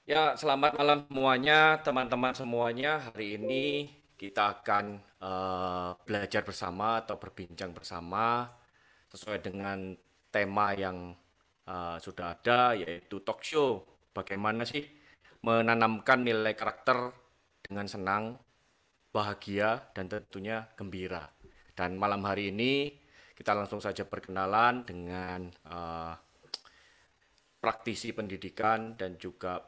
Ya, selamat malam semuanya, teman-teman semuanya. Hari ini kita akan belajar bersama atau berbincang bersama sesuai dengan tema yang sudah ada, yaitu talk show. Bagaimana sih menanamkan nilai karakter dengan senang, bahagia, dan tentunya gembira. Dan malam hari ini kita langsung saja perkenalan dengan praktisi pendidikan dan juga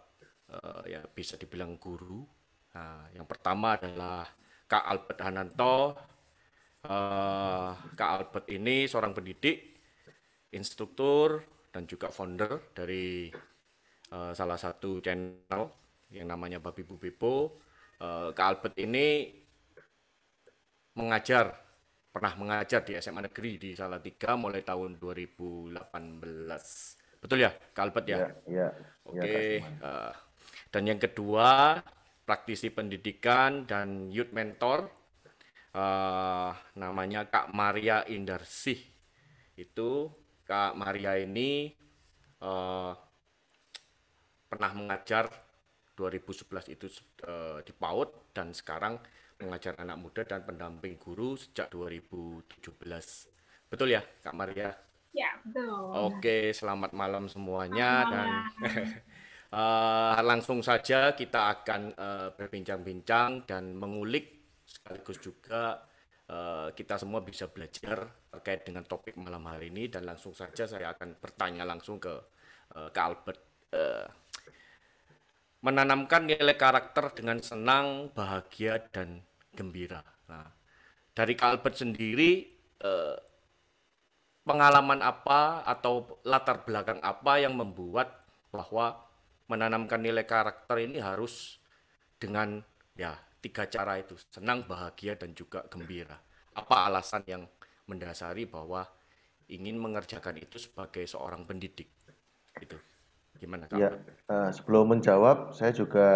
ya bisa dibilang guru. Nah, yang pertama adalah Kak Albert Hananto. Kak Albert ini seorang pendidik, instruktur, dan juga founder dari salah satu channel yang namanya Babi Bu Bepo. Kak Albert ini mengajar, pernah mengajar di SMA Negeri di Salatiga mulai tahun 2018. Betul ya, Kak Albert ya? Ya, ya, ya Kak Oke, Siman. dan yang kedua praktisi pendidikan dan youth mentor, namanya Kak Maria Indarsih. Itu Kak Maria ini eh, pernah mengajar 2011 itu di PAUD dan sekarang mengajar anak muda dan pendamping guru sejak 2017. Betul ya, Kak Maria? Ya, betul. Oke, selamat malam Selamat semuanya dan malam. langsung saja kita akan berbincang-bincang dan mengulik sekaligus juga kita semua bisa belajar terkait dengan topik malam hari ini dan langsung saja saya akan bertanya langsung ke Kak Albert. Eh, Menanamkan nilai karakter dengan senang, bahagia dan gembira. Nah, dari Kak Albert sendiri eh, pengalaman apa atau latar belakang apa yang membuat bahwa menanamkan nilai karakter ini harus dengan ya tiga cara itu, senang, bahagia dan juga gembira. Apa alasan yang mendasari bahwa ingin mengerjakan itu sebagai seorang pendidik? Itu gimana Kak Ya, Albert? sebelum menjawab, saya juga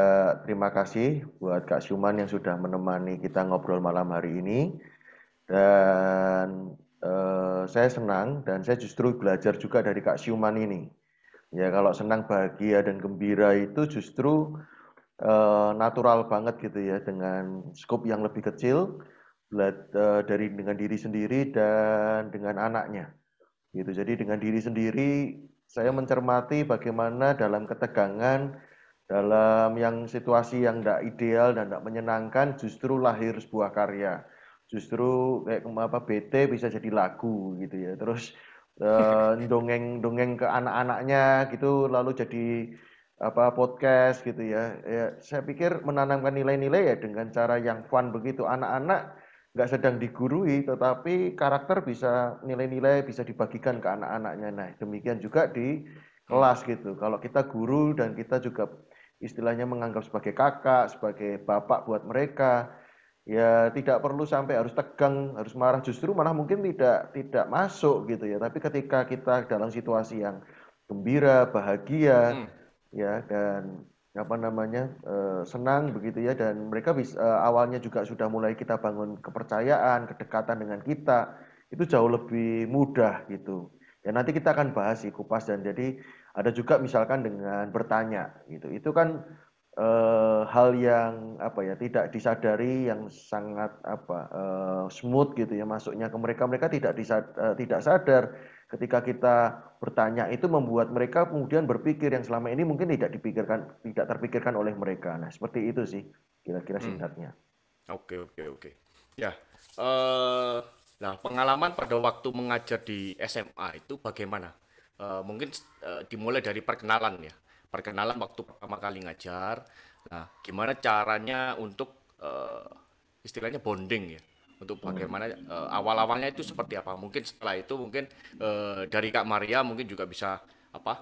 terima kasih buat Kak Siman yang sudah menemani kita ngobrol malam hari ini. Dan saya senang dan saya justru belajar juga dari Kak Siman ini. Ya, kalau senang, bahagia, dan gembira itu justru natural banget gitu ya, dengan skop yang lebih kecil, dari dengan diri sendiri dan dengan anaknya. Gitu. Jadi dengan diri sendiri saya mencermati bagaimana dalam ketegangan, dalam yang situasi yang tidak ideal dan tidak menyenangkan justru lahir sebuah karya. Justru kayak apa bete bisa jadi lagu gitu ya. Terus dongeng-dongeng ke anak-anaknya gitu lalu jadi apa podcast gitu ya. Ya saya pikir menanamkan nilai-nilai ya dengan cara yang fun begitu. Anak-anak nggak sedang digurui, tetapi karakter bisa nilai-nilai bisa dibagikan ke anak-anaknya. Nah, demikian juga di Hmm. kelas gitu. Kalau kita guru dan kita juga istilahnya menganggap sebagai kakak, sebagai bapak buat mereka, ya tidak perlu sampai harus tegang, harus marah. Justru malah mungkin tidak masuk gitu ya. Tapi ketika kita dalam situasi yang gembira, bahagia, Hmm. ya dan apa namanya senang begitu ya dan mereka bisa awalnya juga sudah mulai kita bangun kepercayaan kedekatan dengan kita itu jauh lebih mudah gitu ya nanti kita akan bahas sih kupas dan jadi ada juga misalkan dengan bertanya gitu itu kan hal yang apa ya tidak disadari yang sangat apa smooth gitu ya masuknya ke mereka mereka tidak sadar ketika kita bertanya itu membuat mereka kemudian berpikir yang selama ini mungkin tidak terpikirkan oleh mereka. Nah, seperti itu sih kira-kira Hmm. singkatnya. Oke, oke, oke. Ya, eh nah pengalaman pada waktu mengajar di SMA itu bagaimana? Mungkin dimulai dari perkenalan ya. Perkenalan waktu pertama kali ngajar. Nah, gimana caranya untuk istilahnya bonding ya? Untuk bagaimana awal-awalnya itu seperti apa? Mungkin setelah itu mungkin dari Kak Maria mungkin juga bisa apa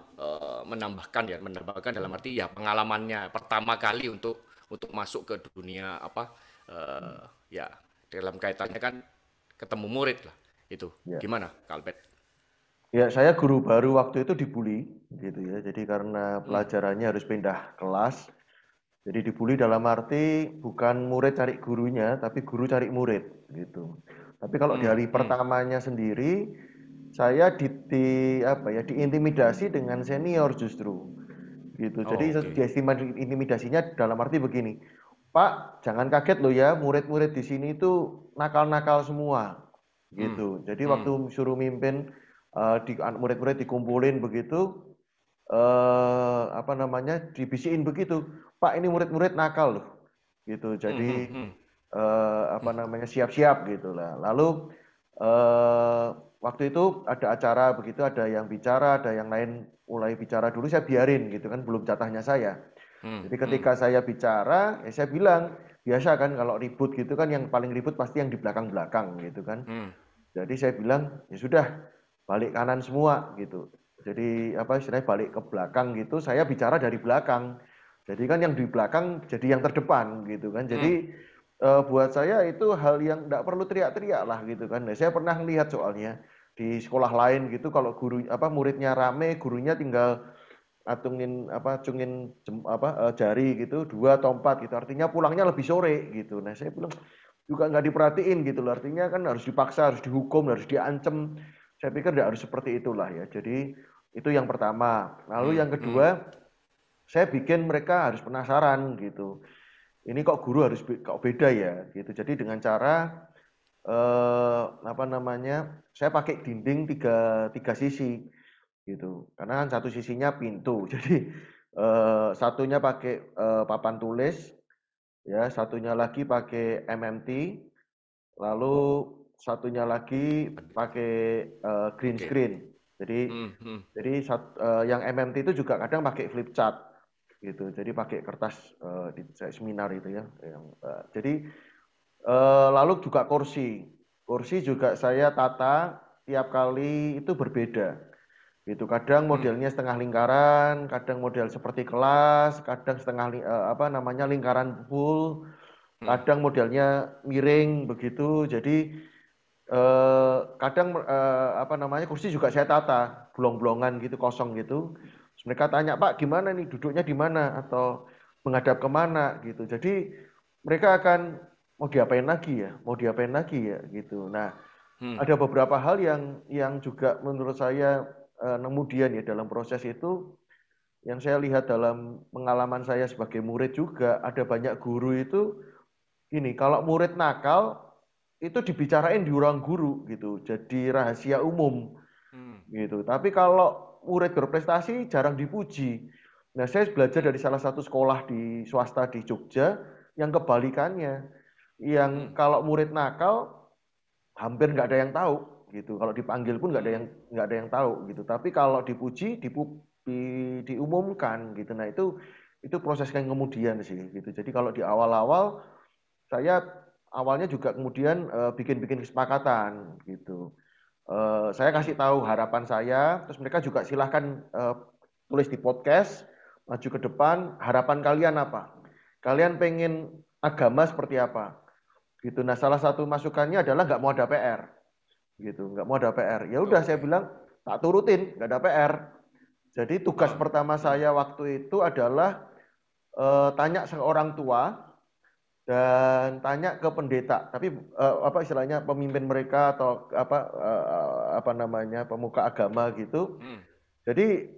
menambahkan ya, menambahkan dalam arti ya pengalamannya pertama kali untuk masuk ke dunia apa eh, ya dalam kaitannya kan ketemu murid lah itu Ya. gimana Kalbet? Ya, saya guru baru waktu itu dibully gitu ya. Jadi karena Hmm, pelajarannya harus pindah kelas. Jadi dibully dalam arti bukan murid cari gurunya, tapi guru cari murid gitu. Tapi kalau di hmm, hari hmm, pertamanya sendiri saya apa ya diintimidasi dengan senior justru. gitu. Jadi Oh, oke. intimidasinya dalam arti begini, Pak, jangan kaget loh ya, murid-murid di sini itu nakal-nakal semua, Hmm. gitu. Jadi Hmm. waktu suruh mimpin, murid-murid dikumpulin begitu, apa namanya, dibisikin begitu, Pak ini murid-murid nakal loh, gitu. Hmm. Hmm. Jadi Hmm. apa namanya, siap-siap gitulah. Lalu eh, waktu itu ada acara begitu, ada yang bicara, ada yang lain mulai bicara dulu, saya biarin gitu kan, belum jatahnya saya. Hmm. Jadi Hmm. ketika saya bicara, ya saya bilang, biasa kan kalau ribut gitu kan yang paling ribut pasti yang di belakang-belakang gitu kan. Hmm. Jadi saya bilang, ya sudah, balik kanan semua gitu. Jadi apa istilahnya balik ke belakang gitu, saya bicara dari belakang. Jadi kan yang di belakang jadi yang terdepan gitu kan. Hmm. Jadi buat saya itu hal yang tidak perlu teriak-teriak lah gitu kan. Nah, saya pernah lihat soalnya di sekolah lain gitu kalau guru apa muridnya rame, gurunya tinggal acungin apa jari gitu 2 atau 4 gitu. Artinya pulangnya lebih sore gitu. Nah, saya bilang juga nggak diperhatiin gitu loh. Artinya kan harus dipaksa, harus dihukum, harus diancam. Saya pikir tidak harus seperti itulah ya. Jadi itu yang pertama. Lalu Hmm. yang Hmm. kedua, saya bikin mereka harus penasaran gitu. Ini kok guru harus kok beda ya gitu. Jadi dengan cara apa namanya? Saya pakai dinding tiga sisi gitu. Karena kan satu sisinya pintu. Jadi satunya pakai papan tulis, ya, satunya lagi pakai MMT, lalu satunya lagi pakai green Oke. screen. Jadi Hmm. Hmm. yang MMT itu juga kadang pakai flip chart gitu. Jadi pakai kertas di seminar itu ya. Jadi lalu juga kursi. Kursi juga saya tata tiap kali itu berbeda. Gitu. Kadang Hmm. modelnya setengah lingkaran, kadang model seperti kelas, kadang setengah apa namanya lingkaran full, Hmm. kadang modelnya miring begitu. Jadi kadang apa namanya kursi juga saya tata bolong-bolongan gitu kosong gitu. Terus mereka tanya Pak gimana nih duduknya di mana atau menghadap kemana gitu. Jadi mereka akan mau diapain lagi ya, mau diapain lagi ya gitu. Nah Hmm. ada beberapa hal yang juga menurut saya kemudian ya dalam proses itu yang saya lihat dalam pengalaman saya sebagai murid juga ada banyak guru itu ini kalau murid nakal itu dibicarain di ruang guru gitu, jadi rahasia umum Hmm. gitu. Tapi kalau murid berprestasi jarang dipuji. Nah, saya belajar Hmm. dari salah satu sekolah di swasta di Jogja yang kebalikannya, Hmm. yang kalau murid nakal hampir nggak ada yang tahu gitu. Kalau dipanggil pun Hmm. nggak ada yang tahu gitu. Tapi kalau dipuji, diumumkan gitu. Nah, itu proses yang kemudian sih gitu. Jadi kalau di awal-awal saya awalnya juga kemudian bikin-bikin kesepakatan gitu. Saya Hmm. kasih tahu Hmm. harapan saya, terus mereka juga silahkan tulis di podcast, maju ke depan, harapan kalian apa? Kalian pengen agama seperti apa? Gitu. Nah, salah satu masukannya adalah nggak mau ada PR, gitu. Nggak mau ada PR. Ya udah, saya Oke. bilang tak turutin, nggak ada PR. Jadi tugas Ah. pertama Hmm. saya waktu itu adalah tanya ke orang tua dan tanya ke pendeta, tapi apa istilahnya pemimpin mereka atau apa namanya pemuka agama gitu. Hmm. Jadi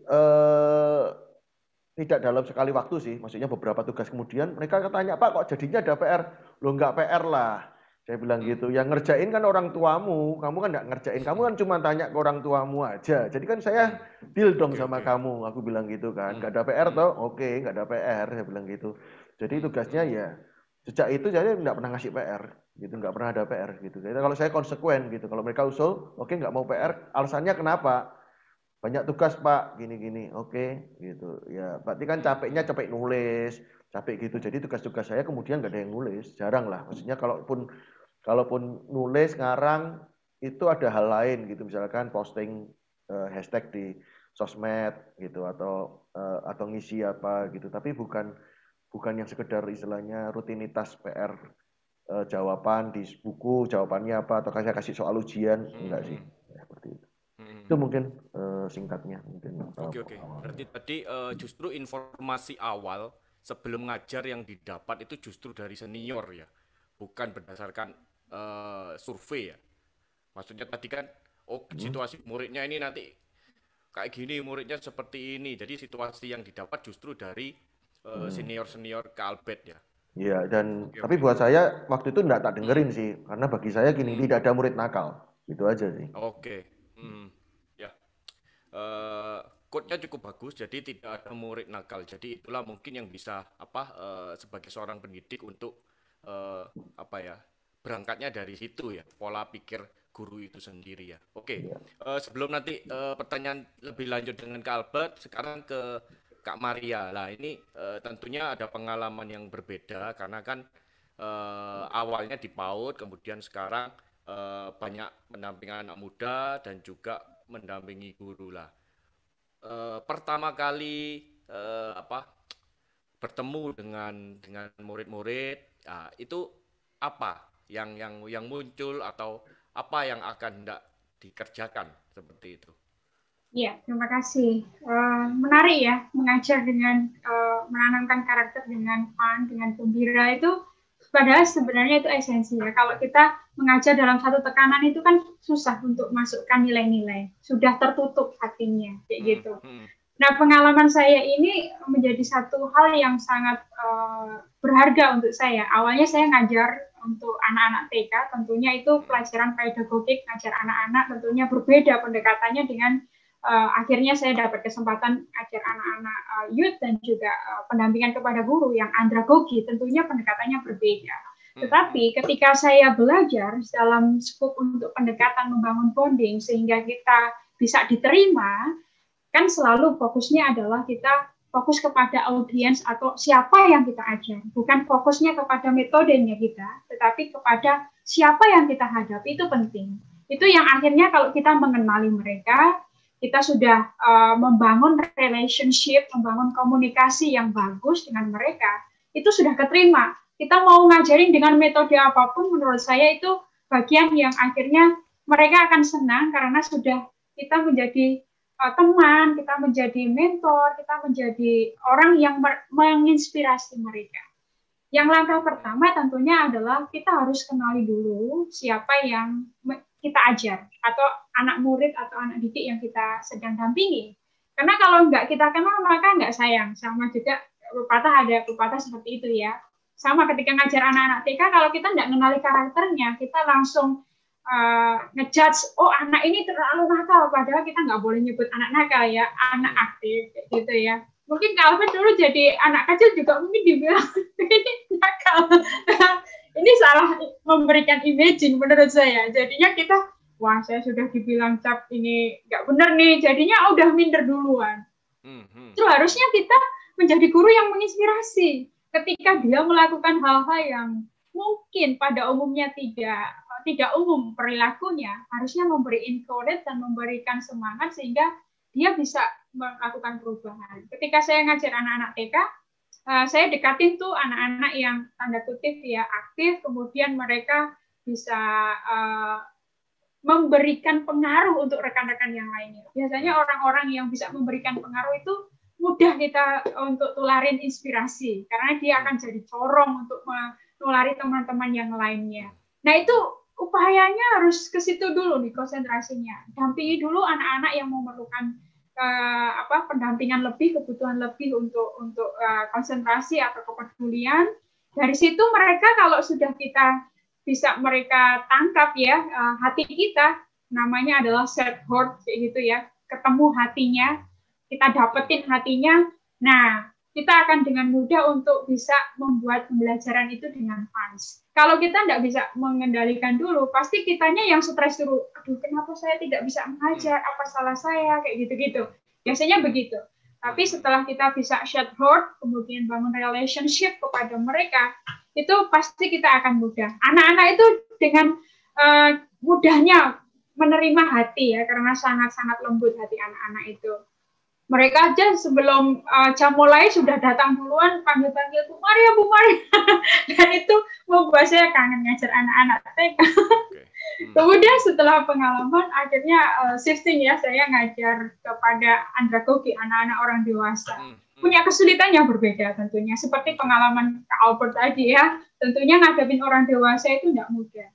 tidak dalam sekali waktu sih, maksudnya beberapa tugas kemudian mereka tanya Pak kok jadinya ada PR? Lo nggak PR lah, saya bilang Hmm. gitu. Yang ngerjain kan orang tuamu, kamu kan nggak ngerjain, kamu Hmm. kan cuma tanya ke orang tuamu aja. Jadi kan Hmm. saya deal dong Oke, sama oke. kamu, aku bilang gitu kan. Hmm. Nggak ada PR Hmm. toh? Oke, nggak ada PR, saya bilang gitu. Jadi Hmm. tugasnya Hmm. ya sejak itu saya nggak pernah ngasih PR gitu, nggak pernah ada PR gitu. Jadi kalau saya konsekuen gitu, kalau mereka usul, oke nggak mau Hmm. PR, alasannya kenapa? Banyak tugas Pak, gini-gini, oke gitu. Ya berarti kan Hmm. capeknya Hmm. capek nulis, capek gitu. Jadi tugas-tugas saya kemudian nggak ada yang nulis, jarang lah. Maksudnya kalaupun kalaupun nulis ngarang itu ada hal lain gitu, misalkan posting hashtag di sosmed gitu atau ngisi apa gitu. Tapi bukan bukan yang sekedar istilahnya rutinitas PR jawaban di buku jawabannya apa atau saya kasih soal ujian Hmm. enggak sih. Hmm. Ya, seperti itu. Hmm. Itu mungkin singkatnya mungkin Oke, oke. awalnya. Berarti tadi justru informasi awal sebelum ngajar yang didapat itu justru dari senior ya, bukan berdasarkan survei ya. Maksudnya tadi kan, oh Hmm. situasi muridnya ini nanti kayak gini, muridnya seperti ini. Jadi situasi yang didapat justru dari senior-senior ke Albert ya. Iya, dan Oke, tapi oke. buat saya waktu itu enggak tak Hmm, dengerin sih, karena bagi saya gini, hmm, tidak ada murid nakal. Gitu aja sih. oke. Hmm, ya. eh Quote-nya cukup bagus, jadi tidak ada murid nakal. Jadi itulah mungkin yang bisa apa sebagai seorang pendidik untuk eh, apa ya berangkatnya dari situ ya, pola pikir guru itu sendiri ya. Oke, Iya. sebelum nanti pertanyaan lebih lanjut dengan Kak Albert, sekarang ke Kak Maria. Lah ini tentunya ada pengalaman yang berbeda karena kan awalnya di PAUD, kemudian sekarang banyak mendampingi anak muda dan juga mendampingi guru lah. Pertama kali apa bertemu dengan murid-murid, itu apa yang muncul atau apa yang akan hendak dikerjakan seperti itu. Ya, terima kasih. Menarik ya, mengajar dengan menanamkan karakter dengan fun, dengan gembira itu, padahal sebenarnya itu esensi ya. Kalau kita mengajar dalam satu tekanan itu kan susah untuk masukkan nilai-nilai, sudah tertutup hatinya, kayak Hmm, gitu. hmm, Nah, pengalaman saya ini menjadi satu hal yang sangat berharga untuk saya. Awalnya saya ngajar untuk anak-anak TK, tentunya itu pelajaran pedagogik, ngajar anak-anak, tentunya berbeda pendekatannya dengan akhirnya saya dapat kesempatan ajar anak-anak youth dan juga pendampingan kepada guru yang andragogi, tentunya pendekatannya berbeda. Tetapi ketika saya belajar dalam skop untuk pendekatan membangun bonding sehingga kita bisa diterima, kan selalu fokusnya adalah kita fokus kepada audiens atau siapa yang kita ajar, bukan fokusnya kepada metodenya kita, tetapi kepada siapa yang kita hadapi, itu penting. Itu yang akhirnya kalau kita mengenali mereka, kita sudah membangun relationship, membangun komunikasi yang bagus dengan mereka, itu sudah keterima. Kita mau ngajarin dengan metode apapun, menurut saya itu bagian yang akhirnya mereka akan senang karena sudah kita menjadi teman, kita menjadi mentor, kita menjadi orang yang menginspirasi mereka. Yang langkah pertama tentunya adalah kita harus kenali dulu siapa yang kita ajar atau anak murid atau anak didik yang kita sedang dampingi. Karena kalau nggak kita kenal maka nggak sayang. Sama juga ada pepatah seperti itu ya. Sama ketika ngajar anak-anak TK, kalau kita nggak kenali karakternya, kita langsung ngejudge, oh anak ini terlalu nakal, padahal kita nggak boleh nyebut anak nakal ya, anak aktif gitu ya. Mungkin kalau dulu jadi anak kecil juga mungkin dibilang ini nakal. Ini salah memberikan imaging menurut saya. Jadinya kita, wah saya sudah dibilang cap ini nggak benar nih, jadinya udah minder duluan. Itu harusnya kita menjadi guru yang menginspirasi. Ketika dia melakukan hal-hal yang mungkin pada umumnya tidak umum perilakunya, harusnya memberi encourage dan memberikan semangat sehingga dia bisa melakukan perubahan. Ketika saya ngajar anak-anak TK, saya dekatin tuh anak-anak yang tanda kutip ya aktif, kemudian mereka bisa memberikan pengaruh untuk rekan-rekan yang lainnya. Biasanya orang-orang yang bisa memberikan pengaruh itu mudah kita untuk tularin inspirasi, karena dia akan jadi corong untuk menulari teman-teman yang lainnya. Nah itu upayanya harus ke situ dulu nih konsentrasinya. Dampingi dulu anak-anak yang memerlukan pendampingan lebih, kebutuhan lebih untuk konsentrasi atau kepedulian. Dari situ mereka kalau sudah kita bisa mereka tangkap ya hati kita, namanya adalah set heart kayak gitu ya, ketemu hatinya, kita dapetin hatinya. Nah, kita akan dengan mudah untuk bisa membuat pembelajaran itu dengan fun. Kalau kita tidak bisa mengendalikan dulu, pasti kitanya yang stres dulu. Aduh, kenapa saya tidak bisa mengajar? Apa salah saya? Kayak gitu-gitu. Biasanya begitu. Tapi setelah kita bisa shut heart, kemudian bangun relationship kepada mereka, itu pasti kita akan mudah. Anak-anak itu dengan mudahnya menerima hati ya, karena sangat-sangat lembut hati anak-anak itu. Mereka aja sebelum jam mulai sudah datang duluan, panggil-panggil Bu Maria, Bu Maria. Dan itu membuat saya kangen ngajar anak-anak TK. Kemudian setelah pengalaman, akhirnya shifting ya, saya ngajar kepada andragogi, anak-anak orang dewasa. Punya kesulitan yang berbeda tentunya. Seperti pengalaman Kak Albert tadi ya, tentunya ngadepin orang dewasa itu tidak mudah.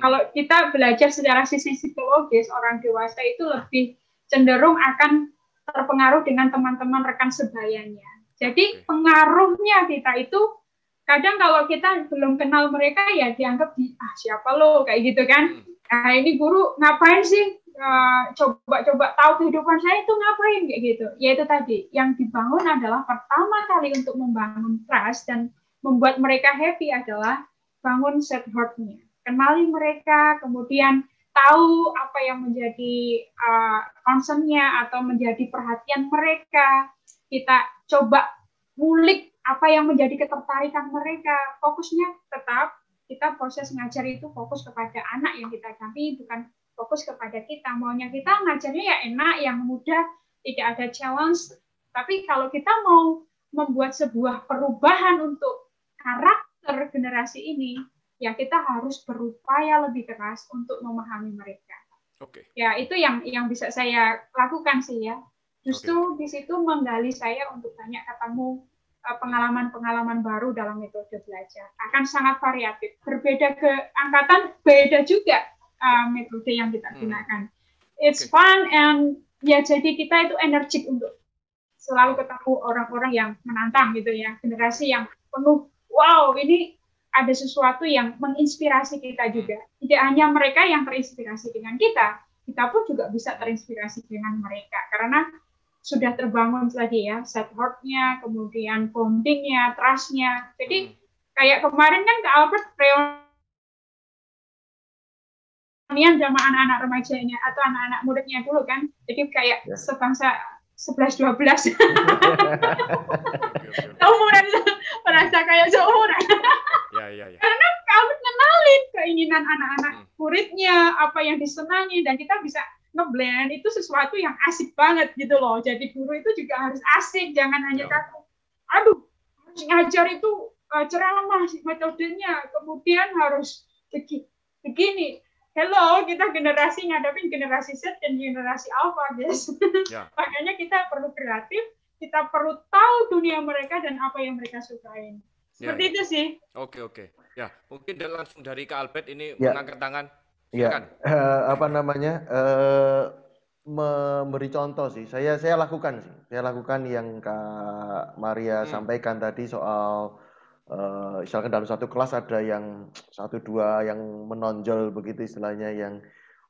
Kalau kita belajar secara sisi psikologis, orang dewasa itu lebih cenderung akan terpengaruh dengan teman-teman rekan sebayanya. Jadi pengaruhnya kita itu kadang kalau kita belum kenal mereka ya dianggap siapa lo kayak gitu kan. Nah, ini guru ngapain sih coba-coba tahu kehidupan saya itu ngapain kayak gitu. Ya itu tadi yang dibangun adalah pertama kali untuk membangun trust dan membuat mereka happy adalah bangun set heart-nya. Kenali mereka, kemudian tahu apa yang menjadi concern-nya atau menjadi perhatian mereka. Kita coba ngulik apa yang menjadi ketertarikan mereka. Fokusnya tetap kita proses ngajar itu fokus kepada anak yang kita dampingi, bukan fokus kepada kita. Maunya kita ngajarnya ya enak, yang mudah, tidak ada challenge. Tapi kalau kita mau membuat sebuah perubahan untuk karakter generasi ini, ya kita harus berupaya lebih keras untuk memahami mereka. Ya itu yang bisa saya lakukan sih ya. Justru di situ menggali saya untuk banyak ketemu pengalaman-pengalaman baru dalam metode belajar. Akan sangat variatif. Berbeda ke angkatan, beda juga metode yang kita gunakan. It's fun and ya jadi kita itu energik untuk selalu ketemu orang-orang yang menantang gitu ya. Generasi yang penuh, wow ini ada sesuatu yang menginspirasi kita juga. Tidak hanya mereka yang terinspirasi dengan kita pun juga bisa terinspirasi dengan mereka. Karena sudah terbangun tadi ya, set heart-nya, kemudian bonding-nya, trust-nya. Jadi kayak kemarin kan Kak Albert reunian sama anak-anak remajanya atau anak-anak muridnya dulu kan. Jadi kayak sebangsa 11-12. Seumuran, merasa kayak seumuran. Ya. Karena Kak Albert ngenalin keinginan anak-anak muridnya, apa yang disenangi, dan kita bisa ngeblend itu sesuatu yang asik banget gitu loh. Jadi guru itu juga harus asik, jangan hanya kaku. Aduh, harus ngajar itu ceramah metodenya, kemudian harus begini. Hello, kita generasi ngadapin generasi Z dan generasi Alpha, guys. Makanya kita perlu kreatif, kita perlu tahu dunia mereka dan apa yang mereka sukain. Seperti itu sih. Oke. Ya, mungkin langsung dari Kak Albert ini mengangkat tangan. Ya, memberi contoh sih. Saya lakukan sih. Saya lakukan yang Kak Maria sampaikan tadi soal misalkan dalam satu kelas ada yang 1-2 yang menonjol begitu istilahnya, yang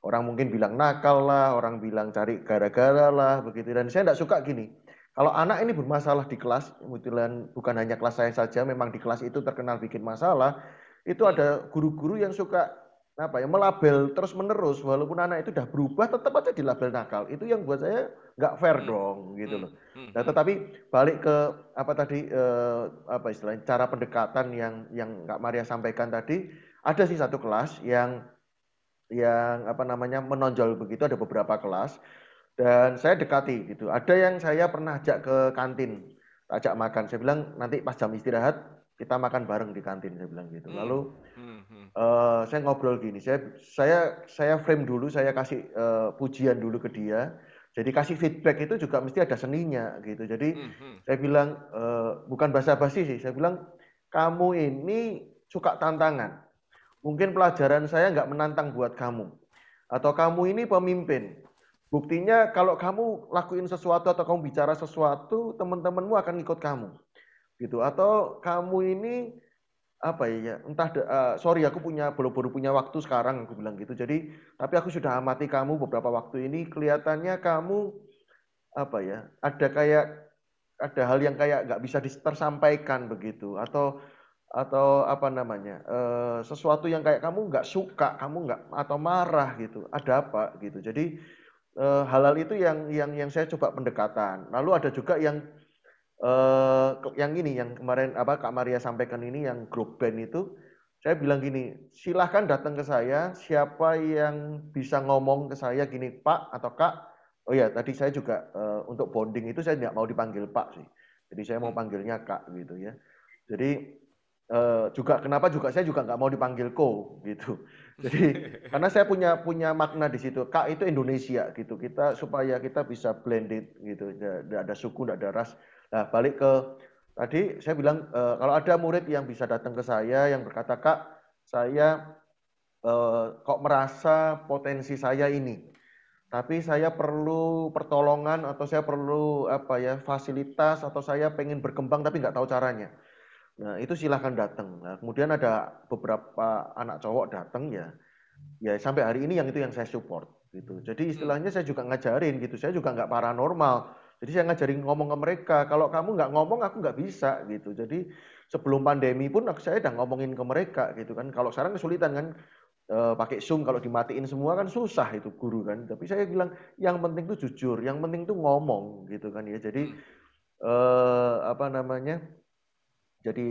orang mungkin bilang nakal lah, orang bilang cari gara-gara lah begitu. Dan saya tidak suka gini. Kalau anak ini bermasalah di kelas, kebetulan bukan hanya kelas saya saja, memang di kelas itu terkenal bikin masalah, itu ada guru-guru yang suka melabel terus menerus, walaupun anak itu udah berubah tetap aja dilabel nakal. Itu yang buat saya nggak fair dong gitu loh. Nah, tetapi balik ke istilahnya cara pendekatan yang Kak Maria sampaikan tadi, ada sih satu kelas yang menonjol begitu, ada beberapa kelas dan saya dekati gitu. Ada yang saya pernah ajak ke kantin, ajak makan. Saya bilang nanti pas jam istirahat kita makan bareng di kantin, saya bilang gitu. Lalu saya ngobrol gini, saya frame dulu, saya kasih pujian dulu ke dia. Jadi kasih feedback itu juga mesti ada seninya gitu. Jadi saya bilang bukan basa-basi sih, saya bilang kamu ini suka tantangan. Mungkin pelajaran saya nggak menantang buat kamu. Atau kamu ini pemimpin. Buktinya kalau kamu lakuin sesuatu atau kamu bicara sesuatu, teman-temanmu akan ikut kamu. Gitu. Atau kamu ini sorry aku baru punya waktu sekarang, aku bilang gitu. Jadi tapi aku sudah amati kamu beberapa waktu ini, kelihatannya kamu ada hal yang kayak nggak bisa tersampaikan begitu, atau sesuatu yang kayak kamu nggak suka, kamu nggak atau marah gitu, ada apa gitu. Jadi hal-hal itu yang saya coba pendekatan. Lalu ada juga yang ini yang kemarin Kak Maria sampaikan ini, yang grup band itu, saya bilang gini, silahkan datang ke saya, siapa yang bisa ngomong ke saya gini, Pak atau Kak. Oh ya, tadi saya juga untuk bonding itu saya tidak mau dipanggil Pak sih, jadi saya mau panggilnya Kak gitu ya. Jadi kenapa saya juga nggak mau dipanggil Ko gitu. Jadi karena saya punya makna di situ. Kak itu Indonesia gitu, kita supaya kita bisa blended gitu, tidak ada suku, tidak ada ras. Nah, balik ke tadi saya bilang kalau ada murid yang bisa datang ke saya yang berkata, Kak, saya kok merasa potensi saya ini tapi saya perlu pertolongan atau saya perlu apa ya fasilitas atau saya pengen berkembang tapi nggak tahu caranya. Nah, itu silahkan datang. Nah, kemudian ada beberapa anak cowok datang ya. Ya sampai hari ini yang itu yang saya support gitu. Jadi istilahnya saya juga ngajarin gitu. Saya juga nggak paranormal. Jadi saya ngajarin ngomong ke mereka. Kalau kamu nggak ngomong, aku nggak bisa gitu. Jadi sebelum pandemi pun saya udah ngomongin ke mereka gitu kan. Kalau sekarang kesulitan kan pakai Zoom kalau dimatiin semua kan susah itu guru kan. Tapi saya bilang yang penting tuh jujur, yang penting tuh ngomong gitu kan ya. Jadi apa namanya? Jadi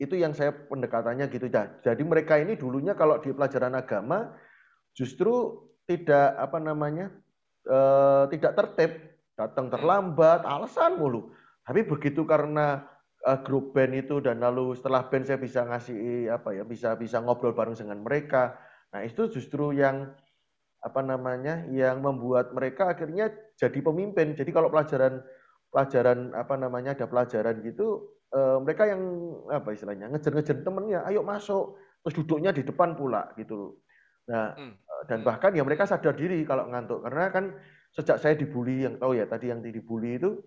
itu yang saya pendekatannya gitu ya. Jadi mereka ini dulunya kalau di pelajaran agama justru tidak apa namanya tidak tertib, datang terlambat, alasan mulu. Tapi begitu karena grup band itu dan lalu setelah band saya bisa ngasih apa ya bisa ngobrol bareng dengan mereka. Nah itu justru yang apa namanya yang membuat mereka akhirnya jadi pemimpin. Jadi kalau pelajaran apa namanya ada pelajaran gitu mereka yang apa istilahnya ngejar-ngejar temennya, ayo masuk, terus duduknya di depan pula gitu. Nah dan bahkan ya mereka sadar diri kalau ngantuk karena kan sejak saya dibully yang tahu ya tadi yang dibully itu,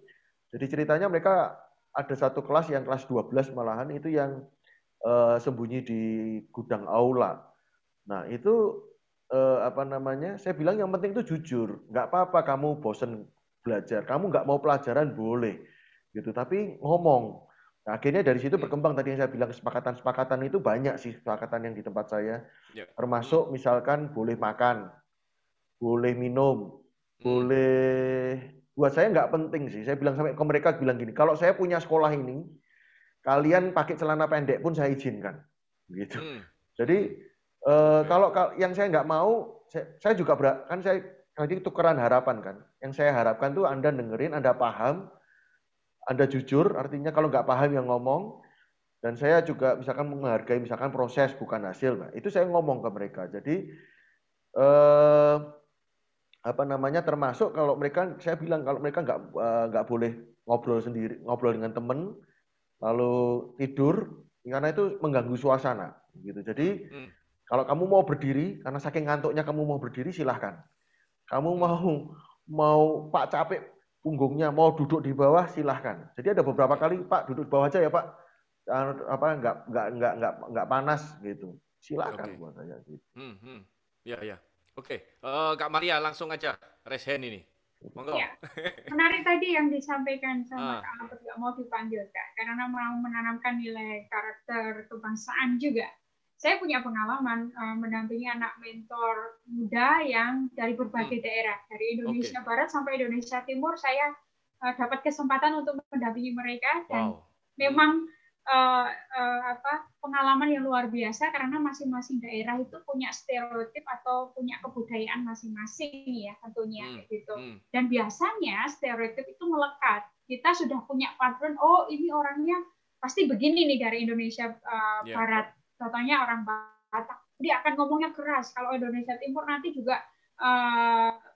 jadi ceritanya mereka ada satu kelas yang kelas 12 malahan itu yang sembunyi di gudang aula. Nah itu apa namanya? Saya bilang yang penting itu jujur. Nggak apa-apa kamu bosen belajar, kamu nggak mau pelajaran boleh, gitu. Tapi ngomong. Nah, akhirnya dari situ berkembang tadi yang saya bilang kesepakatan-kesepakatan itu banyak sih kesepakatan yang di tempat saya. Termasuk misalkan boleh makan, boleh minum, boleh. Buat saya nggak penting sih. Saya bilang sampai ke mereka bilang gini, kalau saya punya sekolah ini, kalian pakai celana pendek pun saya izinkan, gitu. Jadi kalau yang saya nggak mau, saya juga kan saya nanti tukeran harapan kan. Yang saya harapkan tuh Anda dengerin, Anda paham, Anda jujur. Artinya kalau nggak paham yang ngomong, dan saya juga misalkan menghargai misalkan proses bukan hasil. Nah, itu saya ngomong ke mereka. Jadi apa namanya termasuk kalau mereka saya bilang kalau mereka nggak boleh ngobrol sendiri, ngobrol dengan temen, lalu tidur karena itu mengganggu suasana gitu. Jadi kalau kamu mau berdiri, karena saking ngantuknya kamu mau berdiri, silahkan. Kamu mau Pak capek punggungnya, mau duduk di bawah, silahkan. Jadi ada beberapa kali Pak duduk di bawah aja ya Pak, apa nggak panas gitu. Silahkan buat saya gitu. Ya. Oke, Kak Maria langsung aja raise hand ini. Monggo. Ya. Menarik tadi yang disampaikan sama Kak Albert, nggak mau dipanggil Kak, karena mau menanamkan nilai karakter kebangsaan juga. Saya punya pengalaman mendampingi anak mentor muda yang dari berbagai daerah, dari Indonesia Barat sampai Indonesia Timur. Saya dapat kesempatan untuk mendampingi mereka dan memang pengalaman yang luar biasa karena masing-masing daerah itu punya stereotip atau punya kebudayaan masing-masing ya tentunya gitu. Dan biasanya stereotip itu melekat. Kita sudah punya pattern, oh ini orangnya pasti begini nih dari Indonesia Barat. Contohnya orang Batak, dia akan ngomongnya keras. Kalau Indonesia Timur nanti juga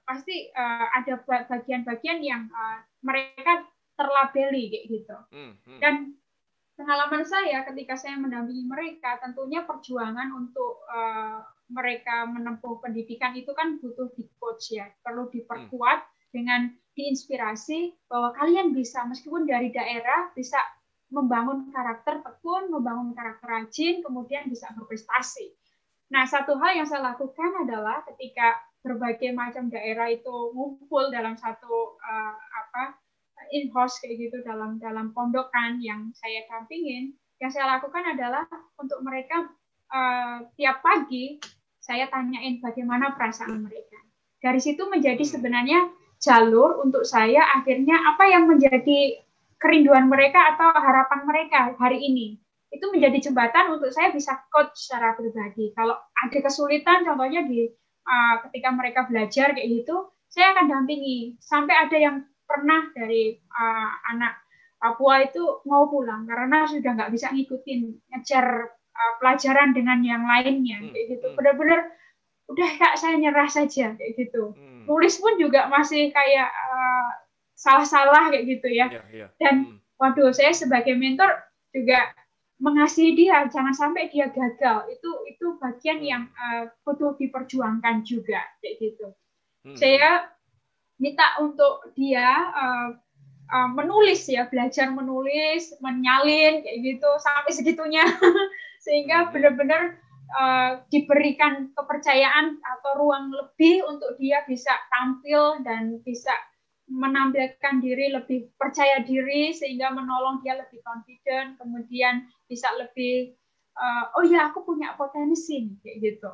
pasti ada bagian-bagian yang mereka terlabeli kayak gitu. Dan pengalaman saya ketika saya mendampingi mereka, tentunya perjuangan untuk mereka menempuh pendidikan itu kan butuh di coach ya, perlu diperkuat dengan diinspirasi bahwa kalian bisa meskipun dari daerah bisa membangun karakter tekun, membangun karakter rajin, kemudian bisa berprestasi. Nah, satu hal yang saya lakukan adalah ketika berbagai macam daerah itu ngumpul dalam satu in-house kayak gitu dalam pondokan yang saya dampingin, yang saya lakukan adalah untuk mereka tiap pagi saya tanyain bagaimana perasaan mereka. Dari situ menjadi sebenarnya jalur untuk saya akhirnya apa yang menjadi kerinduan mereka atau harapan mereka hari ini. Itu menjadi jembatan untuk saya bisa coach secara pribadi. Kalau ada kesulitan, contohnya ketika mereka belajar kayak gitu, saya akan dampingi. Sampai ada yang pernah dari anak Papua itu mau pulang karena sudah nggak bisa ngikutin ngejar pelajaran dengan yang lainnya kayak gitu. Benar-benar udah Kak saya nyerah saja kayak gitu. Tulis pun juga masih kayak salah-salah kayak gitu ya. Dan waduh saya sebagai mentor juga mengasihi dia, jangan sampai dia gagal. Itu bagian yang butuh diperjuangkan juga kayak gitu. Saya minta untuk dia menulis ya, belajar menulis, menyalin kayak gitu sampai segitunya sehingga benar-benar diberikan kepercayaan atau ruang lebih untuk dia bisa tampil dan bisa menampilkan diri lebih percaya diri sehingga menolong dia lebih confident, kemudian bisa lebih oh ya aku punya potensi kayak gitu.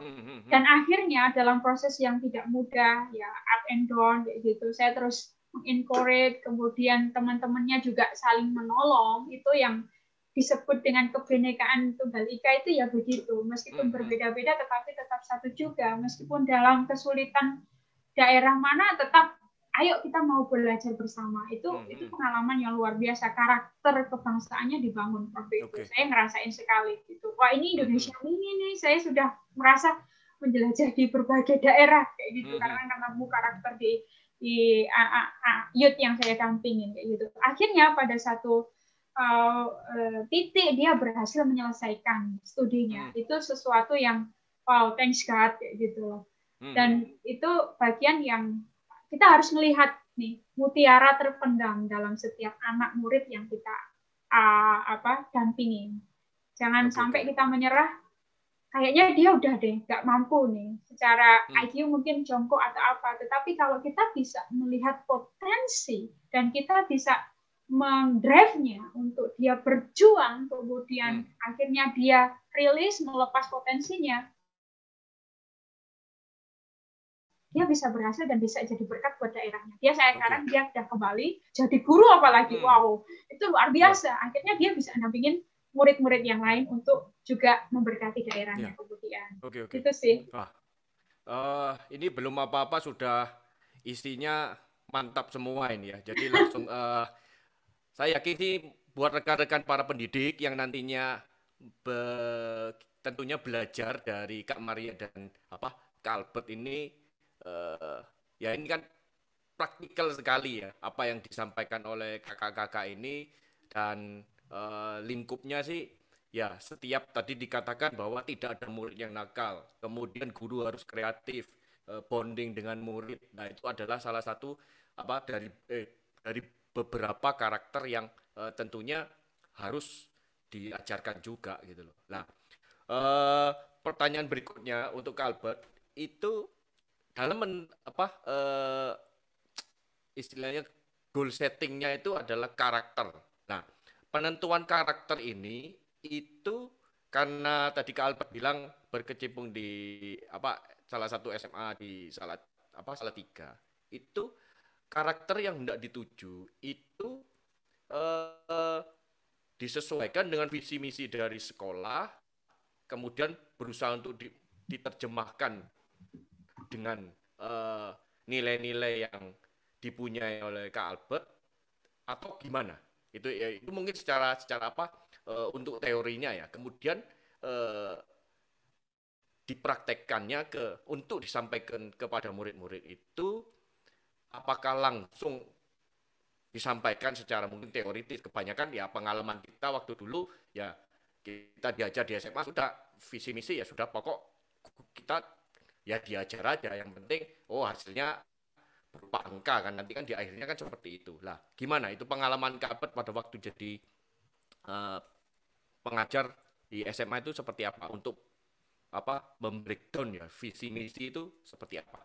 Dan akhirnya dalam proses yang tidak mudah ya up and down kayak gitu, saya terus encourage, kemudian teman-temannya juga saling menolong, itu yang disebut dengan kebinekaan Tunggal Ika itu ya begitu, meskipun berbeda-beda tetapi tetap satu juga, meskipun dalam kesulitan daerah mana tetap ayo kita mau belajar bersama, itu pengalaman yang luar biasa, karakter kebangsaannya dibangun waktu itu. Saya ngerasain sekali gitu, wah ini Indonesia ini nih, saya sudah merasa menjelajah di berbagai daerah kayak gitu karena nemu karakter di youth yang saya dampingin kayak gitu. Akhirnya pada satu titik dia berhasil menyelesaikan studinya. Itu sesuatu yang wow, thanks God kayak gitu loh. Dan itu bagian yang kita harus melihat nih, mutiara terpendam dalam setiap anak murid yang kita dampingin. Jangan sampai kita menyerah, kayaknya dia udah deh nggak mampu nih secara IQ mungkin jongkok atau apa, tetapi kalau kita bisa melihat potensi dan kita bisa mendrive-nya untuk dia berjuang, kemudian akhirnya dia rilis melepas potensinya, dia bisa berhasil dan bisa jadi berkat buat daerahnya. Dia sekarang dia udah kembali jadi guru apalagi, wow itu luar biasa. Akhirnya dia bisa nampingin murid-murid yang lain untuk juga memberkati daerahnya kemudian. Itu sih. Ini belum apa-apa sudah isinya mantap semua ini ya. Jadi langsung saya yakin sih buat rekan-rekan para pendidik yang nantinya tentunya belajar dari Kak Maria dan Kak Albert ini ya ini kan praktikal sekali ya apa yang disampaikan oleh kakak-kakak ini, dan lingkupnya sih ya setiap tadi dikatakan bahwa tidak ada murid yang nakal, kemudian guru harus kreatif, bonding dengan murid. Nah itu adalah salah satu dari beberapa karakter yang tentunya harus diajarkan juga gitu loh. Nah pertanyaan berikutnya untuk Kak Albert itu dalam istilahnya goal settingnya itu adalah karakter. Nah, penentuan karakter ini itu karena tadi Kak Albert bilang berkecimpung di salah satu SMA di Salatiga, itu karakter yang hendak dituju itu disesuaikan dengan visi misi dari sekolah, kemudian berusaha untuk diterjemahkan dengan nilai-nilai yang dipunyai oleh Kak Albert atau gimana? Itu mungkin secara untuk teorinya ya. Kemudian dipraktekkannya untuk disampaikan kepada murid-murid itu apakah langsung disampaikan secara mungkin teoritis, kebanyakan ya pengalaman kita waktu dulu ya kita diajar di SMA sudah visi misi ya sudah pokok kita ya diajar aja, yang penting hasilnya berupa angka kan, nanti kan di akhirnya kan seperti itu lah. Gimana itu pengalaman Kak Albert pada waktu jadi pengajar di SMA itu seperti apa untuk membreakdown ya visi misi itu seperti apa?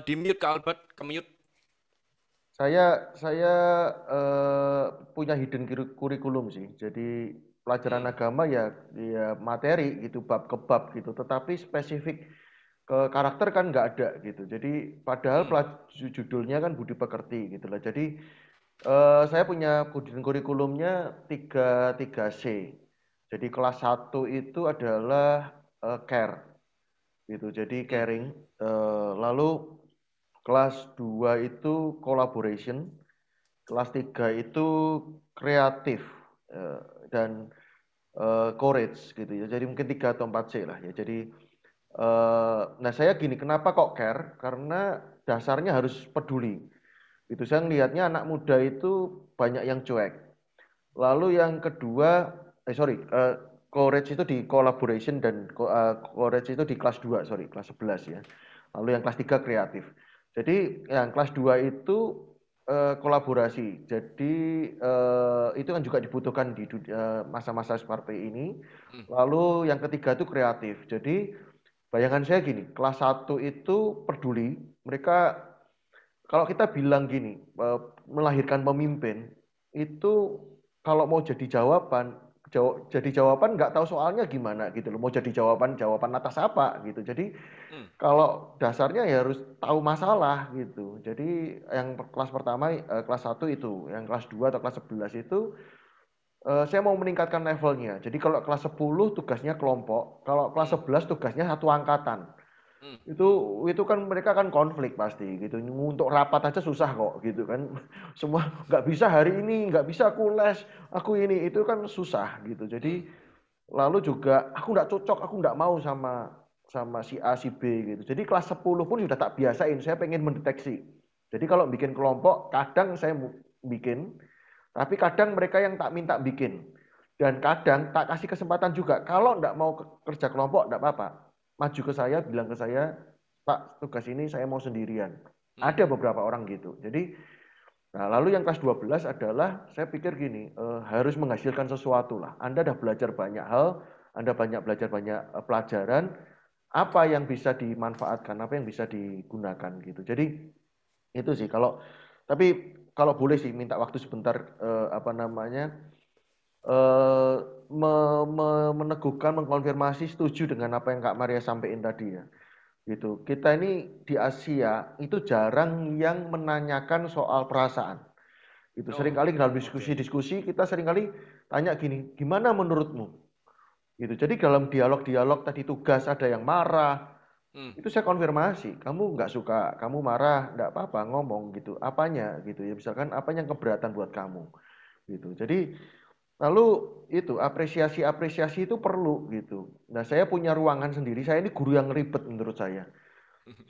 Di mute Kak Albert, ke mute. Saya punya hidden kurikulum sih. Jadi pelajaran agama ya materi gitu, bab ke bab gitu. Tetapi spesifik ke karakter kan nggak ada gitu. Jadi padahal judulnya kan budi pekerti gitu lah. Jadi saya punya hidden kurikulumnya 3C. Jadi kelas 1 itu adalah care gitu. Jadi caring. Lalu kelas 2 itu collaboration, kelas 3 itu kreatif dan courage gitu ya. Jadi mungkin 3 atau 4C lah ya. Jadi nah saya gini, kenapa kok care? Karena dasarnya harus peduli. Itu saya ngelihatnya anak muda itu banyak yang cuek. Lalu yang kedua, courage itu di collaboration dan courage itu di kelas 2, sorry, kelas 11 ya. Lalu yang kelas 3 kreatif. Jadi yang kelas 2 itu kolaborasi. Jadi itu kan juga dibutuhkan di masa-masa seperti ini. Lalu yang ketiga itu kreatif. Jadi bayangan saya gini, kelas 1 itu peduli. Mereka kalau kita bilang gini, melahirkan pemimpin itu kalau mau jadi jawaban nggak tahu soalnya gimana gitu loh. Mau jadi jawaban atas apa gitu. Jadi kalau dasarnya ya harus tahu masalah gitu. Jadi yang kelas pertama kelas 1 itu, yang kelas 2 atau kelas 11 itu saya mau meningkatkan levelnya. Jadi kalau kelas 10 tugasnya kelompok, kalau kelas 11 tugasnya satu angkatan. Itu kan mereka kan konflik pasti gitu. Untuk rapat aja susah kok gitu kan. Semua nggak bisa hari ini, nggak bisa aku les, aku ini itu kan susah gitu. Jadi lalu juga aku nggak cocok, aku nggak mau sama si A si B gitu. Jadi kelas 10 pun sudah tak biasain, saya pengen mendeteksi. Jadi kalau bikin kelompok kadang saya bikin, tapi kadang mereka yang tak minta bikin. Dan kadang tak kasih kesempatan juga. Kalau nggak mau kerja kelompok, nggak apa-apa. Maju ke saya, bilang ke saya, Pak, tugas ini saya mau sendirian. Ada beberapa orang gitu. Jadi, nah lalu yang kelas 12 adalah, saya pikir gini, harus menghasilkan sesuatu lah. Anda udah belajar banyak hal, Anda belajar banyak pelajaran, apa yang bisa dimanfaatkan, apa yang bisa digunakan gitu. Jadi, itu sih, tapi kalau boleh sih minta waktu sebentar, meneguhkan, mengkonfirmasi setuju dengan apa yang Kak Maria sampaikan tadi ya. Gitu. Kita ini di Asia itu jarang yang menanyakan soal perasaan. Itu seringkali dalam diskusi-diskusi kita seringkali tanya gini, gimana menurutmu? Gitu. Jadi dalam dialog-dialog tadi tugas ada yang marah, itu saya konfirmasi, kamu nggak suka, kamu marah, nggak apa-apa ngomong gitu, apanya gitu ya, misalkan apa yang keberatan buat kamu gitu. Jadi lalu itu apresiasi itu perlu gitu. Nah saya punya ruangan sendiri, saya ini guru yang ribet menurut saya.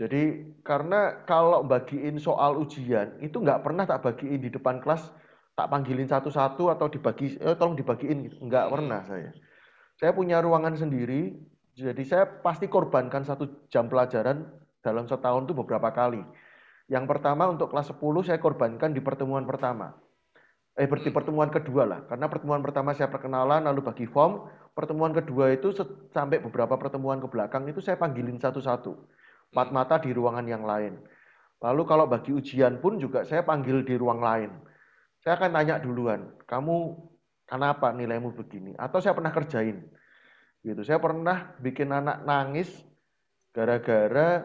Jadi karena kalau bagiin soal ujian itu nggak pernah tak bagiin di depan kelas, tak panggilin satu-satu atau tolong dibagiin gitu. Nggak pernah saya. Saya punya ruangan sendiri, jadi saya pasti korbankan 1 jam pelajaran dalam setahun itu beberapa kali. Yang pertama untuk kelas 10 saya korbankan di pertemuan pertama. Berarti pertemuan kedua lah, karena pertemuan pertama saya perkenalan lalu bagi form, pertemuan kedua itu sampai beberapa pertemuan ke belakang itu saya panggilin satu-satu, 4 mata di ruangan yang lain. Lalu kalau bagi ujian pun juga saya panggil di ruang lain. Saya akan tanya duluan, kamu kenapa nilaimu begini? Atau saya pernah kerjain, gitu. Saya pernah bikin anak nangis gara-gara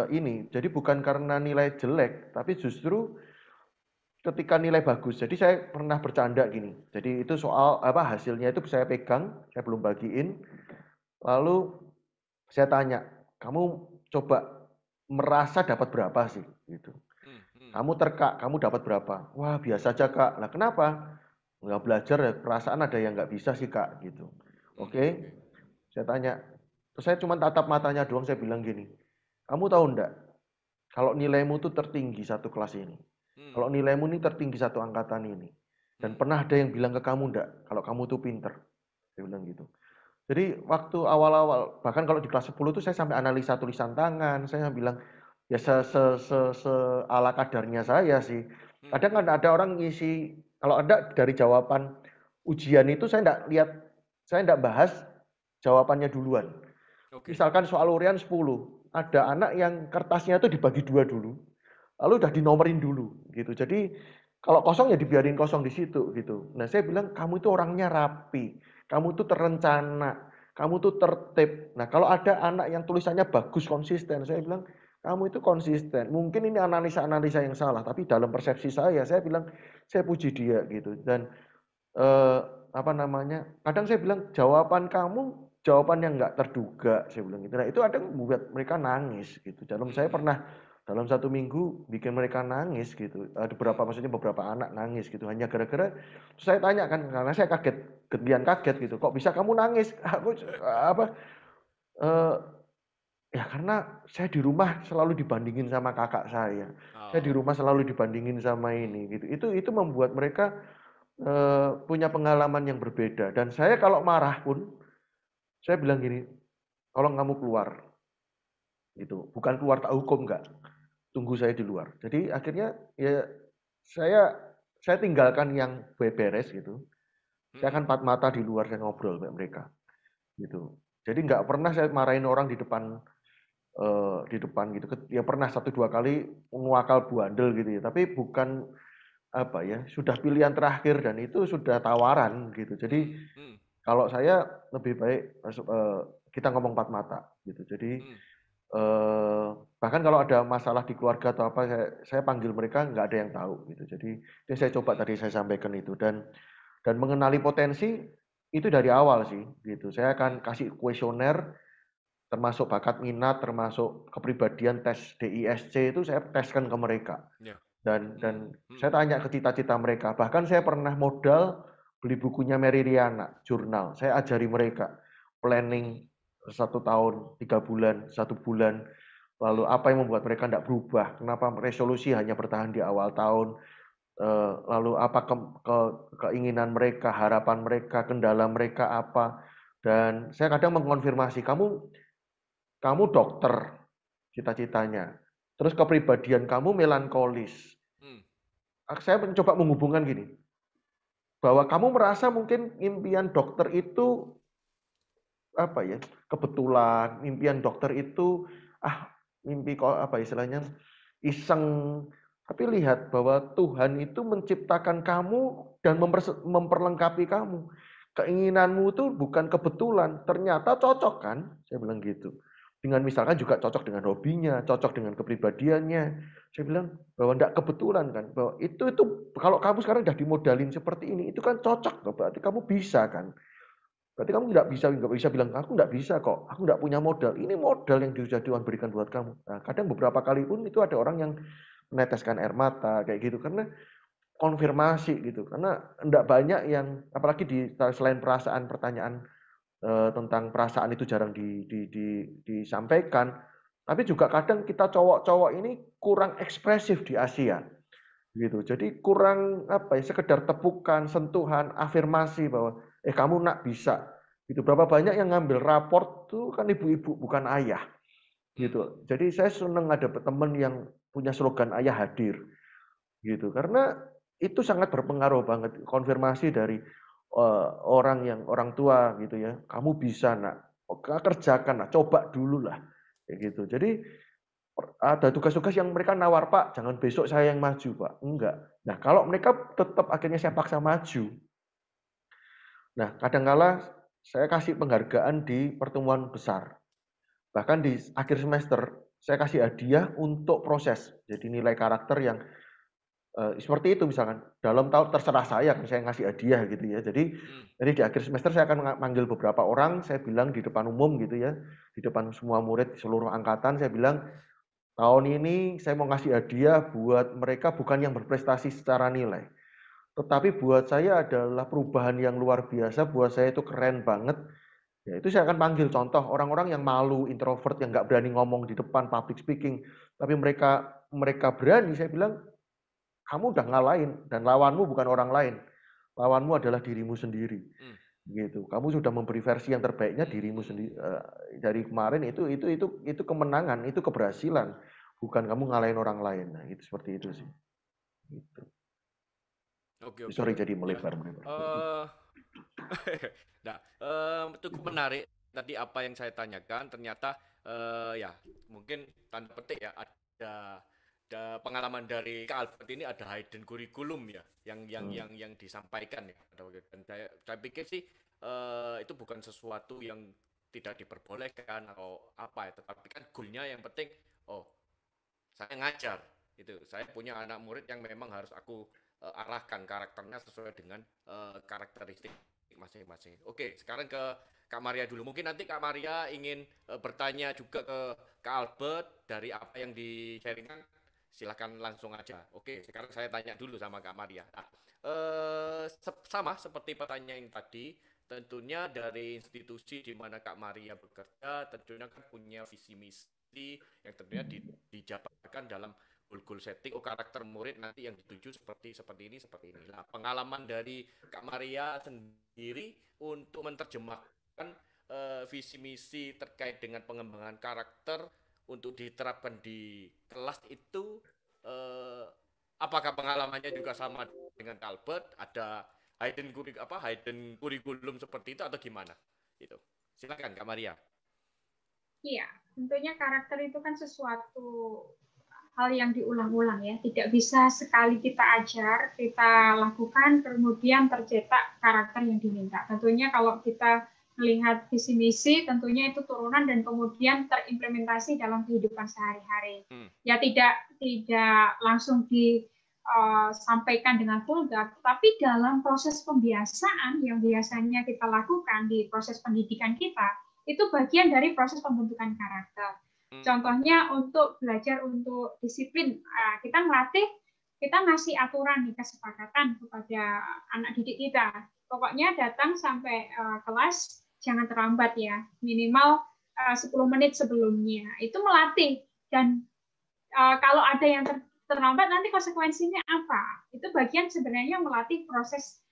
ini. Jadi bukan karena nilai jelek, tapi justru ketika nilai bagus. Jadi saya pernah bercanda gini. Jadi itu soal hasilnya itu saya pegang, saya belum bagiin. Lalu saya tanya, kamu coba merasa dapat berapa sih gitu. Kamu kamu dapat berapa? Wah, biasa aja, Kak. Lah kenapa? Nggak belajar ya, perasaan ada yang nggak bisa sih, Kak gitu. Oke. Saya tanya. Terus saya cuma tatap matanya doang, saya bilang gini. Kamu tahu enggak? Kalau nilaimu tuh tertinggi satu kelas ini. Kalau nilaimu ini tertinggi satu angkatan ini. Dan pernah ada yang bilang ke kamu enggak, kalau kamu tuh pinter. Saya bilang gitu. Jadi waktu awal-awal, bahkan kalau di kelas 10 tuh saya sampai analisa tulisan tangan. Saya bilang, ya ala kadarnya saya sih. Kadang kan ada orang ngisi, kalau ada dari jawaban ujian itu saya enggak bahas jawabannya duluan. Misalkan soal urian 10, ada anak yang kertasnya itu dibagi 2 dulu. Lalu udah dinomorin dulu gitu. Jadi kalau kosong ya dibiarin kosong di situ gitu. Nah, saya bilang kamu itu orangnya rapi, kamu itu terencana, kamu itu tertib. Nah, kalau ada anak yang tulisannya bagus konsisten, saya bilang kamu itu konsisten. Mungkin ini analisa-analisa yang salah, tapi dalam persepsi saya bilang saya puji dia gitu. Dan kadang saya bilang jawaban kamu jawaban yang nggak terduga, saya bilang gitu. Nah, itu ada yang membuat mereka nangis gitu. Saya pernah dalam 1 minggu bikin mereka nangis gitu. Maksudnya beberapa anak nangis gitu. Hanya gara-gara saya tanya kan, karena saya kaget gitu. Kok bisa kamu nangis? Aku ya karena saya di rumah selalu dibandingin sama kakak saya. Saya di rumah selalu dibandingin sama ini gitu. Itu membuat mereka punya pengalaman yang berbeda. Dan saya kalau marah pun, saya bilang gini, tolong kamu keluar. Gitu. Bukan keluar tak hukum, enggak. Tunggu saya di luar. Jadi akhirnya ya saya saya tinggalkan yang beres gitu. Saya akan empat mata di luar, saya ngobrol dengan mereka. Gitu. Jadi nggak pernah saya marahin orang di depan gitu. Ya pernah satu dua kali ngwakal buandel gitu ya. Tapi bukan apa ya, sudah pilihan terakhir dan itu sudah tawaran gitu. Jadi kalau saya lebih baik kita ngomong empat mata gitu. Jadi bahkan kalau ada masalah di keluarga atau apa, saya panggil mereka, nggak ada yang tahu gitu. Jadi itu saya coba tadi saya sampaikan itu, dan mengenali potensi itu dari awal sih gitu. Saya akan kasih kuesioner termasuk bakat minat, termasuk kepribadian, tes DISC itu saya teskan ke mereka. Dan saya tanya ke cita-cita mereka. Bahkan saya pernah modal beli bukunya Mary Riana, jurnal. Saya ajari mereka planning 1 tahun, 3 bulan, 1 bulan. Lalu apa yang membuat mereka tidak berubah? Kenapa resolusi hanya bertahan di awal tahun? Lalu apa keinginan mereka, harapan mereka, kendala mereka apa? Dan saya kadang mengkonfirmasi, kamu dokter cita-citanya. Terus kepribadian kamu melankolis. Saya mencoba menghubungkan gini, bahwa kamu merasa mungkin impian dokter itu apa ya, kebetulan, impian dokter itu mimpi kok apa istilahnya iseng. Tapi lihat bahwa Tuhan itu menciptakan kamu dan memperlengkapi kamu. Keinginanmu itu bukan kebetulan, ternyata cocok kan? Saya bilang gitu. Dengan misalkan juga cocok dengan hobinya, cocok dengan kepribadiannya. Saya bilang bahwa tidak kebetulan kan, bahwa itu kalau kamu sekarang udah dimodalin seperti ini, itu kan cocok, berarti kamu bisa kan. Berarti kamu nggak bisa bilang, aku nggak bisa kok, aku nggak punya modal. Ini modal yang sudah Tuhan berikan buat kamu. Nah, kadang beberapa kali pun itu ada orang yang meneteskan air mata kayak gitu karena konfirmasi gitu. Karena nggak banyak yang, apalagi selain perasaan, pertanyaan tentang perasaan itu jarang disampaikan. Tapi juga kadang kita cowok-cowok ini kurang ekspresif di Asia gitu. Jadi kurang apa ya, sekedar tepukan, sentuhan, afirmasi bahwa kamu nak bisa. Gitu. Berapa banyak yang ngambil raport tuh kan ibu-ibu bukan ayah. Gitu. Jadi saya senang ada teman yang punya slogan ayah hadir. Gitu. Karena itu sangat berpengaruh banget, konfirmasi dari orang tua gitu ya. Kamu bisa nak, kerjakan nak, coba dulu lah. Kayak gitu. Jadi ada tugas-tugas yang mereka nawar, Pak, jangan besok saya yang maju, Pak. Enggak. Nah, kalau mereka tetap akhirnya saya paksa maju. Nah, kadangkala saya kasih penghargaan di pertemuan besar. Bahkan di akhir semester, saya kasih hadiah untuk proses. Jadi nilai karakter yang seperti itu misalkan. Dalam tahun terserah saya ngasih hadiah gitu ya. Jadi di akhir semester saya akan manggil beberapa orang, saya bilang di depan umum gitu ya, di depan semua murid seluruh angkatan, saya bilang, tahun ini saya mau ngasih hadiah buat mereka bukan yang berprestasi secara nilai. Tetapi buat saya adalah perubahan yang luar biasa, buat saya itu keren banget. Ya itu saya akan panggil contoh orang-orang yang malu, introvert, yang nggak berani ngomong di depan, public speaking. Tapi mereka berani, saya bilang, kamu udah ngalahin dan lawanmu bukan orang lain. Lawanmu adalah dirimu sendiri. Gitu. Kamu sudah memberi versi yang terbaiknya dirimu sendiri. Dari kemarin itu kemenangan, itu keberhasilan, bukan kamu ngalahin orang lain. Nah, itu seperti itu sih. Gitu. Oke. Sorry jadi Ya. melebar. Nah, cukup menarik tadi apa yang saya tanyakan. Ternyata ya mungkin tanda petik ya ada pengalaman dari Kak Albert ini, ada hidden curriculum ya yang disampaikan ya. Dan saya pikir sih itu bukan sesuatu yang tidak diperbolehkan atau apa ya, tetapi kan goalnya yang penting, saya ngajar itu, saya punya anak murid yang memang harus aku arahkan karakternya sesuai dengan karakteristik masing-masing. Oke, sekarang ke Kak Maria dulu. Mungkin nanti Kak Maria ingin bertanya juga ke Kak Albert dari apa yang di-sharingkan, silakan langsung aja. Oke, sekarang saya tanya dulu sama Kak Maria. Nah, sama seperti pertanyaan yang tadi, tentunya dari institusi di mana Kak Maria bekerja, tentunya kan punya visi misi yang tentunya dijabarkan dalam goal setting, oh karakter murid nanti yang dituju seperti ini, seperti ini. Nah, pengalaman dari Kak Maria sendiri untuk menerjemahkan visi misi terkait dengan pengembangan karakter untuk diterapkan di kelas itu, apakah pengalamannya juga sama dengan Albert? Ada hidden kurikulum seperti itu atau gimana? Itu. Silakan Kak Maria. Iya, tentunya karakter itu kan sesuatu hal yang diulang-ulang ya. Tidak bisa sekali kita ajar, kita lakukan, kemudian tercetak karakter yang diminta. Tentunya kalau kita melihat visi misi, tentunya itu turunan dan kemudian terimplementasi dalam kehidupan sehari-hari. Ya tidak langsung disampaikan dengan vulgar, tapi dalam proses pembiasaan yang biasanya kita lakukan di proses pendidikan kita, itu bagian dari proses pembentukan karakter. Contohnya untuk belajar untuk disiplin, kita melatih, kita ngasih aturan nih, kesepakatan kepada anak didik kita. Pokoknya datang sampai kelas jangan terlambat ya, minimal 10 menit sebelumnya. Itu melatih, dan kalau ada yang terlambat nanti konsekuensinya apa? Itu bagian sebenarnya melatih proses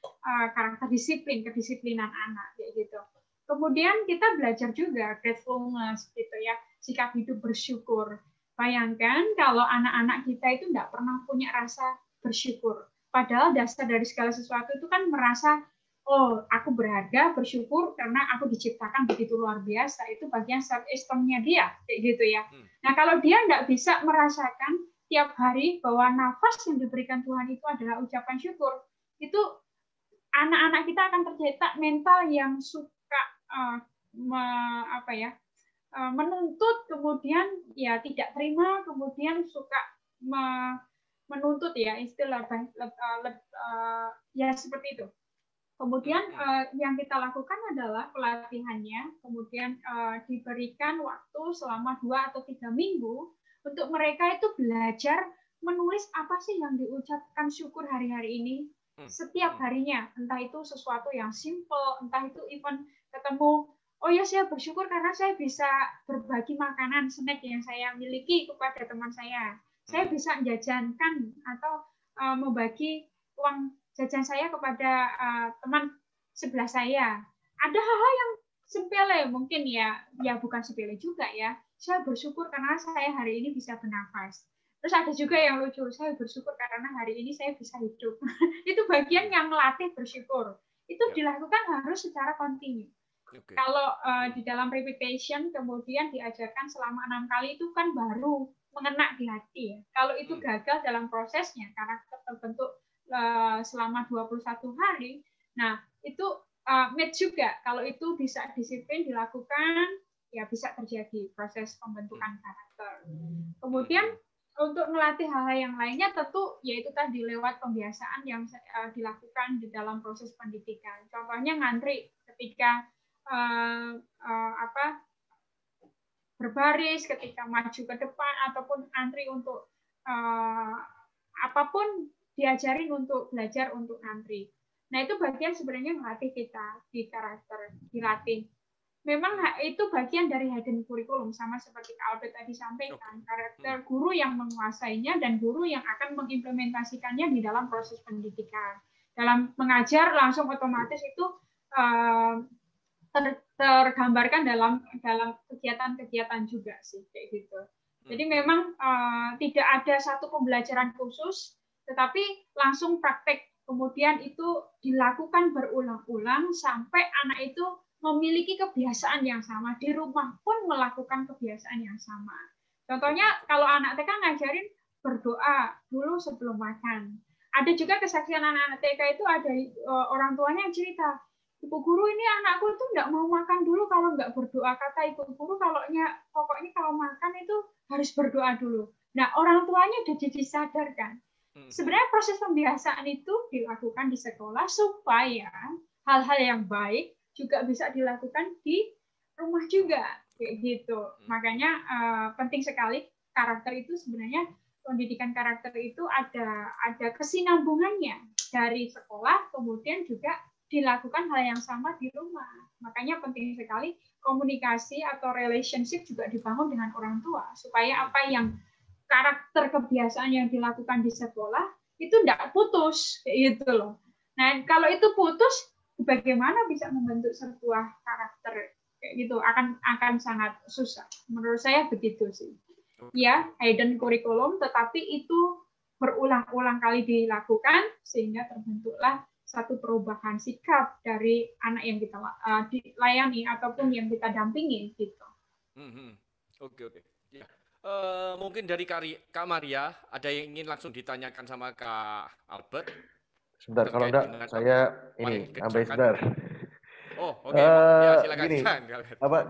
karakter disiplin, kedisiplinan anak kayak gitu. Kemudian kita belajar juga gratefulness gitu ya, sikap hidup bersyukur. Bayangkan kalau anak-anak kita itu tidak pernah punya rasa bersyukur. Padahal dasar dari segala sesuatu itu kan merasa, oh aku berharga, bersyukur karena aku diciptakan begitu luar biasa. Itu bagian self-esteem-nya dia, kayak gitu ya. Nah kalau dia tidak bisa merasakan tiap hari bahwa nafas yang diberikan Tuhan itu adalah ucapan syukur, itu anak-anak kita akan tercetak mental yang suka menuntut, kemudian ya tidak terima, kemudian suka menuntut ya, istilah ya seperti itu. Kemudian yang kita lakukan adalah pelatihannya, kemudian diberikan waktu selama 2 atau 3 minggu untuk mereka itu belajar menulis apa sih yang diucapkan syukur hari-hari ini, setiap harinya, entah itu sesuatu yang simple, entah itu even ketemu, oh ya saya bersyukur karena saya bisa berbagi makanan snack yang saya miliki kepada teman saya bisa menjajankan atau membagi uang jajan saya kepada teman sebelah saya. Ada hal-hal yang sepele mungkin ya bukan sepele juga ya, saya bersyukur karena saya hari ini bisa bernafas. Terus ada juga yang lucu, saya bersyukur karena hari ini saya bisa hidup. Itu bagian yang melatih bersyukur. Itu dilakukan harus secara kontinu. Kalau di dalam repetition kemudian diajarkan selama 6 kali itu kan baru mengena di hati ya. Kalau itu gagal dalam prosesnya, karakter terbentuk selama 21 hari, nah itu match juga. Kalau itu bisa disiplin dilakukan, ya bisa terjadi proses pembentukan karakter. Kemudian untuk melatih hal-hal yang lainnya tentu yaitu tadi lewat pembiasaan yang dilakukan di dalam proses pendidikan. Contohnya ngantri ketika berbaris, ketika maju ke depan ataupun antri untuk apapun diajarin untuk belajar untuk antri. Nah itu bagian sebenarnya melatih kita di karakter, dilatih. Memang itu bagian dari hidden curriculum, sama seperti Kak Albert tadi sampaikan, karakter guru yang menguasainya dan guru yang akan mengimplementasikannya di dalam proses pendidikan. Dalam mengajar langsung otomatis itu tergambarkan dalam kegiatan-kegiatan juga sih kayak gitu. Jadi memang tidak ada satu pembelajaran khusus, tetapi langsung praktek. Kemudian itu dilakukan berulang-ulang sampai anak itu memiliki kebiasaan yang sama, di rumah pun melakukan kebiasaan yang sama. Contohnya kalau anak TK ngajarin berdoa dulu sebelum makan. Ada juga kesaksian anak-anak TK itu ada orang tuanya yang cerita, Ibu guru ini anakku itu nggak mau makan dulu kalau nggak berdoa. Kata ibu guru pokoknya kalau makan itu harus berdoa dulu. Nah orang tuanya udah jadi sadar kan. Sebenarnya proses pembiasaan itu dilakukan di sekolah supaya hal-hal yang baik juga bisa dilakukan di rumah juga kayak gitu. Makanya penting sekali karakter itu sebenarnya, pendidikan karakter itu ada kesinambungannya dari sekolah kemudian juga dilakukan hal yang sama di rumah. Makanya penting sekali komunikasi atau relationship juga dibangun dengan orang tua supaya apa yang karakter kebiasaan yang dilakukan di sekolah itu tidak putus kayak gitu loh. Nah, kalau itu putus, bagaimana bisa membentuk sebuah karakter kayak gitu? Akan sangat susah. Menurut saya begitu sih. Ya, hidden curriculum, tetapi itu berulang-ulang kali dilakukan sehingga terbentuklah satu perubahan sikap dari anak yang kita layani ataupun yang kita dampingi gitu. Oke. Ya. Mungkin dari Kak Maria ada yang ingin langsung ditanyakan sama Kak Albert. Sebentar, kalau enggak saya ini nambahin sebentar. Oke. Ya, silakan.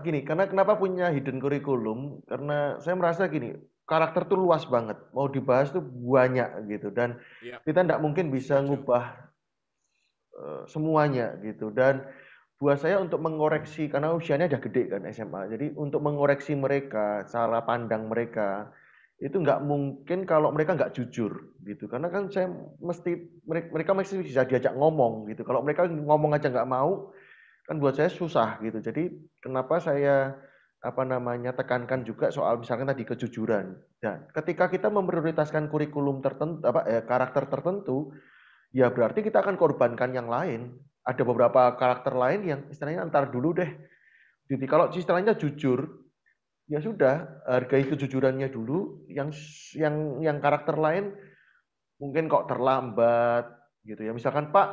Gini, karena kenapa punya hidden curriculum? Karena saya merasa gini, karakter tuh luas banget, mau dibahas tuh banyak gitu, dan kita tidak mungkin bisa ngubah semuanya gitu. Dan buat saya untuk mengoreksi, karena usianya udah gede kan SMA, jadi untuk mengoreksi mereka, cara pandang mereka itu nggak mungkin kalau mereka nggak jujur gitu, karena kan saya mereka masih bisa diajak ngomong gitu. Kalau mereka ngomong aja nggak mau, kan buat saya susah gitu. Jadi kenapa saya tekankan juga soal misalkan tadi kejujuran. Dan ketika kita memprioritaskan kurikulum tertentu, karakter tertentu, ya berarti kita akan korbankan yang lain. Ada beberapa karakter lain yang istilahnya antar dulu deh. Jadi kalau istilahnya jujur, ya sudah, hargai kejujurannya dulu. Yang karakter lain mungkin kok terlambat gitu ya. Misalkan Pak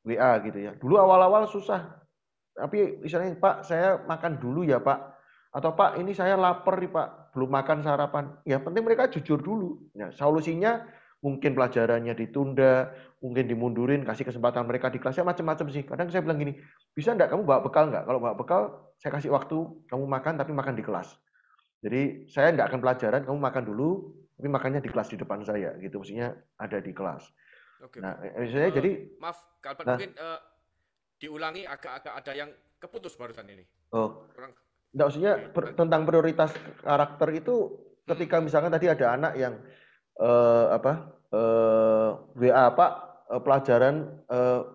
WA gitu ya. Dulu awal-awal susah. Tapi misalnya Pak, saya makan dulu ya Pak. Atau Pak, ini saya lapar nih Pak, belum makan sarapan. Ya penting mereka jujur dulu. Nah, solusinya mungkin pelajarannya ditunda, mungkin dimundurin, kasih kesempatan mereka di kelasnya macam-macam sih. Kadang saya bilang gini, bisa enggak kamu bawa bekal enggak? Kalau bawa bekal, saya kasih waktu, kamu makan tapi makan di kelas. Jadi saya enggak akan pelajaran, kamu makan dulu, tapi makannya di kelas di depan saya gitu. Maksudnya ada di kelas. Nah, misalnya jadi maaf, Kalbert, mungkin diulangi, agak ada yang keputus barusan ini. Enggak, maksudnya tentang prioritas karakter itu ketika misalkan tadi ada anak yang WA Pak, pelajaran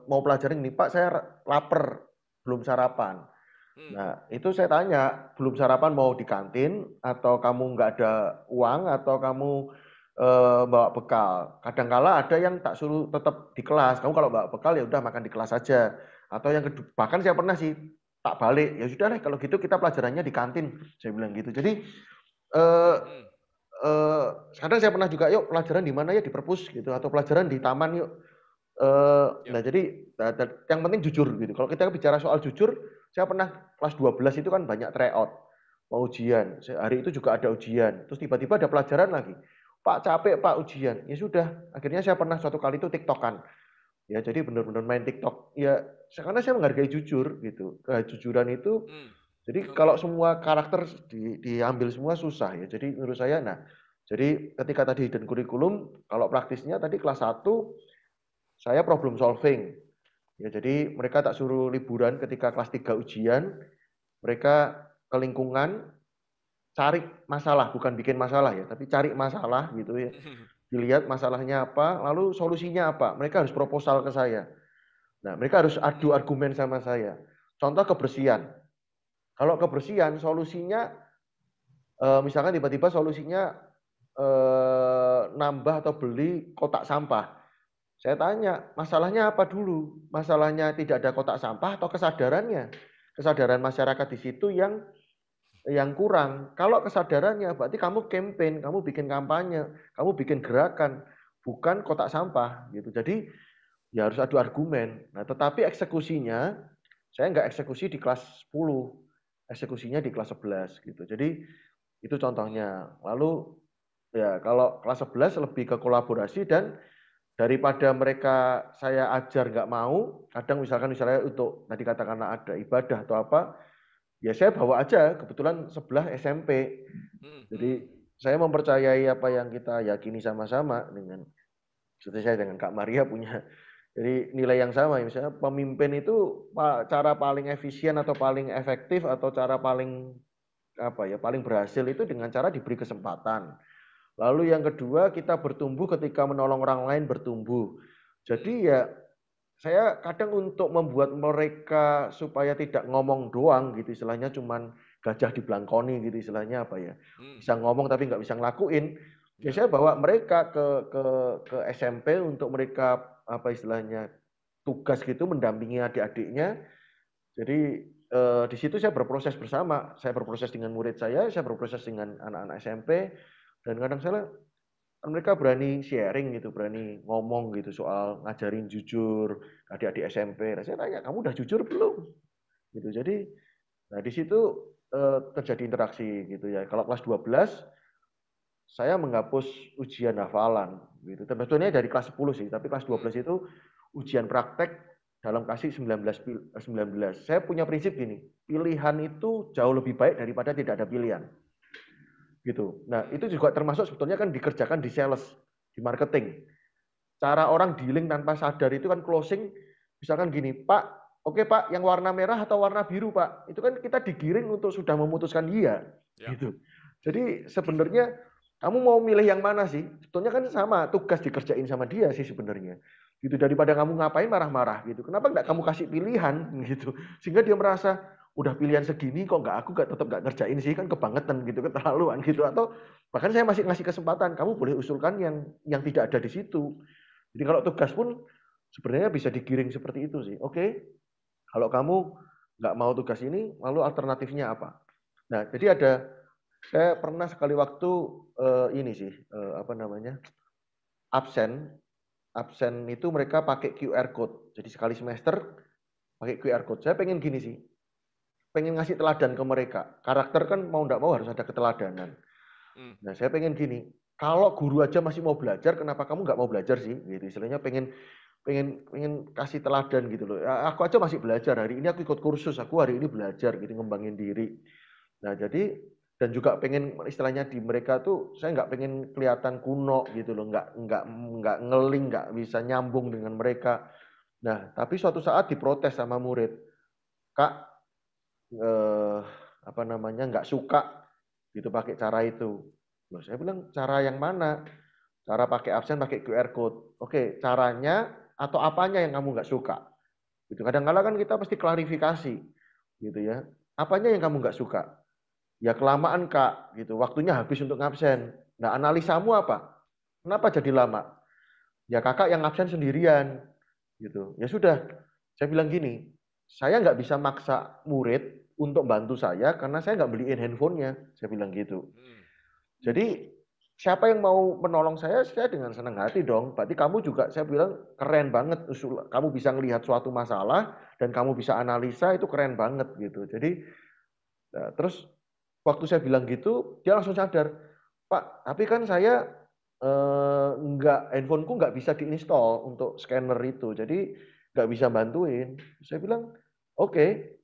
mau pelajaran ini Pak, saya lapar belum sarapan. Nah itu saya tanya, belum sarapan mau di kantin atau kamu nggak ada uang atau kamu bawa bekal. Kadangkala ada yang tak suruh tetap di kelas, kamu kalau bawa bekal ya udah makan di kelas saja. Atau yang kedua, bahkan saya pernah sih tak balik, ya sudah deh kalau gitu kita pelajarannya di kantin, saya bilang gitu. Jadi kadang saya pernah juga, yuk pelajaran di mana ya, di perpus gitu, atau pelajaran di taman yuk. Nah jadi yang penting jujur gitu. Kalau kita bicara soal jujur, saya pernah kelas 12 itu kan banyak tryout, mau ujian. Hari itu juga ada ujian. Terus tiba-tiba ada pelajaran lagi. Pak capek Pak ujian. Ya sudah. Akhirnya saya pernah suatu kali itu TikTokan. Ya jadi benar-benar main TikTok. Ya karena saya menghargai jujur gitu. Kejujuran itu. Jadi kalau semua karakter diambil semua susah ya. Jadi menurut saya, nah, jadi ketika tadi hidden curriculum, kalau praktisnya tadi kelas 1, saya problem solving. Ya, jadi mereka tak suruh liburan ketika kelas 3 ujian, mereka ke lingkungan, cari masalah, bukan bikin masalah ya, tapi cari masalah gitu ya. Dilihat masalahnya apa, lalu solusinya apa. Mereka harus proposal ke saya. Nah, mereka harus adu argumen sama saya. Contoh kebersihan. Kalau kebersihan, solusinya, misalkan tiba-tiba solusinya nambah atau beli kotak sampah. Saya tanya, masalahnya apa dulu? Masalahnya tidak ada kotak sampah atau kesadarannya? Kesadaran masyarakat di situ yang kurang. Kalau kesadarannya, berarti kamu campaign, kamu bikin kampanye, kamu bikin gerakan, bukan kotak sampah gitu. Jadi ya harus adu argumen. Nah, tetapi eksekusinya, saya nggak eksekusi di kelas 10. Eksekusinya di kelas 11 gitu. Jadi itu contohnya. Lalu ya kalau kelas 11 lebih ke kolaborasi, dan daripada mereka saya ajar nggak mau, kadang misalnya untuk tadi katakanlah ada ibadah atau apa, ya saya bawa aja, kebetulan sebelah SMP. Jadi saya mempercayai apa yang kita yakini sama-sama dengan seperti saya dengan Kak Maria punya. Jadi nilai yang sama, misalnya pemimpin itu cara paling efisien atau paling efektif atau cara paling paling berhasil itu dengan cara diberi kesempatan. Lalu yang kedua, kita bertumbuh ketika menolong orang lain bertumbuh. Jadi ya saya kadang untuk membuat mereka supaya tidak ngomong doang gitu, istilahnya cuman gajah di belangkoni gitu, istilahnya apa ya, bisa ngomong tapi nggak bisa ngelakuin. Ya saya bawa mereka ke SMP untuk mereka apa istilahnya tugas gitu mendampingi adik-adiknya. Jadi di situ saya berproses bersama, saya berproses dengan murid saya berproses dengan anak-anak SMP, dan kadang salah mereka berani sharing gitu, berani ngomong gitu soal ngajarin jujur adik-adik SMP. Saya tanya, kamu udah jujur belum? Gitu. Jadi, nah di situ terjadi interaksi gitu ya. Kalau kelas 12 saya menghapus ujian hafalan gitu. Sebetulnya dari kelas 10 sih, tapi kelas 12 itu ujian praktek dalam kasih 19. Saya punya prinsip gini, pilihan itu jauh lebih baik daripada tidak ada pilihan. Gitu. Nah, itu juga termasuk sebetulnya kan dikerjakan di sales, di marketing. Cara orang dealing tanpa sadar itu kan closing, misalkan gini, Pak, oke Pak, yang warna merah atau warna biru Pak? Itu kan kita digiring untuk sudah memutuskan iya. Gitu. Jadi sebenarnya kamu mau milih yang mana sih? Sebetulnya kan sama, tugas dikerjain sama dia sih sebenarnya. Gitu, daripada kamu ngapain marah-marah gitu. Kenapa nggak kamu kasih pilihan gitu? Sehingga dia merasa udah pilihan segini kok aku tetap nggak ngerjain sih, kan kebangetan gitu, keterlaluan gitu. Atau bahkan saya masih ngasih kesempatan, kamu boleh usulkan yang tidak ada di situ. Jadi kalau tugas pun sebenarnya bisa digiring seperti itu sih. Oke, kalau kamu nggak mau tugas ini, lalu alternatifnya apa? Nah, jadi saya pernah sekali waktu ini sih, apa namanya, absen itu mereka pakai QR code. Jadi sekali semester pakai QR code. Saya pengen gini sih, pengen ngasih teladan ke mereka. Karakter kan mau nggak mau harus ada keteladanan. Nah, saya pengen gini, kalau guru aja masih mau belajar, kenapa kamu nggak mau belajar sih? Gitu, istilahnya pengen kasih teladan gitu loh. Aku aja masih belajar, hari ini aku ikut kursus, aku hari ini belajar gitu, ngembangin diri. Nah, jadi dan juga pengen istilahnya di mereka tuh saya nggak pengen kelihatan kuno gitu loh, nggak ngeling, nggak bisa nyambung dengan mereka. Nah, tapi suatu saat diprotes sama murid, Kak, apa namanya, nggak suka gitu pakai cara itu. Loh, saya bilang cara yang mana? Cara pakai absen, pakai QR code. Oke, caranya atau apanya yang kamu nggak suka? Gitu. Kadang-kadang kan kita pasti klarifikasi, gitu ya. Apanya yang kamu nggak suka? Ya kelamaan Kak, gitu. Waktunya habis untuk ngabsen. Nah, analisamu apa? Kenapa jadi lama? Ya kakak yang absen sendirian, gitu. Ya sudah, saya bilang gini, saya nggak bisa maksa murid untuk bantu saya karena saya nggak beliin handphonenya. Saya bilang gitu. Jadi siapa yang mau menolong saya dengan senang hati dong. Berarti kamu juga, saya bilang keren banget. Kamu bisa melihat suatu masalah dan kamu bisa analisa, itu keren banget gitu. Jadi terus waktu saya bilang gitu, dia langsung sadar, Pak, tapi kan saya handphoneku nggak bisa diinstal untuk scanner itu, jadi nggak bisa bantuin. Saya bilang, oke,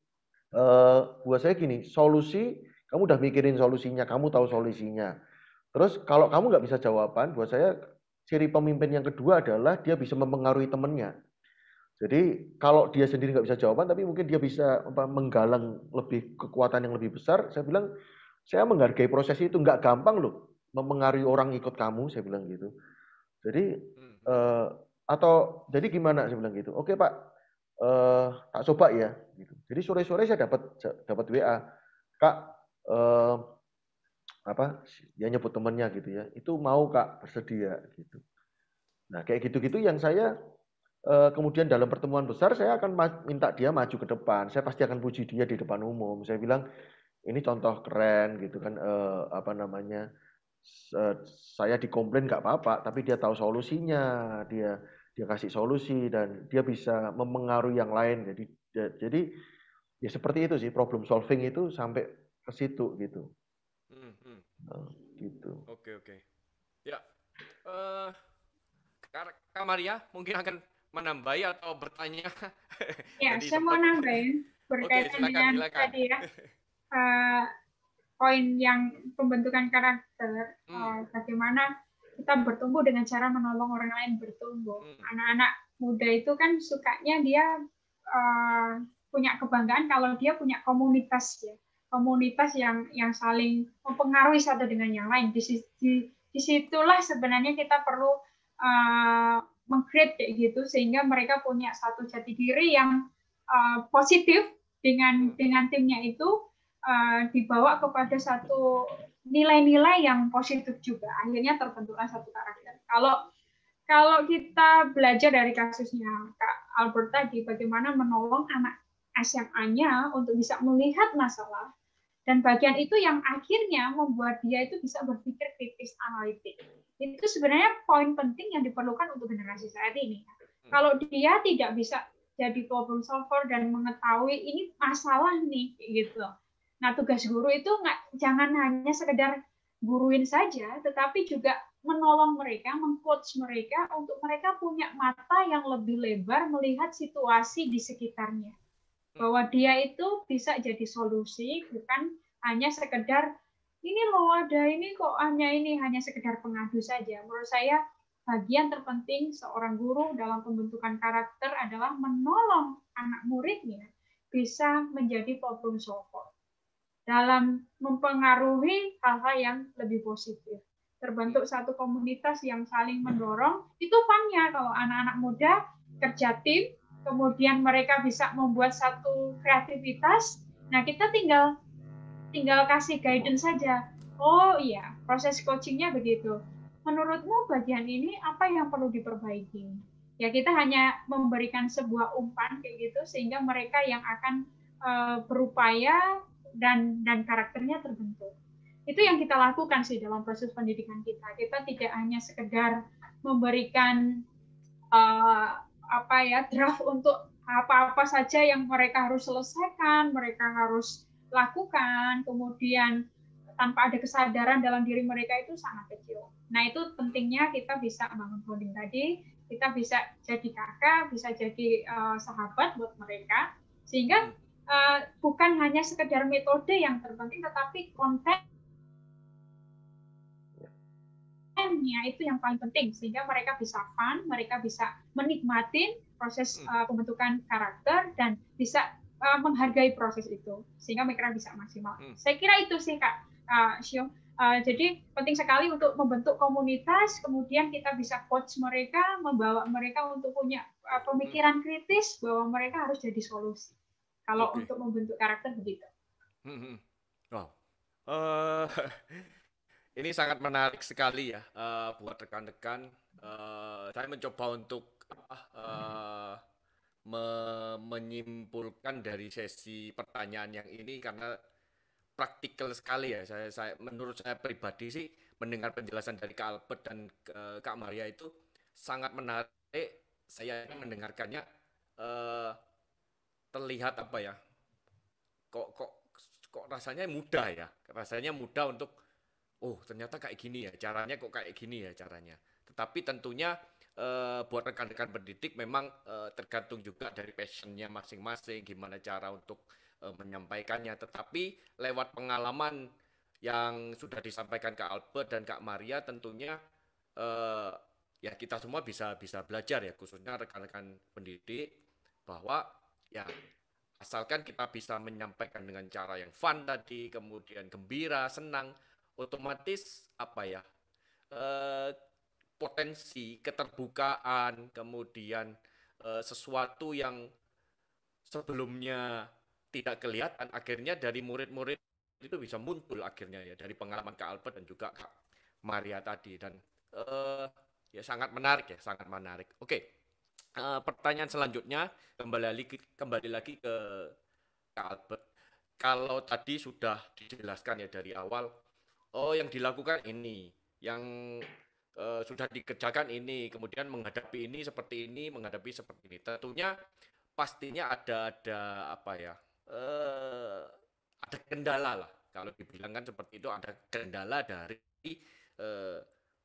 buat saya gini, solusi, kamu udah mikirin solusinya, kamu tahu solusinya. Terus kalau kamu nggak bisa jawaban, buat saya ciri pemimpin yang kedua adalah dia bisa mempengaruhi temannya. Jadi kalau dia sendiri nggak bisa jawaban, tapi mungkin dia bisa menggalang lebih kekuatan yang lebih besar. Saya bilang, saya menghargai proses itu, nggak gampang loh mempengaruhi orang ikut kamu. Saya bilang gitu. Jadi jadi gimana? Saya bilang gitu. Oke Pak, tak coba ya. Gitu. Jadi sore-sore saya dapat WA, Kak, apa? Dia nyebut temannya gitu ya. Itu mau Kak bersedia gitu. Nah kayak gitu-gitu yang saya kemudian dalam pertemuan besar saya akan minta dia maju ke depan. Saya pasti akan puji dia di depan umum. Saya bilang ini contoh keren gitu kan, apa namanya, saya dikomplain nggak apa-apa, tapi dia tahu solusinya, dia kasih solusi dan dia bisa mempengaruhi yang lain. Jadi ya seperti itu sih, problem solving itu sampai ke situ gitu. Gitu. Oke. Ya, Kak Maria mungkin akan menambahi atau bertanya. Ya, saya mau nambahin berkaitan dengan tadi ya, poin yang pembentukan karakter, bagaimana kita bertumbuh dengan cara menolong orang lain bertumbuh. Anak-anak muda itu kan sukanya dia punya kebanggaan kalau dia punya komunitas ya, komunitas yang saling mempengaruhi satu dengan yang lain. Disitulah sebenarnya kita perlu meng-create kayak gitu sehingga mereka punya satu jati diri yang positif dengan timnya itu, dibawa kepada satu nilai-nilai yang positif juga. Akhirnya terbentuklah satu karakter. Kalau kita belajar dari kasusnya Kak Albert tadi, bagaimana menolong anak SMA-nya untuk bisa melihat masalah, dan bagian itu yang akhirnya membuat dia itu bisa berpikir kritis analitik. Itu sebenarnya poin penting yang diperlukan untuk generasi saat ini. Kalau dia tidak bisa jadi problem solver dan mengetahui ini masalah nih gitu. Nah, tugas guru itu jangan hanya sekedar guruin saja, tetapi juga menolong mereka, mengcoach mereka untuk mereka punya mata yang lebih lebar melihat situasi di sekitarnya. Bahwa dia itu bisa jadi solusi, bukan hanya sekedar ini loh ada ini kok hanya sekedar pengadu saja. Menurut saya bagian terpenting seorang guru dalam pembentukan karakter adalah menolong anak muridnya bisa menjadi problem solver dalam mempengaruhi hal-hal yang lebih positif. Terbentuk satu komunitas yang saling mendorong, itu fun-nya kalau anak-anak muda kerja tim, kemudian mereka bisa membuat satu kreativitas, nah kita tinggal kasih guidance saja. Oh iya, proses coachingnya begitu. Menurutmu bagian ini apa yang perlu diperbaiki? Ya kita hanya memberikan sebuah umpan kayak gitu sehingga mereka yang akan berupaya dan karakternya terbentuk. Itu yang kita lakukan sih dalam proses pendidikan kita. Kita tidak hanya sekedar memberikan draft untuk apa-apa saja yang mereka harus selesaikan, mereka harus lakukan, kemudian tanpa ada kesadaran dalam diri mereka itu sangat kecil. Nah itu pentingnya kita bisa bangun bonding tadi, kita bisa jadi kakak, bisa jadi sahabat buat mereka, sehingga bukan hanya sekedar metode yang terpenting, tetapi kontennya itu yang paling penting, sehingga mereka bisa fun, mereka bisa menikmati proses pembentukan karakter dan bisa menghargai proses itu, sehingga mereka bisa maksimal. Saya kira itu sih Kak Shio. Jadi penting sekali untuk membentuk komunitas, kemudian kita bisa coach mereka, membawa mereka untuk punya pemikiran kritis bahwa mereka harus jadi solusi. Kalau untuk membentuk karakter begitu. Wow. Ini sangat menarik sekali ya buat rekan-rekan. Saya mencoba untuk menyimpulkan dari sesi pertanyaan yang ini karena praktikal sekali ya. Menurut saya pribadi sih mendengar penjelasan dari Kak Albert dan Kak Maria itu sangat menarik. Saya mendengarkannya terlihat apa ya? Kok rasanya mudah ya. Rasanya mudah untuk ternyata kayak gini ya. Caranya kok kayak gini ya caranya. Tetapi tentunya buat rekan-rekan pendidik memang tergantung juga dari passionnya masing-masing, gimana cara untuk menyampaikannya. Tetapi lewat pengalaman yang sudah disampaikan Kak Albert dan Kak Maria, tentunya ya kita semua bisa belajar ya, khususnya rekan-rekan pendidik, bahwa ya asalkan kita bisa menyampaikan dengan cara yang fun tadi, kemudian gembira, senang, otomatis apa ya? Potensi keterbukaan, kemudian sesuatu yang sebelumnya tidak kelihatan, akhirnya dari murid-murid itu bisa muncul akhirnya ya dari pengalaman Kak Albert dan juga Kak Maria tadi, dan ya sangat menarik ya, sangat menarik. Oke, pertanyaan selanjutnya kembali lagi ke Kak Albert. Kalau tadi sudah dijelaskan ya dari awal, yang dilakukan ini, yang sudah dikerjakan ini, kemudian menghadapi ini seperti ini, menghadapi seperti ini. Tentunya pastinya ada apa ya? Ada kendala lah. Kalau dibilang kan seperti itu, ada kendala dari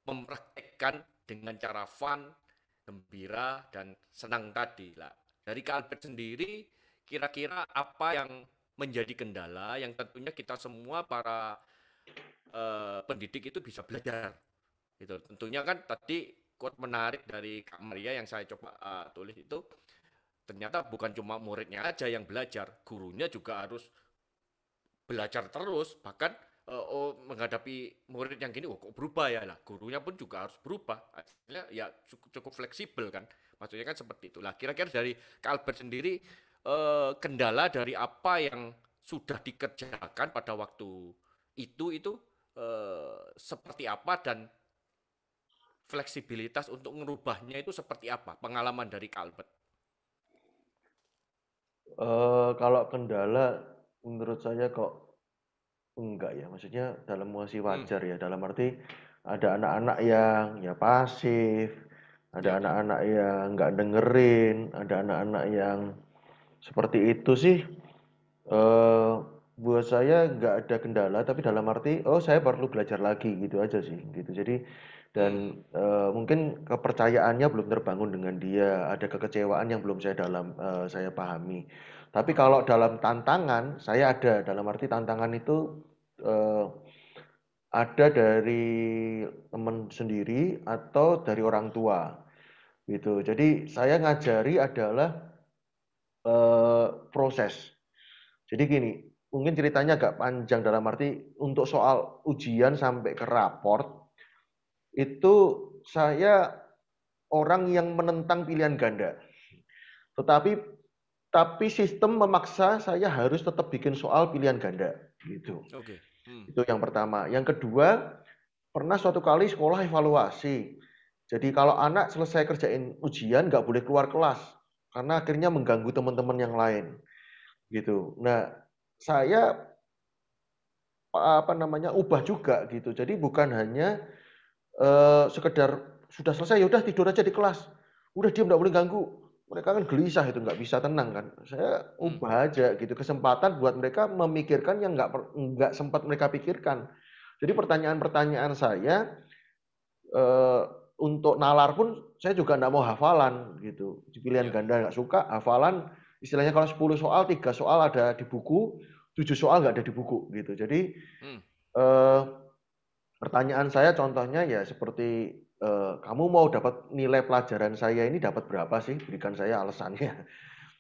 mempraktekkan dengan cara fun, gembira dan senang tadi lah. Dari Kak Albert sendiri, kira-kira apa yang menjadi kendala yang tentunya kita semua para pendidik itu bisa belajar gitu. Tentunya kan tadi quote menarik dari Kak Maria yang saya coba tulis itu, ternyata bukan cuma muridnya aja yang belajar, gurunya juga harus belajar terus, bahkan menghadapi murid yang gini, kok berubah ya lah, gurunya pun juga harus berubah. Akhirnya ya cukup fleksibel kan, maksudnya kan seperti itulah. Kira-kira dari Kak Albert sendiri, kendala dari apa yang sudah dikerjakan pada waktu itu seperti apa dan fleksibilitas untuk merubahnya itu seperti apa? Pengalaman dari Kalbet. Kalau kendala menurut saya kok enggak ya, maksudnya dalam masih Hmm, wajar ya, dalam arti ada anak-anak yang ya pasif, ya. ada anak-anak yang nggak dengerin, ada anak-anak yang seperti itu sih. eh Buat saya nggak ada kendala, tapi dalam arti oh saya perlu belajar lagi gitu aja sih, gitu. Jadi Hmm, dan mungkin kepercayaannya belum terbangun dengan dia, ada kekecewaan yang belum saya pahami. Tapi oke. kalau dalam tantangan, saya ada dalam arti tantangan itu eh, ada dari teman sendiri atau dari orang tua gitu. Jadi saya ngajari adalah proses. Jadi gini, mungkin ceritanya agak panjang dalam arti untuk soal ujian sampai ke raport itu saya orang yang menentang pilihan ganda. Tetapi sistem memaksa saya harus tetap bikin soal pilihan ganda gitu. Oke. Hmm, Itu yang pertama. Yang kedua, pernah suatu kali sekolah evaluasi. Jadi kalau anak selesai kerjain ujian nggak boleh keluar kelas karena akhirnya mengganggu teman-teman yang lain gitu. Nah, saya apa namanya ubah juga gitu. Jadi bukan hanya sekedar sudah selesai ya udah tidur aja di kelas. Udah diam nggak boleh ganggu. Mereka kan gelisah itu nggak bisa tenang kan. Saya hmm, ubah aja gitu kesempatan buat mereka memikirkan yang nggak sempat mereka pikirkan. Jadi pertanyaan-pertanyaan saya eh, untuk nalar pun saya juga nggak mau hafalan gitu. Di pilihan ya. ganda nggak suka hafalan. Istilahnya kalau 10 soal, 3 soal ada di buku, 7 soal nggak ada di buku gitu. Jadi Hmm, eh, pertanyaan saya contohnya ya seperti kamu mau dapat nilai pelajaran saya ini dapat berapa sih? Berikan saya alasannya.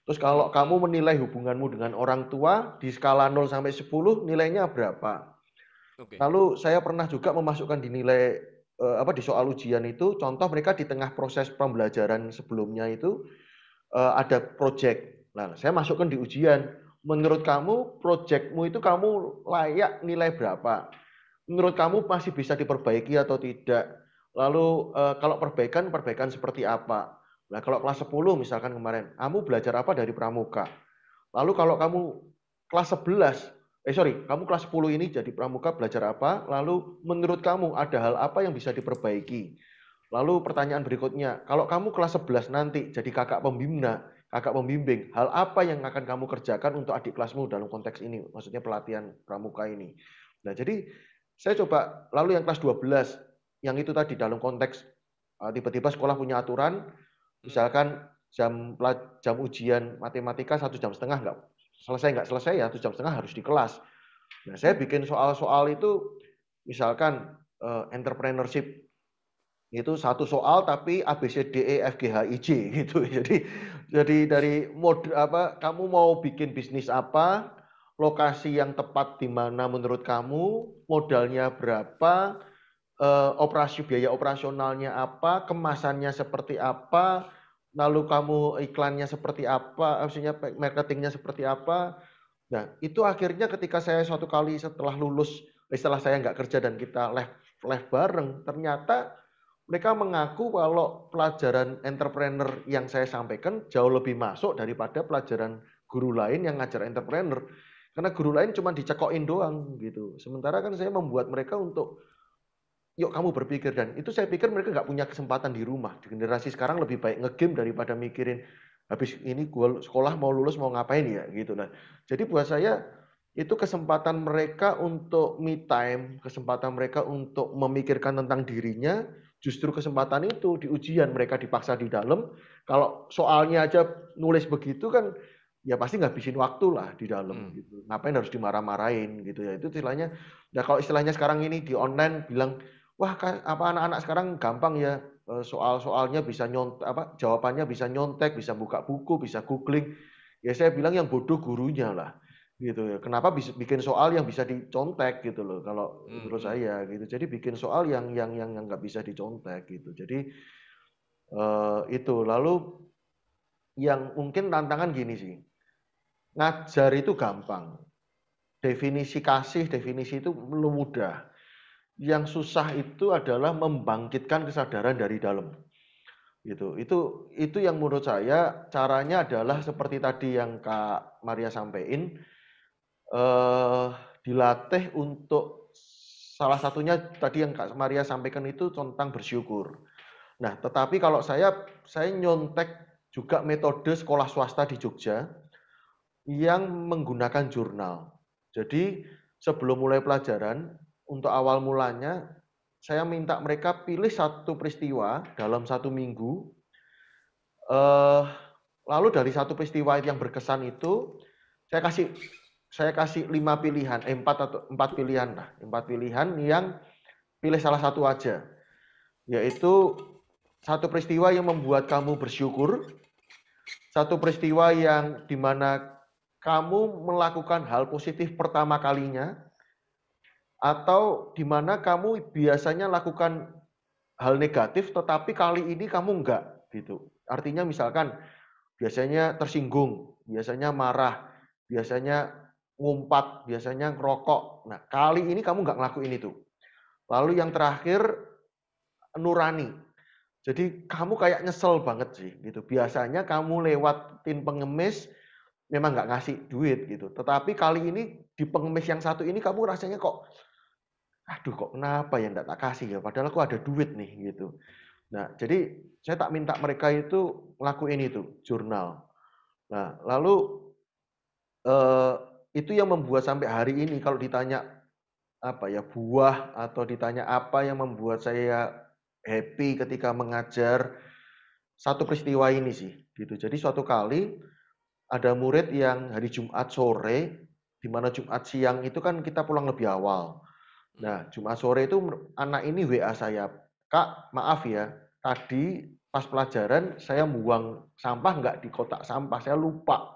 Terus hmm, kalau hmm, kamu menilai hubunganmu dengan orang tua di skala 0 sampai 10 nilainya berapa? oke. Lalu saya pernah juga memasukkan di nilai apa di soal ujian itu contoh mereka di tengah proses pembelajaran sebelumnya itu ada project. Nah, saya masukkan di ujian. Menurut kamu projectmu itu kamu layak nilai berapa? Menurut Hmm, kamu masih bisa diperbaiki atau tidak? Lalu kalau perbaikan, perbaikan seperti apa? Nah, kalau kelas 10 misalkan kemarin, kamu belajar apa dari pramuka? Lalu kalau kamu kelas 11, kamu kelas 10 ini jadi pramuka belajar apa? Lalu menurut kamu ada hal apa yang bisa diperbaiki? Lalu pertanyaan berikutnya, kalau kamu kelas 11 nanti jadi kakak pembina, kakak pembimbing, hal apa yang akan kamu kerjakan untuk adik kelasmu dalam konteks ini? Maksudnya pelatihan pramuka ini. Nah, jadi saya coba, lalu yang kelas 12, yang itu tadi dalam konteks tiba-tiba sekolah punya aturan, hmm, misalkan jam ujian matematika 1,5 jam nggak selesai ya 1,5 jam harus di kelas. Nah, saya bikin soal-soal itu misalkan entrepreneurship itu satu soal tapi A B C D E F G H I J gitu. Jadi dari mode apa kamu mau bikin bisnis apa, lokasi yang tepat di mana menurut kamu, modalnya berapa, biaya operasionalnya apa, kemasannya seperti apa, lalu kamu iklannya seperti apa, maksudnya marketingnya seperti apa. Nah, itu akhirnya ketika saya suatu kali setelah saya nggak kerja dan kita live bareng, ternyata mereka mengaku kalau pelajaran entrepreneur yang saya sampaikan jauh lebih masuk daripada pelajaran guru lain yang ngajar entrepreneur. Karena guru lain cuma dicekokin doang gitu. Sementara kan saya membuat mereka untuk yuk kamu berpikir, dan itu saya pikir mereka nggak punya kesempatan di rumah. Di generasi sekarang lebih baik ngegame daripada mikirin habis ini gue sekolah mau lulus mau ngapain ya gitu. Nah, jadi buat saya itu kesempatan mereka untuk me time, kesempatan mereka untuk memikirkan tentang dirinya, justru kesempatan itu di ujian mereka dipaksa di dalam. Kalau soalnya aja nulis begitu kan ya pasti ngabisin waktu lah di dalam hmm, gitu. Ngapain harus dimarah-marahin gitu ya. Itu istilahnya. Nah, kalau istilahnya sekarang ini di online bilang wah, apa anak-anak sekarang gampang ya soal-soalnya bisa jawabannya bisa nyontek, bisa buka buku, bisa googling. Ya saya bilang yang bodoh gurunya lah gitu ya. Kenapa bisa bikin soal yang bisa dicontek gitu loh kalau hmm, menurut hmm. saya gitu. Jadi bikin soal yang nggak bisa dicontek gitu. Jadi itu lalu yang mungkin tantangan gini sih. Ngajar itu gampang. Definisi kasih, definisi itu belum mudah. yang susah itu adalah membangkitkan kesadaran dari dalam. Gitu. Itu yang menurut saya caranya adalah seperti tadi yang Kak Maria sampaikan, dilatih untuk salah satunya tadi yang Kak Maria sampaikan itu tentang bersyukur. Nah, tetapi kalau saya nyontek juga metode sekolah swasta di Jogja yang menggunakan jurnal. Jadi sebelum mulai pelajaran, untuk awal mulanya saya minta mereka pilih satu peristiwa dalam 1 minggu. Lalu dari satu peristiwa yang berkesan itu saya kasih 5 pilihan, 4 pilihan lah, 4 pilihan yang pilih salah satu aja, yaitu satu peristiwa yang membuat kamu bersyukur, satu peristiwa yang dimana kamu melakukan hal positif pertama kalinya, atau dimana kamu biasanya lakukan hal negatif tetapi kali ini kamu enggak gitu. Artinya misalkan biasanya tersinggung, biasanya marah, biasanya ngumpat, biasanya ngerokok. Nah, kali ini kamu nggak ngelakuin itu. Lalu yang terakhir, nurani. Jadi kamu kayak nyesel banget sih gitu. Biasanya kamu lewatin pengemis memang nggak ngasih duit gitu. Tetapi kali ini di pengemis yang satu ini kamu rasanya kok, aduh kok kenapa ya nggak tak kasih ya. Padahal aku ada duit nih gitu. Nah, jadi saya tak minta mereka itu ngelakuin itu, jurnal. Nah, lalu itu yang membuat sampai hari ini kalau ditanya apa ya buah atau ditanya apa yang membuat saya happy ketika mengajar, satu peristiwa ini sih gitu. Jadi suatu kali ada murid yang hari Jumat sore, di mana Jumat siang itu kan kita pulang lebih awal. Nah, Jumat sore itu anak ini WA saya, Kak, maaf ya, tadi pas pelajaran saya buang sampah nggak di kotak sampah, saya lupa.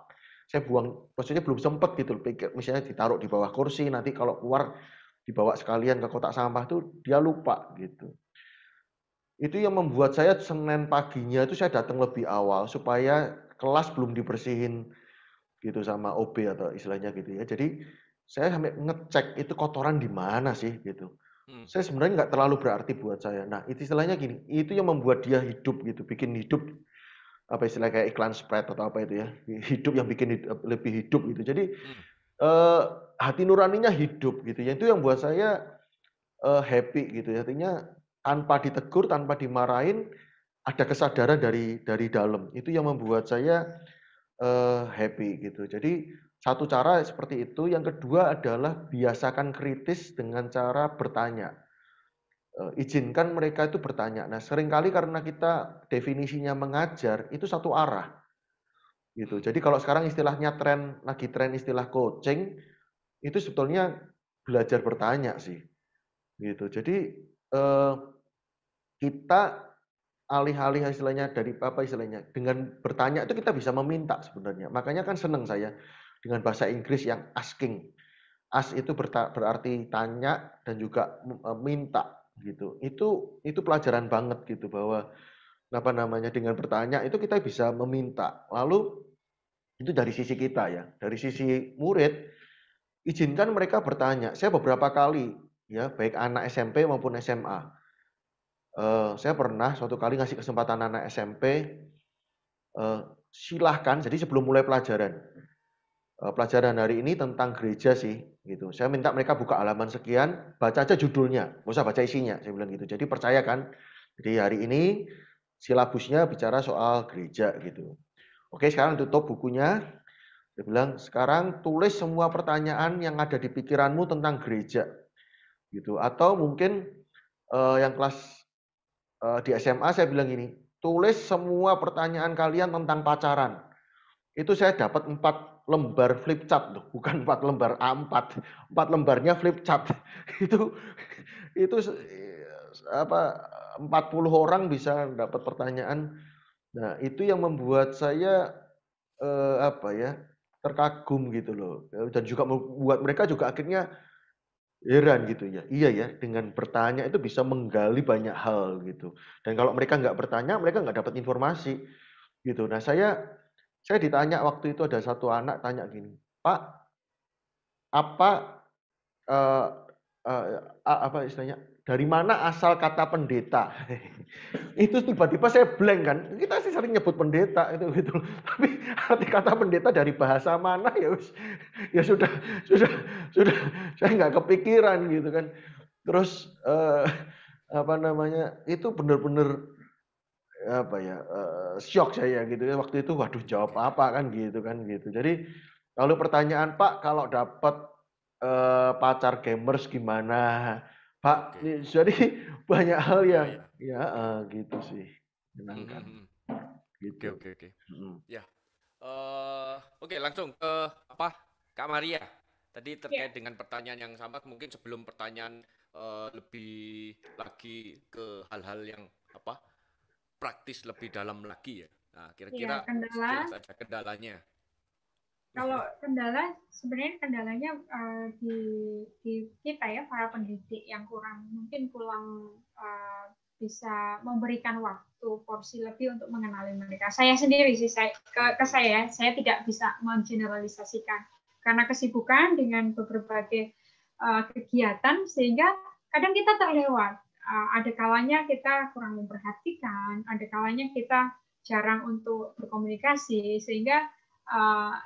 Saya buang, maksudnya belum sempet gitu, pikir misalnya ditaruh di bawah kursi, nanti kalau keluar dibawa sekalian ke kotak sampah tuh dia lupa gitu. Itu yang membuat saya Senin paginya itu saya datang lebih awal supaya kelas belum dibersihin gitu sama OB atau istilahnya gitu ya. Jadi saya sampai ngecek itu kotoran di mana sih gitu. Saya sebenarnya nggak terlalu berarti buat saya. Nah, itu istilahnya gini, itu yang membuat dia hidup gitu, bikin hidup apa istilahnya kayak iklan Sprite atau apa itu ya, hidup yang bikin lebih hidup gitu. Jadi hati nuraninya hidup gitu ya. Itu yang buat saya happy gitu ya. Artinya tanpa ditegur, tanpa dimarahin, ada kesadaran dari dalam. Itu yang membuat saya happy gitu. Jadi satu cara seperti itu. Yang kedua adalah biasakan kritis dengan cara bertanya. Izinkan mereka itu bertanya. Nah, seringkali karena kita definisinya mengajar itu satu arah gitu. Jadi kalau sekarang istilahnya lagi tren istilah coaching, itu sebetulnya belajar bertanya sih gitu. Jadi kita alih-alih istilahnya dari apa istilahnya dengan bertanya itu kita bisa meminta sebenarnya. Makanya kan seneng saya dengan bahasa Inggris yang asking. Ask itu berarti tanya dan juga minta gitu. Itu pelajaran banget gitu bahwa apa namanya dengan bertanya itu kita bisa meminta. Lalu itu dari sisi kita ya, dari sisi murid izinkan mereka bertanya. Saya beberapa kali ya baik anak SMP maupun SMA. Saya pernah suatu kali ngasih kesempatan anak SMP, silahkan. Jadi sebelum mulai pelajaran, pelajaran hari ini tentang gereja sih, gitu. Saya minta mereka buka halaman sekian, baca aja judulnya, nggak usah baca isinya. Saya bilang gitu. Jadi percayakan. Jadi hari ini silabusnya bicara soal gereja gitu. Oke, sekarang tutup bukunya. Dia bilang sekarang tulis semua pertanyaan yang ada di pikiranmu tentang gereja, gitu. Atau mungkin yang kelas di SMA saya bilang gini, tulis semua pertanyaan kalian tentang pacaran. Itu saya dapat 4 lembar flip chart loh, bukan 4 lembar A4, 4 lembarnya flip chart. itu apa 40 orang bisa dapat pertanyaan. Nah, itu yang membuat saya apa ya, terkagum gitu loh. Dan juga membuat mereka juga akhirnya heran gitu ya. Iya ya, dengan bertanya itu bisa menggali banyak hal gitu. Dan kalau mereka nggak bertanya, mereka nggak dapat informasi gitu. Nah, saya ditanya waktu itu ada satu anak tanya gini, Pak, apa apa istilahnya dari mana asal kata pendeta? Itu tiba-tiba saya blank kan. Kita sih sering nyebut pendeta itu gitu. Tapi arti kata pendeta dari bahasa mana ya sudah saya nggak kepikiran gitu kan. Terus apa namanya? Itu benar-benar apa ya? Shock saya gitu ya waktu itu. Waduh, jawab Oke. apa kan gitu kan gitu. Jadi kalau pertanyaan Pak, kalau dapat pacar gamers gimana? Pak, Oke. jadi banyak hal Ya, yang ya. ya gitu sih menyenangkan Oke, gitu. oke, oke. Mm. Ya. Oke, langsung ke apa? Kak Maria. Tadi Ya, terkait dengan pertanyaan yang sama, mungkin sebelum pertanyaan lebih lagi ke hal-hal yang apa? Praktis lebih dalam lagi ya. Nah, ya kira-kira sekilas kendala. aja kendalanya. Kalau kendala, sebenarnya kendalanya di kita ya, para pendidik yang kurang bisa memberikan waktu porsi lebih untuk mengenali mereka. Saya sendiri sih, ke saya tidak bisa mengeneralisasikan karena kesibukan dengan berbagai kegiatan sehingga kadang kita terlewat. Ada kalanya kita kurang memperhatikan, ada kalanya kita jarang untuk berkomunikasi sehingga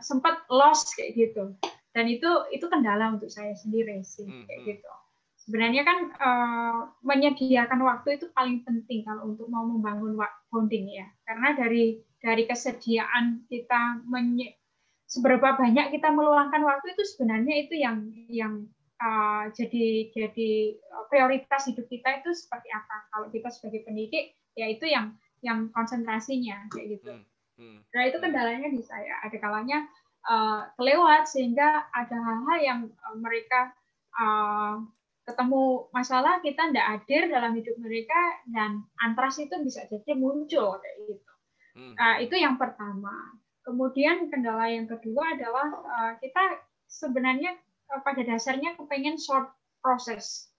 sempat lost kayak gitu. Dan itu kendala untuk saya sendiri sih kayak gitu. Sebenarnya kan menyediakan waktu itu paling penting kalau untuk mau membangun bonding ya. Karena dari kesediaan kita seberapa banyak kita meluangkan waktu itu sebenarnya itu yang jadi prioritas hidup kita itu seperti apa. Kalau kita sebagai pendidik ya itu yang konsentrasinya kayak gitu. Nah itu kendalanya di saya. Ada kalanya kelewat sehingga ada hal-hal yang mereka ketemu masalah kita tidak hadir dalam hidup mereka dan antras itu bisa jadi muncul kayak gitu. Itu yang pertama. Kemudian kendala yang kedua adalah kita sebenarnya pada dasarnya kepengen short proses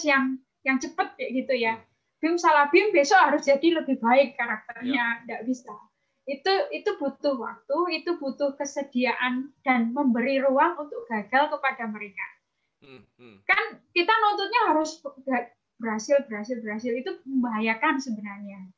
yang cepat kayak gitu ya. Bim salah bim besok harus jadi lebih baik karakternya, tidak bisa. Itu butuh waktu, itu butuh kesediaan dan memberi ruang untuk gagal kepada mereka. Kan kita nuntutnya harus berhasil itu membahayakan sebenarnya.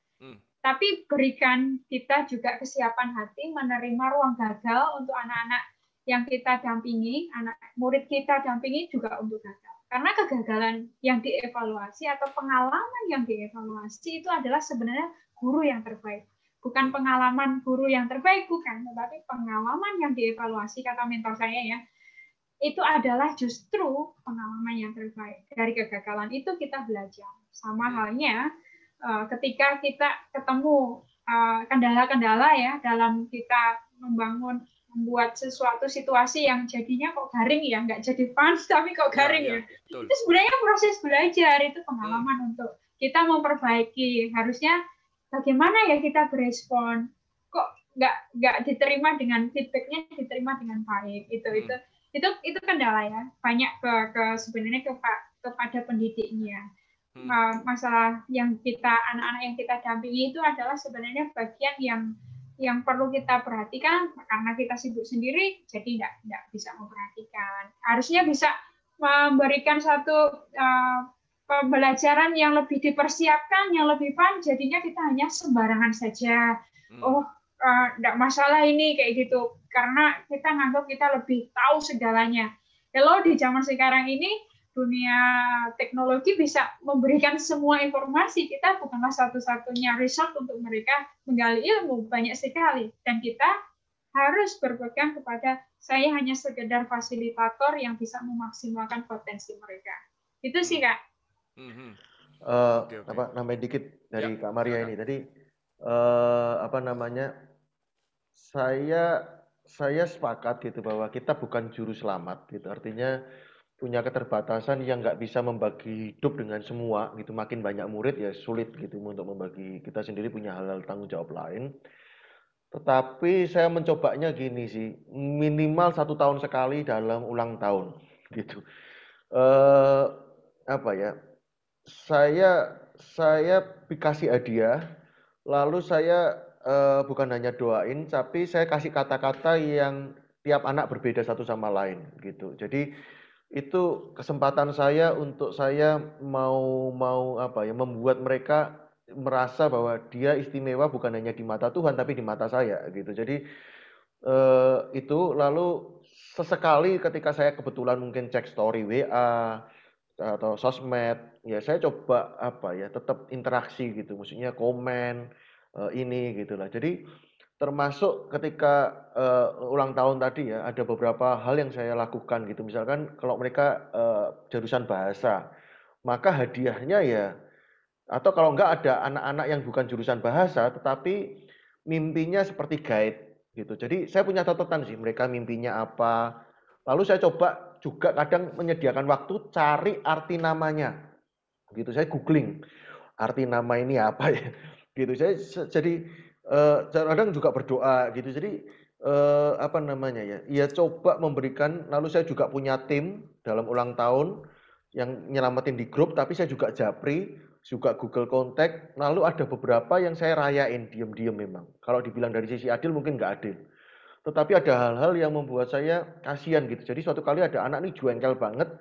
Tapi berikan kita juga kesiapan hati menerima ruang gagal untuk anak-anak yang kita dampingi, anak murid kita dampingi juga untuk gagal. Karena kegagalan yang dievaluasi atau pengalaman yang dievaluasi itu adalah sebenarnya guru yang terbaik. Bukan pengalaman guru yang terbaik, bukan, tetapi pengalaman yang dievaluasi, kata mentor saya ya, itu adalah justru pengalaman yang terbaik. Dari kegagalan itu kita belajar. Sama halnya ketika kita ketemu kendala-kendala ya dalam kita membuat sesuatu situasi yang jadinya kok garing ya, nggak jadi fun tapi kok garing ya. Itu sebenarnya proses belajar, itu pengalaman untuk kita memperbaiki. Harusnya bagaimana ya kita berespon, kok nggak diterima dengan feedbacknya diterima dengan baik. Itu kendala ya, banyak sebenarnya kepada pendidiknya. Masalah yang anak-anak yang kita dampingi itu adalah sebenarnya bagian yang perlu kita perhatikan karena kita sibuk sendiri, jadi tidak bisa memperhatikan. Harusnya bisa memberikan satu pembelajaran yang lebih dipersiapkan, yang lebih fun, jadinya kita hanya sembarangan saja. Tidak masalah ini kayak gitu, karena kita nganggap kita lebih tahu segalanya. Kalau di zaman sekarang ini dunia teknologi bisa memberikan semua informasi, kita bukanlah satu-satunya resort untuk mereka menggali ilmu, banyak sekali. Dan kita harus berpegang kepada saya hanya sekedar fasilitator yang bisa memaksimalkan potensi mereka. Itu sih Kak. Nambahin dikit dari Kak Maria ini. Tadi apa namanya? Saya sepakat gitu bahwa kita bukan juru selamat gitu. Artinya punya keterbatasan yang nggak bisa membagi hidup dengan semua gitu. Makin banyak murid ya sulit gitu untuk membagi. Kita sendiri punya hal-hal tanggung jawab lain. Tetapi saya mencobanya gini sih, minimal 1 tahun sekali dalam ulang tahun gitu. Apa ya? Saya kasih hadiah, lalu saya bukan hanya doain, tapi saya kasih kata-kata yang tiap anak berbeda satu sama lain gitu. Jadi itu kesempatan saya untuk saya mau mau apa ya, membuat mereka merasa bahwa dia istimewa bukan hanya di mata Tuhan tapi di mata saya gitu. Jadi itu lalu sesekali ketika saya kebetulan mungkin cek story WA atau sosmed, ya saya coba apa ya, tetap interaksi gitu, maksudnya komen ini gitulah. Jadi termasuk ketika ulang tahun tadi ya, ada beberapa hal yang saya lakukan gitu. Misalkan kalau mereka jurusan bahasa, maka hadiahnya ya, atau kalau enggak ada anak-anak yang bukan jurusan bahasa, tetapi mimpinya seperti guide gitu. Jadi saya punya catatan sih, mereka mimpinya apa. Lalu saya coba juga kadang menyediakan waktu cari arti namanya gitu. Saya googling arti nama ini apa ya gitu. Saya jadi kadang juga berdoa gitu. Jadi apa namanya ya, ya coba memberikan. Lalu saya juga punya tim dalam ulang tahun yang nyelamatin di grup, tapi saya juga japri, juga Google Contact. Lalu ada beberapa yang saya rayain diam-diam memang. Kalau dibilang dari sisi adil mungkin nggak adil. Tetapi ada hal-hal yang membuat saya kasihan gitu. Jadi suatu kali ada anak nih jengkel banget,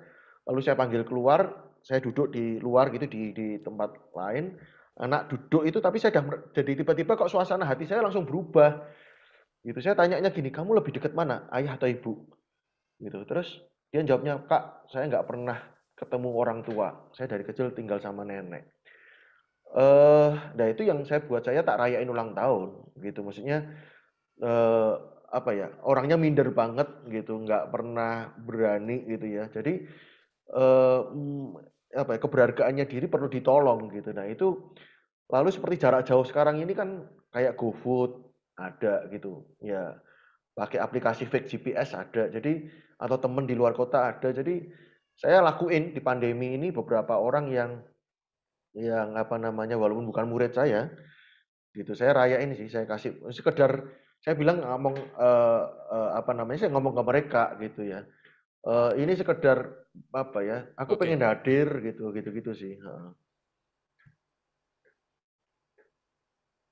lalu saya panggil keluar, saya duduk di luar gitu di tempat lain, anak duduk itu tapi saya jadi tiba-tiba kok suasana hati saya langsung berubah gitu. Saya tanyanya gini, kamu lebih dekat mana, ayah atau ibu? Gitu. Terus dia jawabnya, Kak, saya nggak pernah ketemu orang tua, saya dari kecil tinggal sama nenek. Nah itu yang saya tak rayain ulang tahun gitu. Maksudnya eh, apa ya, orangnya minder banget gitu, nggak pernah berani gitu ya. Jadi apa ya, keberhargaannya diri perlu ditolong gitu. Nah itu lalu seperti jarak jauh sekarang ini kan kayak GoFood ada gitu ya, pakai aplikasi fake GPS ada. Jadi atau temen di luar kota ada. Jadi saya lakuin di pandemi ini beberapa orang yang apa namanya, walaupun bukan murid saya gitu, saya rayain sih, saya kasih sekedar, saya bilang ngomong apa namanya, saya ngomong ke mereka gitu ya. Ini sekedar apa ya, aku Oke. pengen hadir gitu, gitu-gitu sih.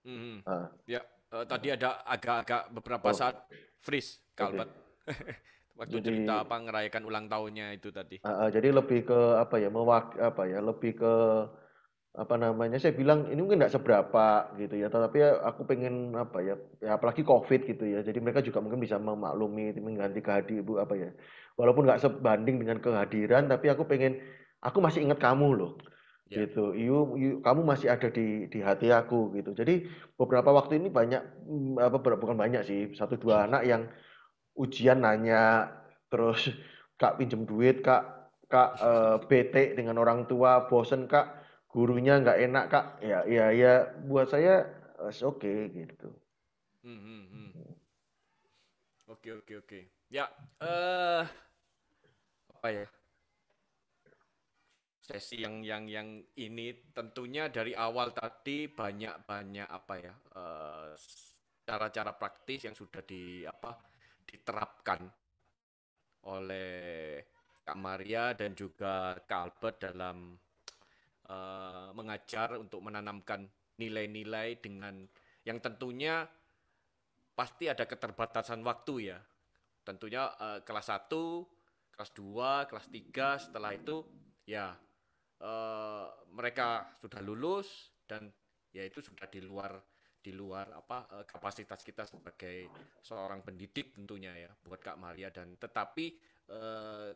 Mhm. Heeh. Ya, tadi ada agak-agak beberapa Oh, saat freeze, Kak oke. Albert. Waktu Jadi cerita apa ngerayakan ulang tahunnya itu tadi. jadi lebih ke apa ya, apa ya, lebih ke apa namanya, saya bilang ini mungkin nggak seberapa gitu ya, tetapi ya aku pengen apa ya, ya apalagi COVID gitu ya, jadi mereka juga mungkin bisa memaklumi, mengganti kehadiran apa ya, walaupun nggak sebanding dengan kehadiran, tapi aku pengen, aku masih ingat kamu loh Ya. gitu, kamu masih ada di hati aku gitu. Jadi beberapa waktu ini banyak apa, bukan banyak sih, satu dua anak yang ujian nanya, terus kak pinjem duit kak, kak bete dengan orang tua, bosen kak, gurunya nggak enak kak, ya ya ya, buat saya oke gitu. Hmm, hmm, hmm. Oke, oke, oke. Ya, eh apa ya? Sesi yang ini tentunya dari awal tadi banyak-banyak apa ya? Cara-cara praktis yang sudah diterapkan oleh Kak Maria dan juga Kak Albert dalam mengajar untuk menanamkan nilai-nilai dengan yang tentunya pasti ada keterbatasan waktu ya. Tentunya kelas 1, kelas 2, kelas 3 setelah itu ya mereka sudah lulus dan ya itu sudah di luar kapasitas kita sebagai seorang pendidik tentunya ya buat Kak Maria dan tetapi eh,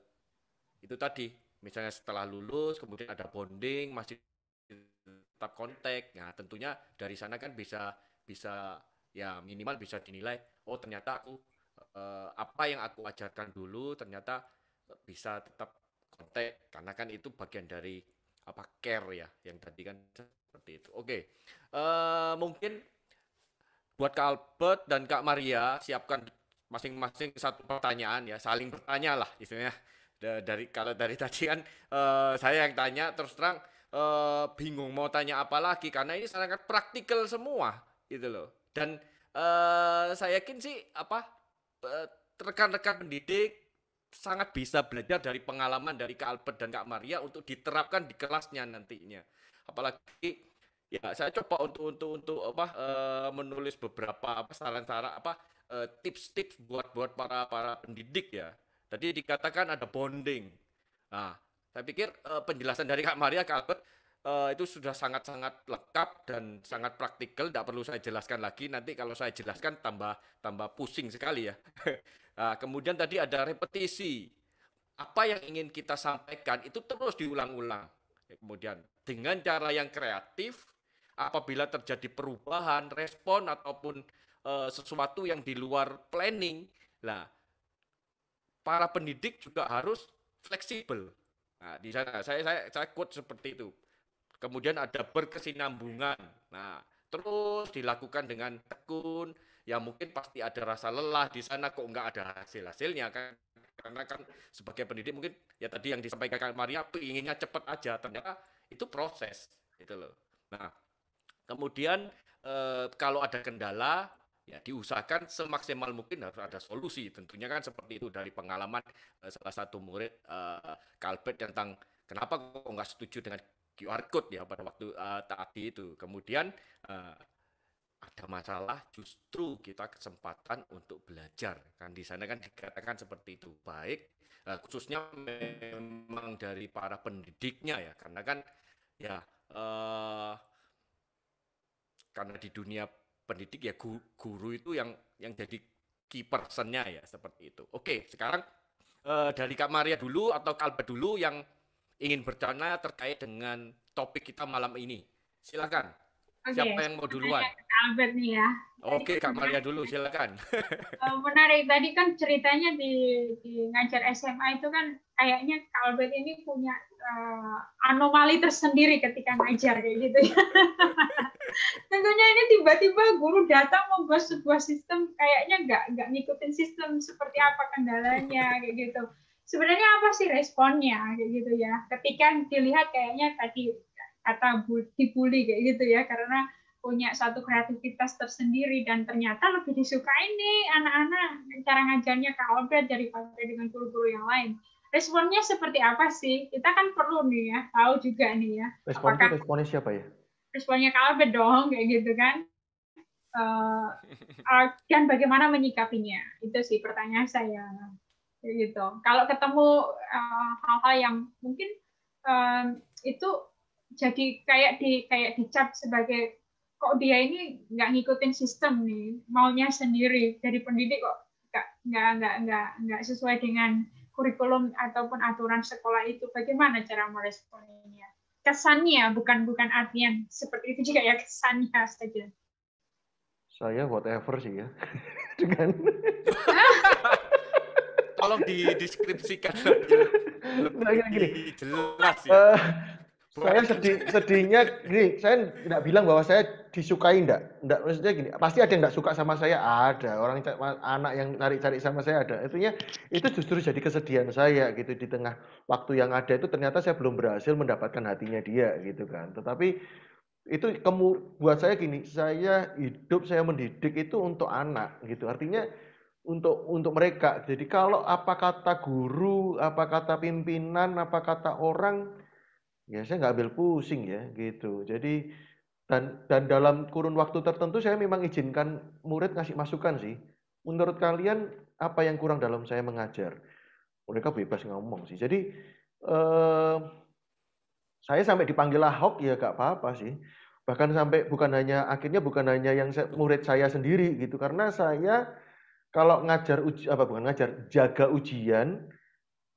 itu tadi misalnya setelah lulus kemudian ada bonding masih tetap kontak nah tentunya dari sana kan bisa bisa ya minimal bisa dinilai oh ternyata aku apa yang aku ajarkan dulu ternyata bisa tetap kontak karena kan itu bagian dari apa care ya yang tadi kan seperti itu oke mungkin buat Kak Albert dan Kak Maria siapkan masing-masing satu pertanyaan ya, saling bertanya lah istilahnya. Dari kalau dari tadi kan saya yang tanya terus terang bingung mau tanya apa lagi karena ini sangat praktikal semua gitu loh. Dan saya yakin sih apa eh, rekan-rekan pendidik sangat bisa belajar dari pengalaman dari Kak Albert dan Kak Maria untuk diterapkan di kelasnya nantinya. Apalagi ya saya coba untuk apa menulis beberapa apa saran-saran apa tips-tips buat buat para para pendidik ya. Tadi dikatakan ada bonding. Nah, saya pikir penjelasan dari Kak Maria, Kak Albert itu sudah sangat-sangat lengkap dan sangat praktikal. Tidak perlu saya jelaskan lagi. Nanti kalau saya jelaskan tambah tambah pusing sekali ya. Nah, kemudian tadi ada repetisi. Apa yang ingin kita sampaikan itu terus diulang-ulang. Kemudian dengan cara yang kreatif, apabila terjadi perubahan, respon ataupun sesuatu yang di luar planning, lah para pendidik juga harus fleksibel. Nah, di sana saya quote seperti itu. Kemudian ada berkesinambungan. Nah, terus dilakukan dengan tekun. Ya mungkin pasti ada rasa lelah di sana kok nggak ada hasilnya kan. Karena kan sebagai pendidik mungkin ya tadi yang disampaikan Kak Maria inginnya cepat aja. Ternyata itu proses gitu loh. Nah, kemudian kalau ada kendala ya diusahakan semaksimal mungkin harus ada solusi. Tentunya kan seperti itu dari pengalaman salah satu murid Kalbet tentang kenapa kok nggak setuju dengan QR code ya pada waktu tadi itu. Kemudian ada masalah justru kita kesempatan untuk belajar kan di sana kan dikatakan seperti itu baik khususnya memang dari para pendidiknya ya karena kan ya eh, karena di dunia pendidik ya guru itu yang jadi key personnya ya seperti itu. Oke, sekarang dari Kak Maria dulu atau Kalbet dulu yang ingin bertanya terkait dengan topik kita malam ini. Silakan. Oke, Siapa yang mau saya duluan? tanya ke Albert nih ya. Tadi Oke, kan Kak udah Maria dulu, silakan. menarik. Tadi kan ceritanya di ngajar SMA itu kan kayaknya Kak Albert ini punya anomali tersendiri ketika ngajar kayak gitu ya. Tentunya ini tiba-tiba guru datang membuat sebuah sistem kayaknya nggak ngikutin sistem seperti apa kendalanya kayak gitu. Sebenarnya apa sih responnya kayak gitu ya? Ketika dilihat kayaknya tadi kata dibully kayak gitu ya karena punya satu kreativitas tersendiri dan ternyata lebih disukai nih anak-anak cara ngajarnya Kak Albert daripada dengan guru-guru yang lain. Responnya seperti apa sih? Kita kan perlu nih ya tahu juga nih ya Respon itu apakah responnya siapa ya? responnya Kak Albert dong kayak gitu kan. Uh, dan bagaimana menyikapinya? Itu sih pertanyaan saya. Gitu. Kalau ketemu hal-hal yang mungkin itu jadi kayak dicap sebagai kok dia ini nggak ngikutin sistem nih, maunya sendiri dari pendidik kok nggak sesuai dengan kurikulum ataupun aturan sekolah itu. Bagaimana cara meresponinya? Kesannya bukan bukan artian seperti itu juga ya kesannya saja. Saya whatever sih ya. Dengan Tolong dideskripsikan lebih gini, jelas ya. saya sedihnya gini, saya tidak bilang bahwa saya disukai enggak maksudnya gini, pasti ada yang enggak suka sama saya, ada orang anak yang cari-cari sama saya ada. Itu justru jadi kesedihan saya gitu di tengah waktu yang ada itu ternyata saya belum berhasil mendapatkan hatinya dia gitu kan. Tetapi itu buat saya gini, saya hidup, saya mendidik itu untuk anak gitu. Artinya untuk mereka. Jadi kalau apa kata guru, apa kata pimpinan, apa kata orang, ya saya nggak ambil pusing ya gitu. Jadi dan dalam kurun waktu tertentu saya memang izinkan murid ngasih masukan sih. Menurut kalian apa yang kurang dalam saya mengajar? Mereka bebas ngomong sih. Jadi saya sampai dipanggil Ahok ya gak apa-apa sih. Bahkan sampai akhirnya bukan hanya yang murid saya sendiri gitu. Karena saya kalau bukan ngajar, jaga ujian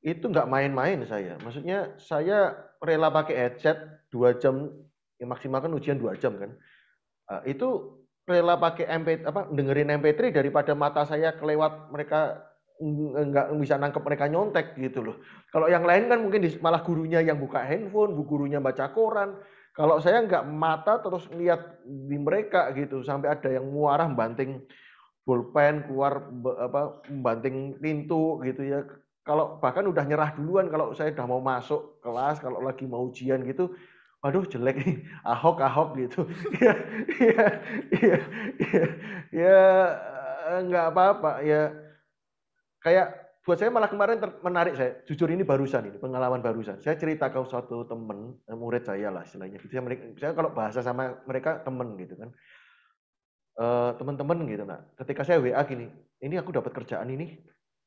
itu nggak main-main saya. Maksudnya saya rela pakai headset 2 jam, ya maksimal kan ujian 2 jam kan. Itu rela pakai dengerin MP3 daripada mata saya kelewat mereka nggak bisa nangkep mereka nyontek gitu loh. Kalau yang lain kan mungkin malah gurunya yang buka handphone, gurunya baca koran. Kalau saya nggak mata terus lihat di mereka gitu sampai ada yang muarah banting pulpen keluar membanting pintu gitu ya. Kalau bahkan udah nyerah duluan kalau saya udah mau masuk kelas, kalau lagi mau ujian gitu, waduh jelek nih, Ahok gitu. Ya, ya, ya, ya, ya nggak apa-apa ya. Kayak buat saya malah kemarin menarik saya, jujur ini pengalaman barusan. Saya cerita ke suatu temen, murid saya lah istilahnya. Saya kalau bahasa sama mereka temen gitu kan. Teman-teman gitu. Nah, ketika saya WA gini, ini aku dapat kerjaan ini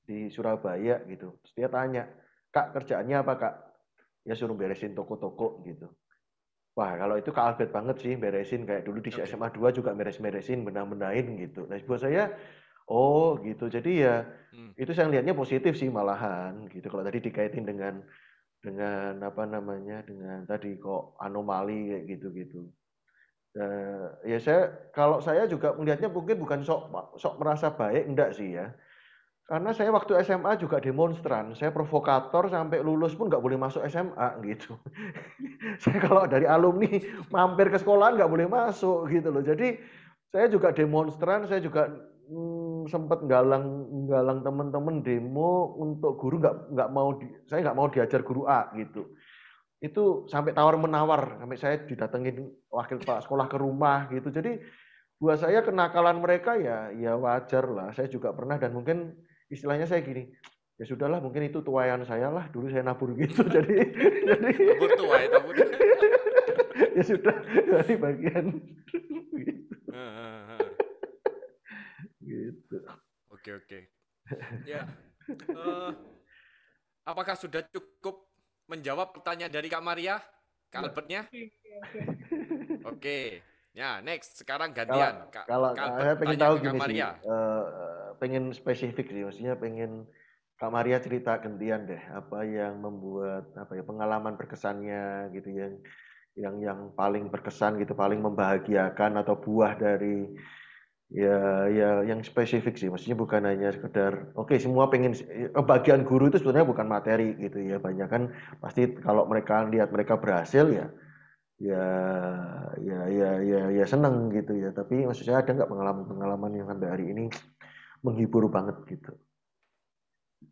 di Surabaya gitu. Terus dia tanya, Kak, kerjaannya apa, Kak? Ya suruh beresin toko-toko gitu. Wah, kalau itu Kak Albert banget sih, beresin kayak dulu di Oke. SMA 2 juga beres-beresin, benah-benahin gitu. Nah, buat saya, oh gitu. Jadi ya Hmm. itu saya lihatnya positif sih malahan gitu. Kalau tadi dikaitin dengan apa namanya, dengan tadi kok anomali kayak gitu-gitu. Ya kalau saya juga melihatnya mungkin bukan sok sok merasa baik, enggak sih ya. Karena saya waktu SMA juga demonstran, saya provokator sampai lulus pun nggak boleh masuk SMA gitu. Saya kalau dari alumni mampir ke sekolahan nggak boleh masuk gitu loh. Jadi saya juga demonstran, saya juga sempat galang teman-teman demo untuk guru nggak mau saya nggak mau diajar guru A gitu. Itu sampai tawar menawar, sampai saya didatengin wakil kepala sekolah ke rumah gitu. Jadi buat saya kenakalan mereka ya wajar lah. Saya juga pernah dan mungkin istilahnya saya gini, ya sudahlah mungkin itu tuayan saya lah. Dulu saya nabur gitu. Jadi Tabur tuh, wae tabur. ya sudah dari bagian gitu. Oke, oke. Ya, eh, apakah sudah cukup menjawab pertanyaan dari Kak Maria, Kak Albertnya? Oke. Ya, next. Sekarang Kalau gantian. kalau Kak Albert saya pengen tanya tahu ke Kak gini sih, Maria. pengen spesifik sih, maksudnya pengen Kak Maria cerita gantian deh, apa yang membuat apa ya pengalaman berkesannya gitu yang paling berkesan gitu, paling membahagiakan atau buah dari ya yang spesifik sih, maksudnya bukan hanya sekedar oke semua pengen bagian guru itu sebenarnya bukan materi gitu ya, banyak kan pasti kalau mereka lihat mereka berhasil ya ya seneng gitu ya, tapi maksudnya ada nggak pengalaman-pengalaman yang sampai hari ini menghibur banget gitu.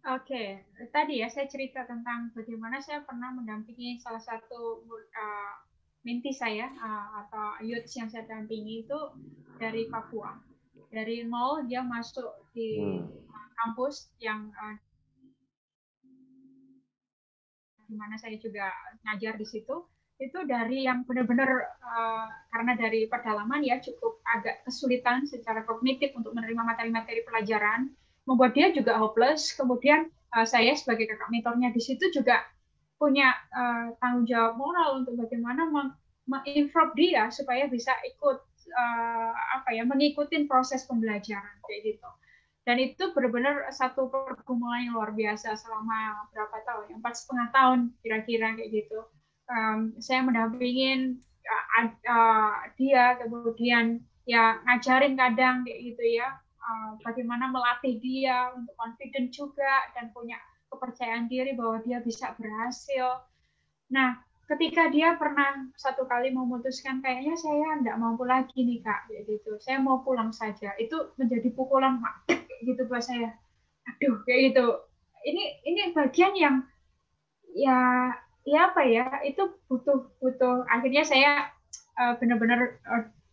Oke, tadi ya saya cerita tentang bagaimana saya pernah mendampingi salah satu menti saya atau youth yang saya dampingi itu dari Papua. Dari nol dia masuk di Hmm. kampus yang di mana saya juga ngajar di situ. Itu dari yang benar-benar karena dari pedalaman ya cukup agak kesulitan secara kognitif untuk menerima materi-materi pelajaran, membuat dia juga hopeless. Kemudian saya sebagai kakak mentornya di situ juga punya tanggung jawab moral untuk bagaimana menginvolve dia supaya bisa ikut mengikuti proses pembelajaran kayak gitu. Dan itu benar-benar satu pergumulan yang luar biasa selama berapa tahun, 4,5 tahun kira-kira kayak gitu. Saya mendampingin dia, kemudian ya ngajarin kadang kayak gitu ya, bagaimana melatih dia untuk confident juga dan punya kepercayaan diri bahwa dia bisa berhasil. Nah, ketika dia pernah satu kali memutuskan kayaknya saya nggak mampu lagi nih Kak, kayak gitu. Saya mau pulang saja. Itu menjadi pukulan gitu buat saya. Aduh, kayak gitu. Ini bagian yang ya apa ya? Itu butuh butuh. Akhirnya saya benar-benar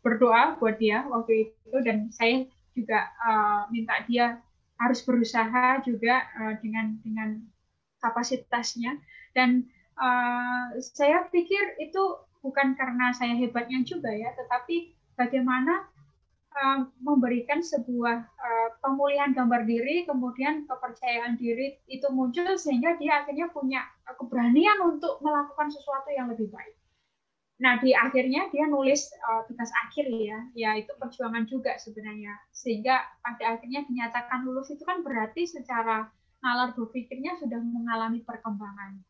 berdoa buat dia waktu itu dan saya juga minta dia harus berusaha juga dengan kapasitasnya dan saya pikir itu bukan karena saya hebatnya juga ya, tetapi bagaimana memberikan sebuah pemulihan gambar diri, kemudian kepercayaan diri itu muncul sehingga dia akhirnya punya keberanian untuk melakukan sesuatu yang lebih baik. Nah, di akhirnya dia nulis tugas akhir ya itu perjuangan juga sebenarnya. Sehingga pada akhirnya dinyatakan lulus itu kan berarti secara nalar berpikirnya sudah mengalami perkembangan.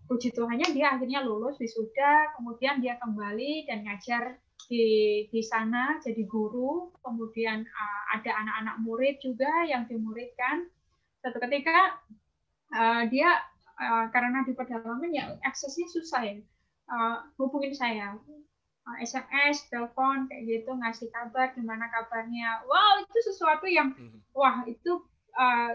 Puji Tuhannya dia akhirnya lulus wisuda, kemudian dia kembali dan ngajar di sana jadi guru, kemudian ada anak-anak murid juga yang dimuridkan. Satu ketika dia karena di pedalaman ya aksesnya susah ya, hubungin saya, SMS, telepon kayak gitu, ngasih kabar gimana kabarnya. Wow, itu sesuatu yang wah itu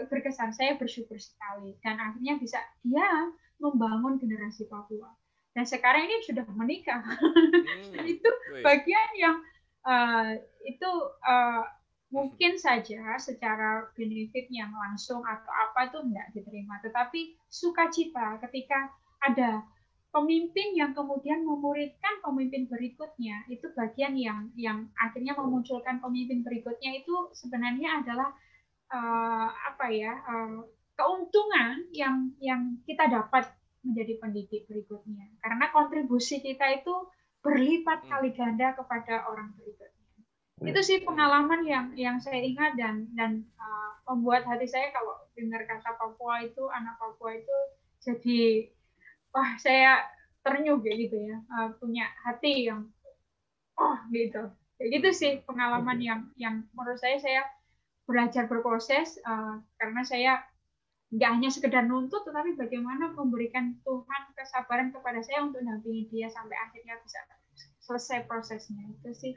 berkesan. Saya bersyukur sekali dan akhirnya bisa dia membangun generasi Papua. Dan sekarang ini sudah menikah. Dan itu bagian yang itu mungkin saja secara benefit yang langsung atau apa itu enggak diterima, tetapi sukacita ketika ada pemimpin yang kemudian memuridkan pemimpin berikutnya, itu bagian yang akhirnya memunculkan pemimpin berikutnya itu sebenarnya adalah keuntungan yang kita dapat menjadi pendidik berikutnya. Karena kontribusi kita itu berlipat kali ganda kepada orang berikutnya. Itu sih pengalaman yang saya ingat dan membuat hati saya kalau dengar kata Papua itu, anak Papua itu jadi wah saya terenyuh gitu ya, punya hati yang gitu. Kayak gitu sih pengalaman yang menurut saya belajar berproses karena saya nggak hanya sekedar nuntut, tetapi bagaimana memberikan Tuhan kesabaran kepada saya untuk dampingi dia sampai akhirnya bisa selesai prosesnya. Itu sih.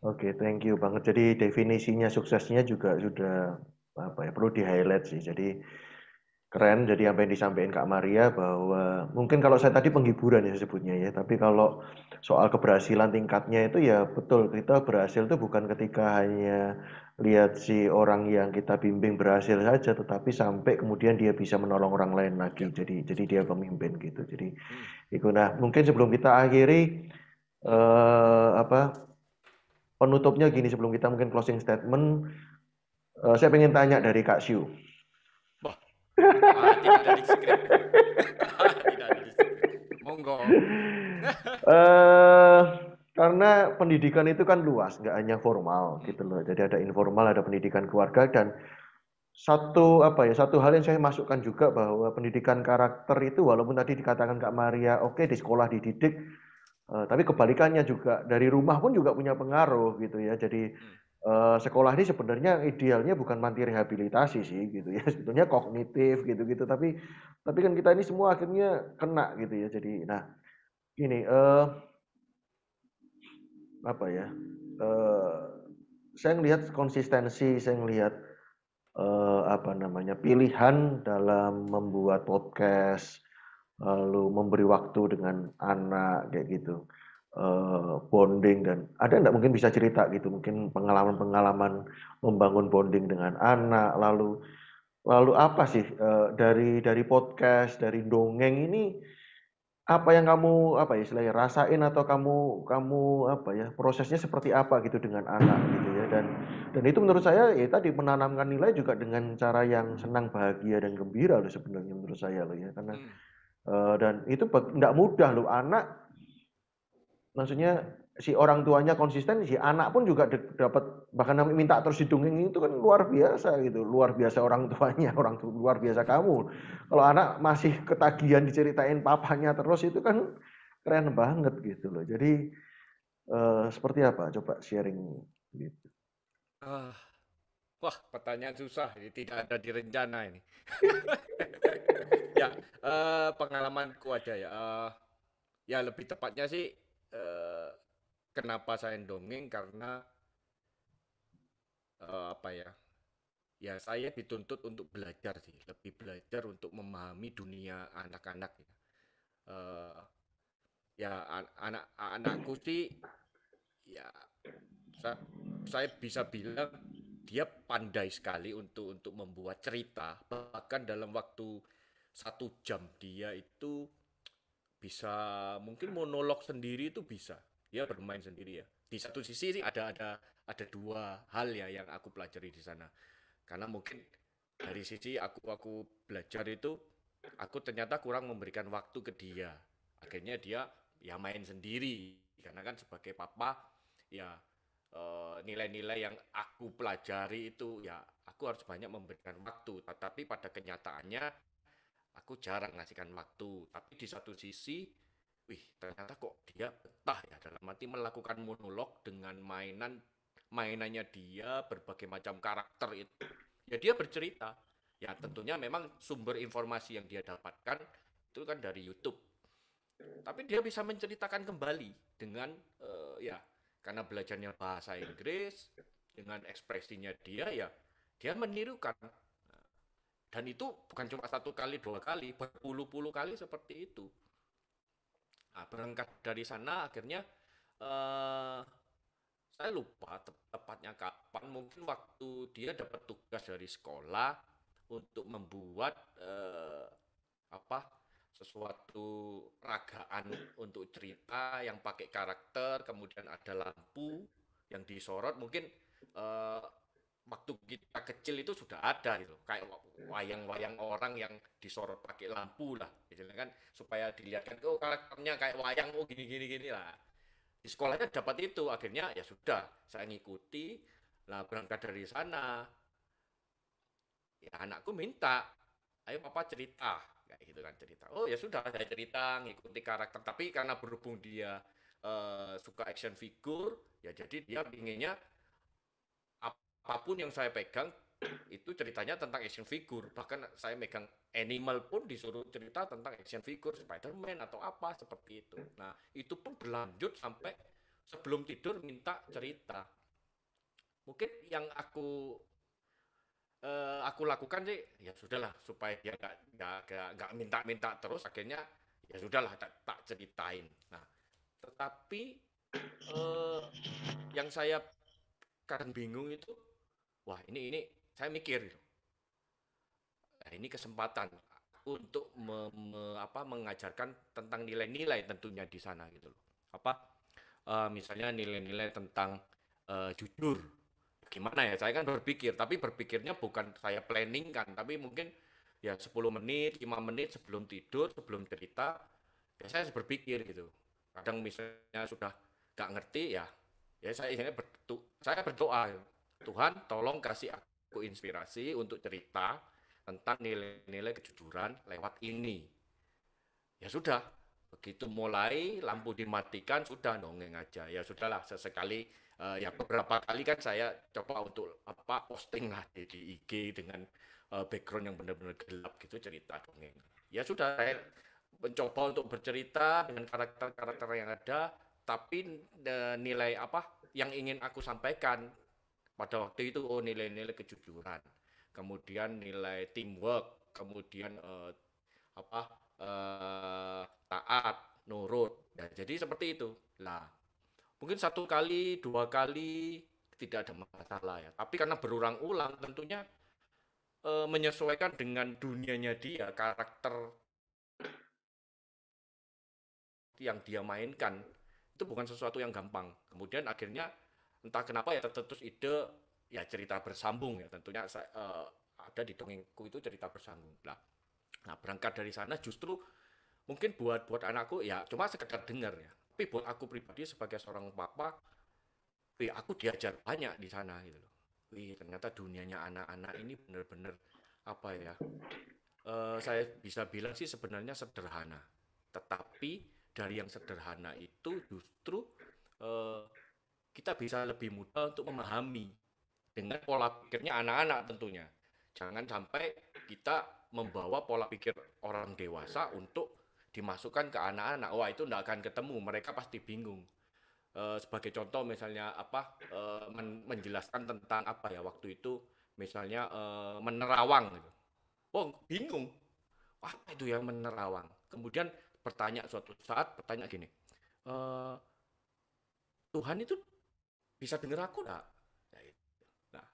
Oke, thank you banget. Jadi definisinya suksesnya juga sudah perlu di-highlight sih. Jadi keren. Jadi apa yang disampaikan Kak Maria bahwa mungkin kalau saya tadi penghiburan ya sebutnya ya, tapi kalau soal keberhasilan tingkatnya itu ya betul, kita berhasil itu bukan ketika hanya lihat si orang yang kita bimbing berhasil saja, tetapi sampai kemudian dia bisa menolong orang lain lagi. Jadi dia pemimpin gitu. Jadi itu. Nah, mungkin sebelum kita akhiri penutupnya gini, sebelum kita mungkin closing statement, saya pengen tanya dari Kak Syu. Tidak ada di skrip. Tidak ada di skrip. Monggo. Karena pendidikan itu kan luas, nggak hanya formal gitu loh. Jadi ada informal, ada pendidikan keluarga, dan satu hal yang saya masukkan juga bahwa pendidikan karakter itu walaupun tadi dikatakan Kak Maria, oke, di sekolah dididik, tapi kebalikannya juga dari rumah pun juga punya pengaruh gitu ya. Jadi sekolah ini sebenarnya idealnya bukan manti rehabilitasi sih gitu ya, sebetulnya kognitif gitu-gitu, tapi kan kita ini semua akhirnya kena gitu ya. Jadi nah gini, saya ngelihat konsistensi, saya ngelihat pilihan dalam membuat podcast, lalu memberi waktu dengan anak kayak gitu, bonding, dan ada enggak mungkin bisa cerita gitu, mungkin pengalaman-pengalaman membangun bonding dengan anak, lalu apa sih dari podcast, dari dongeng ini, apa yang kamu istilahnya rasain, atau kamu prosesnya seperti apa gitu dengan anak gitu ya, dan itu menurut saya ya tadi menanamkan nilai juga dengan cara yang senang, bahagia, dan gembira loh sebenarnya menurut saya loh ya, karena dan itu enggak mudah loh anak, maksudnya si orang tuanya konsisten, si anak pun juga dapat, bahkan minta terus didongengin, itu kan luar biasa gitu, luar biasa orang tuanya, luar biasa kamu. Kalau anak masih ketagihan diceritain papanya terus, itu kan keren banget gitu loh. Jadi seperti apa? Coba sharing gitu. Wah, pertanyaan susah, ini tidak ada di rencana ini. Ya, pengalamanku aja ya. Ya lebih tepatnya sih, kenapa saya dongeng, karena ya saya dituntut untuk belajar sih, lebih belajar untuk memahami dunia anak-anak ya. Ya anakku sih, ya saya bisa bilang dia pandai sekali untuk membuat cerita, bahkan dalam waktu 1 jam dia itu bisa mungkin monolog sendiri, itu bisa dia bermain sendiri ya. Di satu sisi sih ada dua hal ya yang aku pelajari di sana, karena mungkin dari sisi aku belajar itu, aku ternyata kurang memberikan waktu ke dia, akhirnya dia ya main sendiri, karena kan sebagai papa ya, nilai-nilai yang aku pelajari itu ya aku harus banyak memberikan waktu, tetapi pada kenyataannya aku jarang ngasihkan waktu. Tapi di satu sisi, wih, ternyata kok dia betah ya, dalam arti melakukan monolog dengan mainannya dia, berbagai macam karakter itu. Ya dia bercerita. Ya tentunya memang sumber informasi yang dia dapatkan itu kan dari YouTube. Tapi dia bisa menceritakan kembali dengan ya karena belajarnya bahasa Inggris, dengan ekspresinya dia menirukan. Dan itu bukan cuma 1 kali 2 kali, berpuluh-puluh kali seperti itu. Nah, berangkat dari sana akhirnya saya lupa tepatnya kapan, mungkin waktu dia dapat tugas dari sekolah untuk membuat sesuatu ragaan untuk cerita yang pakai karakter, kemudian ada lampu yang disorot. Mungkin waktu kita kecil kecil itu sudah ada gitu. Kayak wayang-wayang orang yang disorot pakai lampu lah, gitu kan, supaya dilihatkan oh karakternya kayak wayang, oh gini lah. Di sekolahnya dapat itu, akhirnya ya sudah, saya ngikuti. Lah berangkat dari sana, ya anakku minta, ayo papa cerita, kayak gitu kan cerita. Oh ya sudah, saya cerita, ngikuti karakter. Tapi karena berhubung dia suka action figure, ya jadi dia inginnya apapun yang saya pegang itu ceritanya tentang action figure. Bahkan saya megang animal pun disuruh cerita tentang action figure, Spider-Man atau apa seperti itu. Nah, itu pun berlanjut sampai sebelum tidur minta cerita. Mungkin yang aku lakukan sih ya sudahlah supaya dia nggak minta-minta terus, akhirnya ya sudahlah tak ceritain. Nah, tetapi eh, yang saya kadang bingung itu, wah ini saya mikir gitu. Nah, ini kesempatan untuk mengajarkan tentang nilai-nilai tentunya di sana gitu loh. Misalnya nilai-nilai tentang jujur. Gimana ya? Saya kan berpikir, tapi berpikirnya bukan saya planning kan, tapi mungkin ya 10 menit, 5 menit sebelum tidur, sebelum cerita, ya saya berpikir gitu. Kadang misalnya sudah gak ngerti ya saya berdoa, Tuhan tolong kasih aku inspirasi untuk cerita tentang nilai-nilai kejujuran lewat ini. Ya sudah, begitu mulai lampu dimatikan sudah dongeng aja. Ya sudahlah, sesekali ya beberapa kali kan saya coba untuk posting lah di IG dengan background yang benar-benar gelap gitu, cerita dongeng. Ya sudah, saya mencoba untuk bercerita dengan karakter-karakter yang ada, tapi nilai apa yang ingin aku sampaikan pada waktu itu, oh nilai-nilai kejujuran, kemudian nilai teamwork, kemudian apa taat, nurut. Ya, jadi seperti itu. Lah, mungkin satu kali, dua kali tidak ada masalah ya. Tapi karena berulang-ulang, tentunya menyesuaikan dengan dunianya dia, karakter yang dia mainkan itu bukan sesuatu yang gampang. Kemudian akhirnya entah kenapa ya tercetus ide ya cerita bersambung ya. Tentunya ada di dongengku itu cerita bersambung. Nah, berangkat dari sana justru mungkin buat anakku ya cuma sekedar dengar ya. Tapi buat aku pribadi sebagai seorang papa, aku diajar banyak di sana gitu loh. Ternyata dunianya anak-anak ini benar-benar apa ya? Saya bisa bilang sih sebenarnya sederhana. Tetapi dari yang sederhana itu justru eh, kita bisa lebih mudah untuk memahami dengan pola pikirnya anak-anak tentunya. Jangan sampai kita membawa pola pikir orang dewasa untuk dimasukkan ke anak-anak. Wah, itu tidak akan ketemu, mereka pasti bingung. Sebagai contoh misalnya menjelaskan tentang apa ya waktu itu misalnya menerawang gitu. Oh, bingung. Apa itu yang menerawang? Kemudian bertanya gini, "Eh, Tuhan itu bisa dengar aku enggak?" Nah,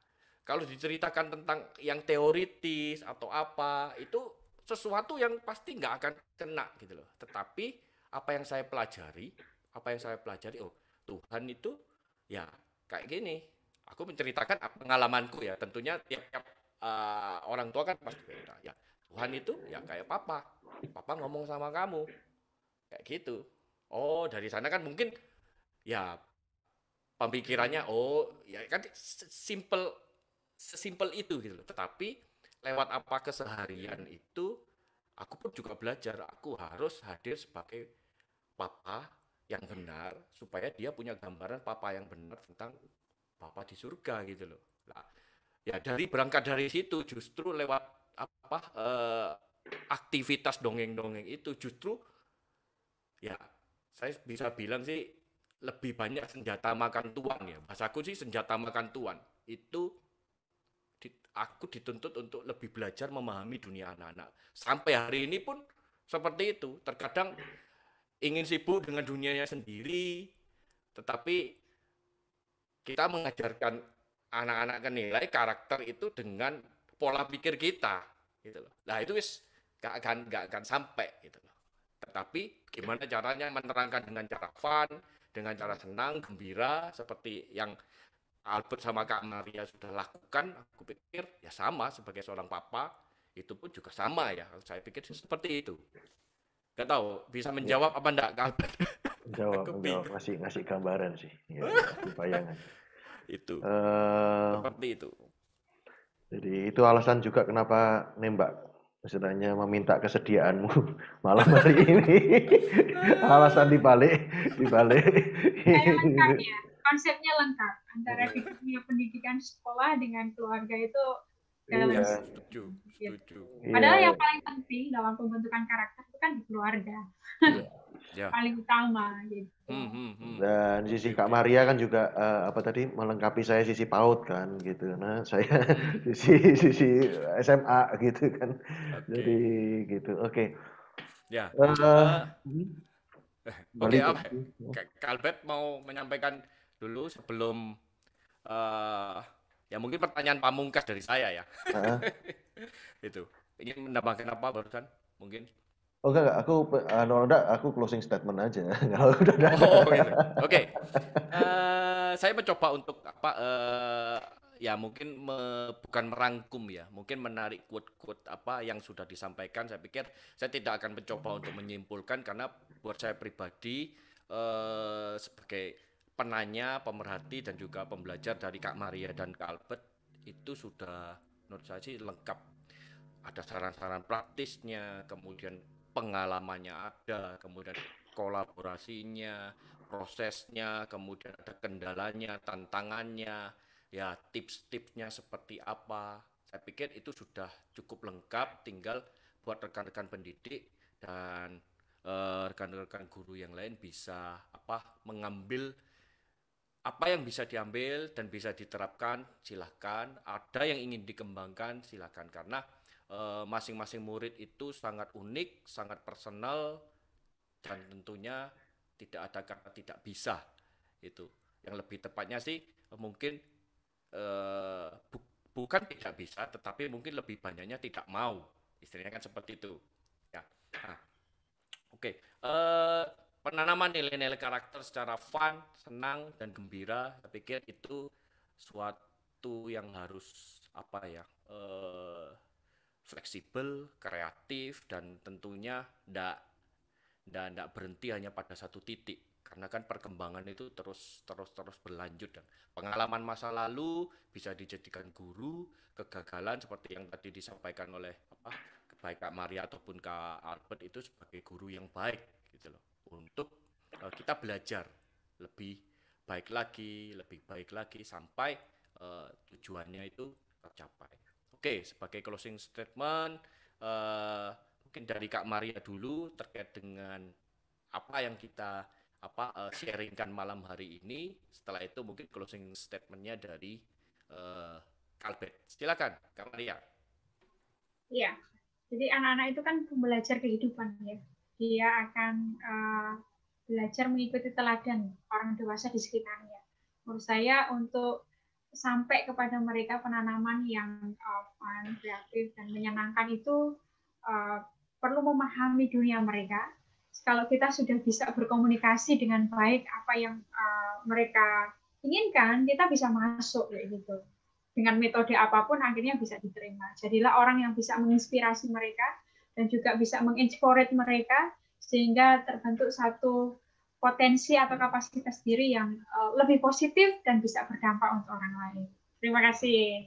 kalau diceritakan tentang yang teoritis atau apa, itu sesuatu yang pasti nggak akan kena gitu loh. Tetapi apa yang saya pelajari, oh Tuhan itu ya kayak gini. Aku menceritakan pengalamanku ya, tentunya tiap-tiap orang tua kan pasti beda. Ya Tuhan itu ya kayak papa ngomong sama kamu kayak gitu. Oh dari sana kan mungkin ya pemikirannya oh ya kan sesimpel itu gitu loh. Tetapi lewat apa keseharian itu aku pun juga belajar aku harus hadir sebagai papa yang benar supaya dia punya gambaran papa yang benar tentang papa di surga gitu loh. Nah, ya berangkat dari situ justru lewat aktivitas dongeng-dongeng itu justru ya saya bisa bilang sih lebih banyak senjata makan tuan ya. Bahasaku sih senjata makan tuan. Itu aku dituntut untuk lebih belajar memahami dunia anak-anak. Sampai hari ini pun seperti itu. Terkadang ingin sibuk dengan dunianya sendiri, tetapi kita mengajarkan anak-anak ke nilai karakter itu dengan pola pikir kita, gitu loh. Nah itu wis gak akan sampai, gitu loh. Tetapi gimana caranya menerangkan dengan cara fun, dengan cara senang, gembira, seperti yang Albert sama Kak Maria sudah lakukan, aku pikir ya sama sebagai seorang papa, itu pun juga sama ya. Saya pikir seperti itu. Gak tahu bisa Ya, menjawab apa enggak Kak Albert? menjawab, Aku menjawab, bingung. ngasih gambaran sih. Ya, ya, ngasih bayangan. Itu, Eh, seperti itu. jadi itu alasan juga kenapa nembak. Maksudnya meminta kesediaanmu malam hari ini. Alasan dibalik Kayak lengkap ini. ya, konsepnya lengkap antara Mm, dunia pendidikan sekolah dengan keluarga itu dalam Iya, setuju, gitu. setuju. Padahal yang iya, paling penting dalam pembentukan karakter itu kan di keluarga, iya. Ya. paling utama gitu. Dan Oke, sisi Kak oke. Maria kan juga apa tadi melengkapi saya sisi PAUD kan gitu. Nah, saya Hmm, sisi SMA gitu kan. Jadi oke. gitu. Oke. Ya. Eh, Eh, oke, balik apa? lagi. Kak Albert mau menyampaikan dulu sebelum eh ya mungkin pertanyaan pamungkas dari saya ya. Heeh. Itu. Ingin menambahkan apa barusan? Mungkin. Oh enggak, aku closing statement aja. Kalau udah ada. Oh, gitu. Oke. Saya mencoba untuk apa ya mungkin bukan merangkum ya, mungkin menarik quote-quote apa yang sudah disampaikan. Saya pikir saya tidak akan mencoba untuk menyimpulkan karena buat saya pribadi sebagai penanya, pemerhati dan juga pembelajar dari Kak Maria dan Kak Albert itu sudah menurut saya sih lengkap. Ada saran-saran praktisnya, kemudian pengalamannya ada, kemudian kolaborasinya, prosesnya, kemudian ada kendalanya, tantangannya, ya tips-tipsnya seperti apa. Saya pikir itu sudah cukup lengkap, tinggal buat rekan-rekan pendidik dan rekan-rekan guru yang lain bisa apa mengambil apa yang bisa diambil dan bisa diterapkan silahkan, ada yang ingin dikembangkan silahkan karena masing-masing murid itu sangat unik, sangat personal dan tentunya tidak ada kata tidak bisa itu. Yang lebih tepatnya sih mungkin eh, bu- bukan tidak bisa, tetapi mungkin lebih banyaknya tidak mau. Istilahnya kan seperti itu. Ya. Nah, oke. Penanaman nilai-nilai karakter secara fun, senang dan gembira, saya pikir itu suatu yang harus apa ya? Fleksibel, kreatif dan tentunya tidak berhenti hanya pada satu titik karena kan perkembangan itu terus berlanjut dan pengalaman masa lalu bisa dijadikan guru, kegagalan seperti yang tadi disampaikan oleh apa baik Kak Maria ataupun Kak Albert itu sebagai guru yang baik gitu loh untuk kita belajar lebih baik lagi sampai tujuannya itu tercapai. Oke, sebagai closing statement mungkin dari Kak Maria dulu terkait dengan apa yang kita sharingkan malam hari ini. Setelah itu mungkin closing statementnya dari uh, Kalbet. Silakan, Kak Maria. Iya, jadi anak-anak itu kan pembelajar kehidupan ya. Dia akan belajar mengikuti teladan orang dewasa di sekitarnya. Menurut saya untuk sampai kepada mereka penanaman yang fun, kreatif, dan menyenangkan itu perlu memahami dunia mereka. Kalau kita sudah bisa berkomunikasi dengan baik apa yang mereka inginkan, kita bisa masuk kayak gitu. Dengan metode apapun akhirnya bisa diterima. Jadilah orang yang bisa menginspirasi mereka dan juga bisa menginspirasi mereka sehingga terbentuk satu potensi atau kapasitas diri yang lebih positif dan bisa berdampak untuk orang lain. Terima kasih.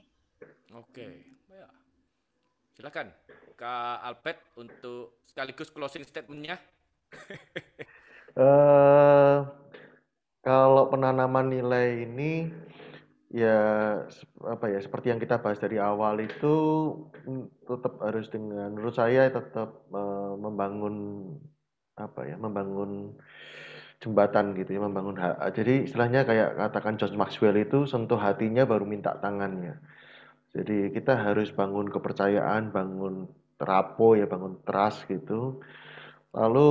Oke, ya. Silakan, Kak Albert untuk sekaligus closing statementnya. Eh, kalau penanaman nilai ini ya apa ya seperti yang kita bahas dari awal itu tetap harus dengan menurut saya tetap membangun apa ya membangun jembatan gitu ya membangun jadi istilahnya kayak katakan John Maxwell itu sentuh hatinya baru minta tangannya. Jadi kita harus bangun kepercayaan, bangun terapo ya, bangun trust gitu. Lalu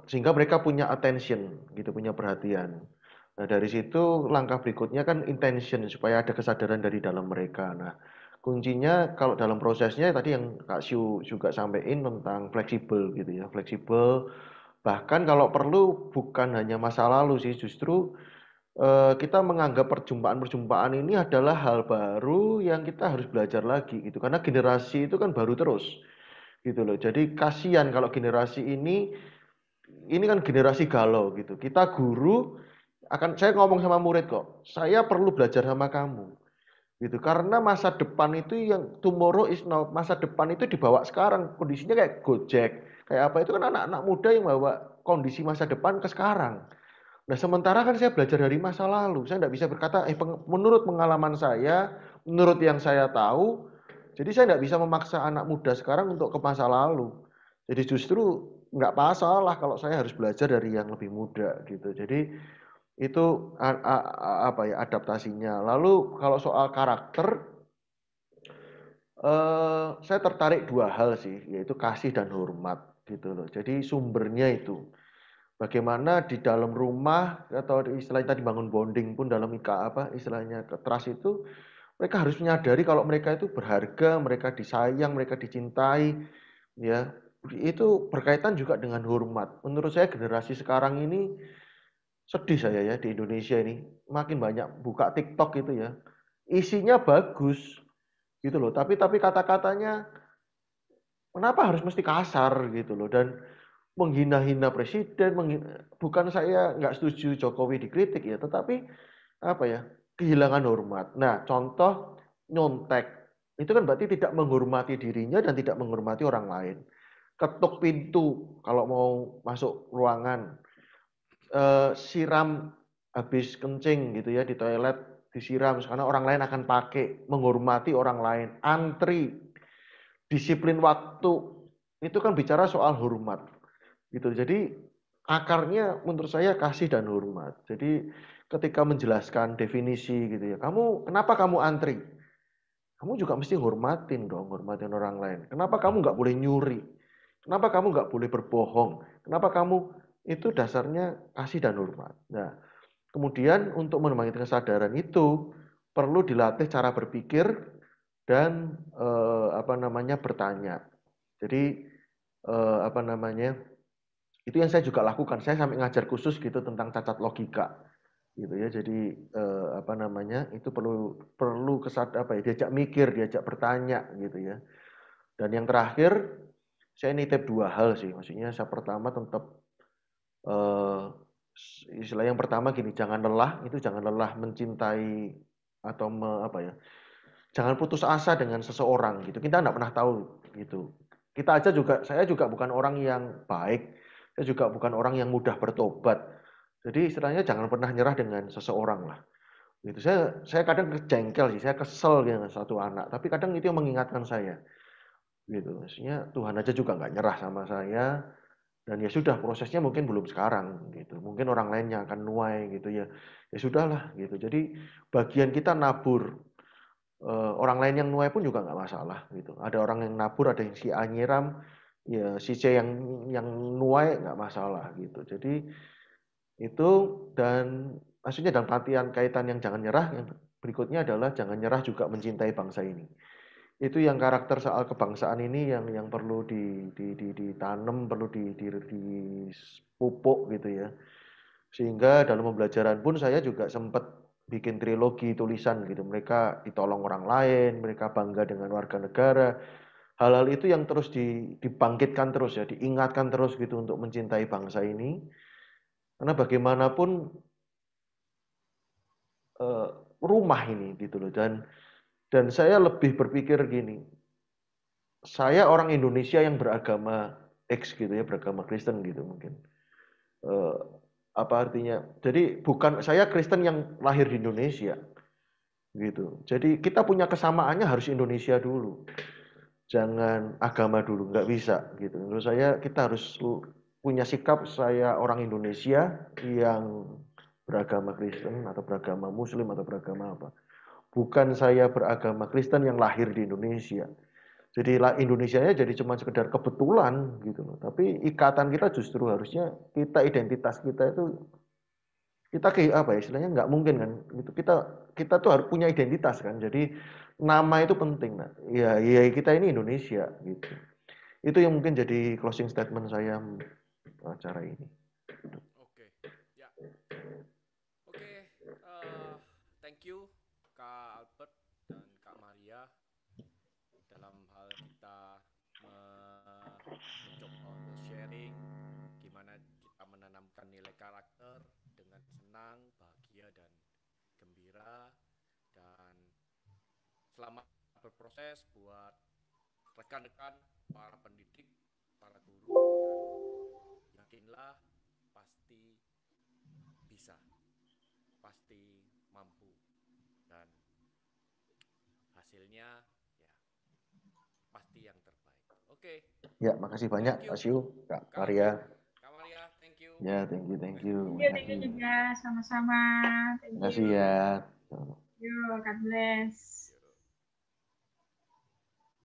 sehingga mereka punya attention gitu, punya perhatian. Nah, dari situ langkah berikutnya kan intention supaya ada kesadaran dari dalam mereka. Nah, kuncinya kalau dalam prosesnya tadi yang Kak Syu juga sampaikan tentang fleksibel gitu ya, fleksibel. Bahkan kalau perlu bukan hanya masa lalu sih, justru kita menganggap perjumpaan-perjumpaan ini adalah hal baru yang kita harus belajar lagi gitu. Karena generasi itu kan baru terus gitu loh. Jadi kasihan kalau generasi ini kan generasi galau gitu. Kita guru saya ngomong sama murid kok. Saya perlu belajar sama kamu gitu. Karena masa depan itu yang tomorrow is now, masa depan itu dibawa sekarang. Kondisinya kayak Gojek, kayak apa itu kan anak-anak muda yang bawa kondisi masa depan ke sekarang. Nah, sementara kan saya belajar dari masa lalu. Saya tidak bisa berkata, menurut pengalaman saya, menurut yang saya tahu, jadi saya tidak bisa memaksa anak muda sekarang untuk ke masa lalu. Jadi justru nggak masalah kalau saya harus belajar dari yang lebih muda gitu. Jadi itu apa ya adaptasinya. Lalu kalau soal karakter, saya tertarik dua hal sih, yaitu kasih dan hormat gitu loh. Jadi sumbernya itu. Bagaimana di dalam rumah atau istilahnya tadi bangun bonding pun dalam istilahnya trust itu mereka harus menyadari kalau mereka itu berharga, mereka disayang, mereka dicintai, ya. Itu berkaitan juga dengan hormat. Menurut saya generasi sekarang ini sedih saya ya di Indonesia ini makin banyak buka TikTok gitu ya. Isinya bagus gitu loh, tapi kata-katanya kenapa harus mesti kasar gitu loh dan menghina-hina presiden, bukan saya nggak setuju Jokowi dikritik ya, tetapi apa ya kehilangan hormat. Nah, contoh nyontek itu kan berarti tidak menghormati dirinya dan tidak menghormati orang lain. Ketuk pintu kalau mau masuk ruangan, siram habis kencing gitu ya di toilet disiram karena orang lain akan pakai, menghormati orang lain, antri, disiplin waktu itu kan bicara soal hormat gitu. Jadi akarnya menurut saya kasih dan hormat. Jadi ketika menjelaskan definisi gitu ya, kenapa kamu antri? Kamu juga mesti hormatin dong, hormatin orang lain. Kenapa kamu nggak boleh nyuri? Kenapa kamu nggak boleh berbohong? Kenapa kamu itu dasarnya kasih dan hormat. Nah, kemudian untuk membangkitkan kesadaran itu perlu dilatih cara berpikir dan bertanya. Jadi itu yang saya juga lakukan. Saya sampai ngajar khusus gitu tentang cacat logika gitu ya. Jadi itu perlu diajak mikir, diajak bertanya gitu ya. Dan yang terakhir saya nitip dua hal sih. Maksudnya saya pertama tetap eh, istilah yang pertama gini, jangan lelah mencintai atau jangan putus asa dengan seseorang gitu. Kita nggak pernah tahu gitu. Saya juga bukan orang yang baik. Saya juga bukan orang yang mudah bertobat. Jadi istilahnya jangan pernah nyerah dengan seseorang lah. Gitu. Saya kadang jengkel sih, saya kesel dengan satu anak. Tapi kadang itu yang mengingatkan saya. Gitu. Maksudnya Tuhan aja juga nggak nyerah sama saya. Dan ya sudah prosesnya mungkin belum sekarang gitu. Mungkin orang lain yang akan nuai gitu ya. Ya sudahlah gitu. Jadi bagian kita nabur. Orang lain yang nuai pun juga nggak masalah gitu. Ada orang yang nabur, ada yang si A nyiram, ya si C yang nuai nggak masalah gitu. Jadi itu dan maksudnya dalam artian kaitan yang jangan nyerah, yang berikutnya adalah jangan nyerah juga mencintai bangsa ini. Itu yang karakter soal kebangsaan ini yang perlu ditanam, perlu dipupuk gitu ya. Sehingga dalam pembelajaran pun saya juga sempat bikin trilogi tulisan gitu. Mereka ditolong orang lain, mereka bangga dengan warga negara. Hal-hal itu yang terus dibangkitkan terus ya, diingatkan terus gitu untuk mencintai bangsa ini. Karena bagaimanapun rumah ini gitu loh. Dan saya lebih berpikir gini, saya orang Indonesia yang beragama X gitu ya, beragama Kristen gitu mungkin. Eh, apa artinya? Jadi bukan saya Kristen yang lahir di Indonesia gitu. Jadi kita punya kesamaannya harus Indonesia dulu. Jangan agama dulu, nggak bisa gitu. Menurut saya kita harus punya sikap saya orang Indonesia yang beragama Kristen atau beragama Muslim atau beragama apa. Bukan saya beragama Kristen yang lahir di Indonesia. Jadi Indonesianya jadi cuma sekedar kebetulan gitu loh. Tapi ikatan kita justru harusnya identitas kita itu kita kayak apa ya istilahnya nggak mungkin kan gitu kita tuh harus punya identitas kan jadi nama itu penting nah ya kita ini Indonesia gitu itu yang mungkin jadi closing statement saya acara ini. Oke, ya. Oke, selamat berproses buat rekan-rekan, para pendidik, para guru, dan yakinlah pasti bisa, pasti mampu, dan hasilnya ya pasti yang terbaik. Oke, Ya, makasih banyak thank Kak you, Syu, Kak Kak Maria. Adit, Kak Maria, thank you. Ya, thank you. Thank you Makasih. juga, sama-sama. Thank Makasih you. ya. Yo, God bless.